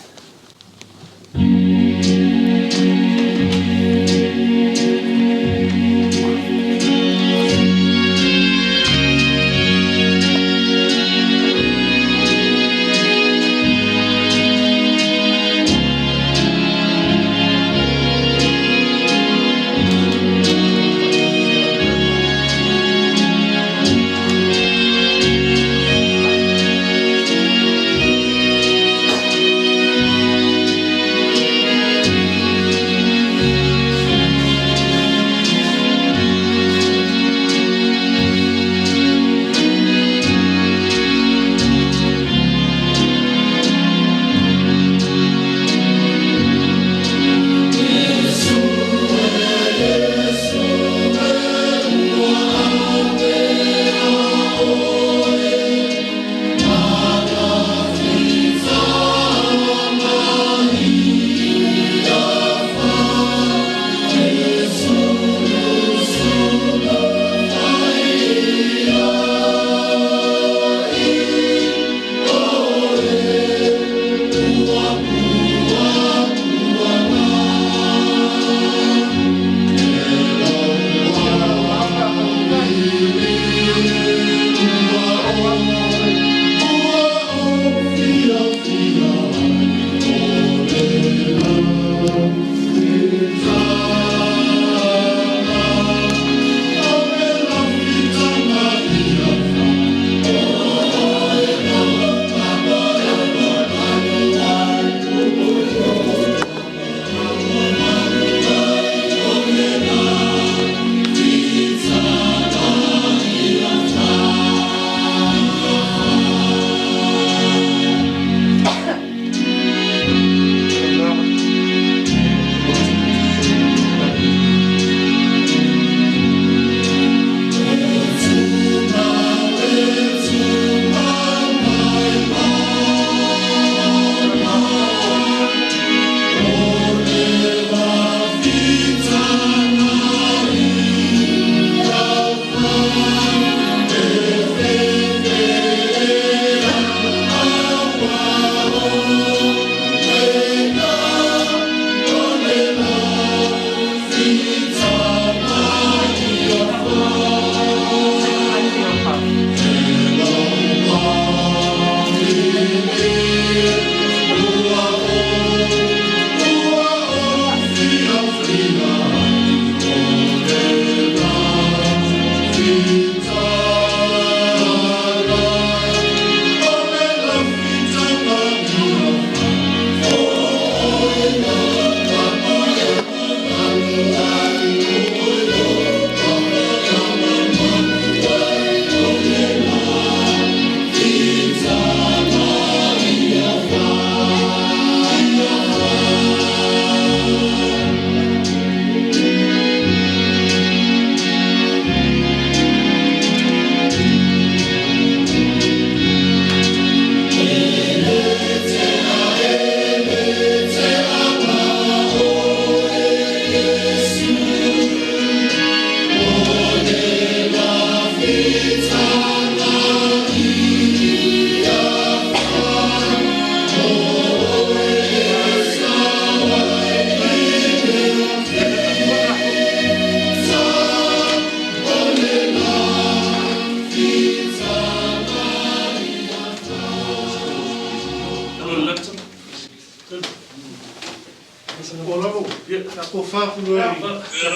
Paula, ya Taupoufa'i lo ai.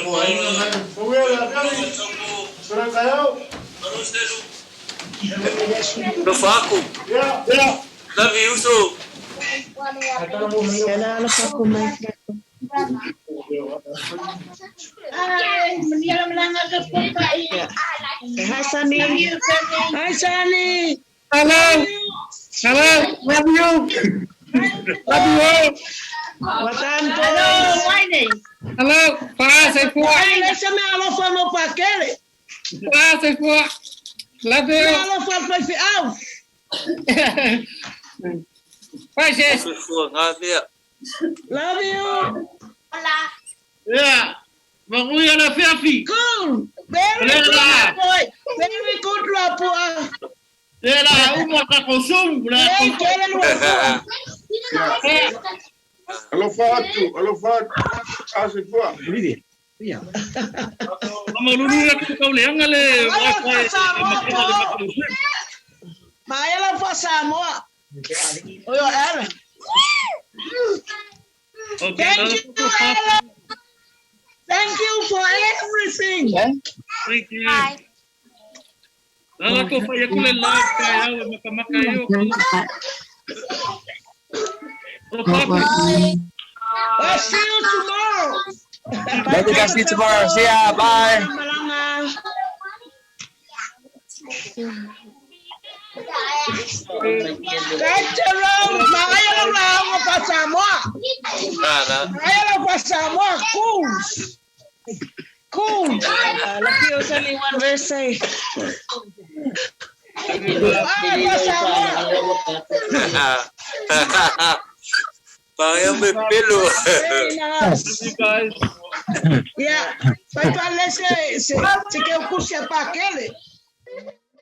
Ko ai na mai. Fuela, kali. Sura kayau. No faku. Ya. Love you so. Kena ala faku mai. Ai, menira melanga ke Taupoufa'i. Hai Sani. Hai Sani. Hello. Love you. Love you. Watanto. Hello, Wayne. Hello. Pase po. Ai, deixa-me alofa no paquele. Pase po. Love you. Alofa para fi au. Pase. Love you. Hola. Yeah. Maguya na fiafi. Cool. Very good boy. Very good Lapu. Era uma ka kosum. Ei, quero no. Alô Fato. Ase kwa. Mama lulu ya kau leanga le. Mas ela faz amor. Olha ela. Thank you, Ella. Thank you for everything. Thank you. Lala ko fa yakule live kaya makamaka yo. I'll see you tomorrow. Let me see you tomorrow. See ya. Bye. Cool. Let you only one verse say. Parang may pelo. Yeah. Vai falar se que eu curso para aquele.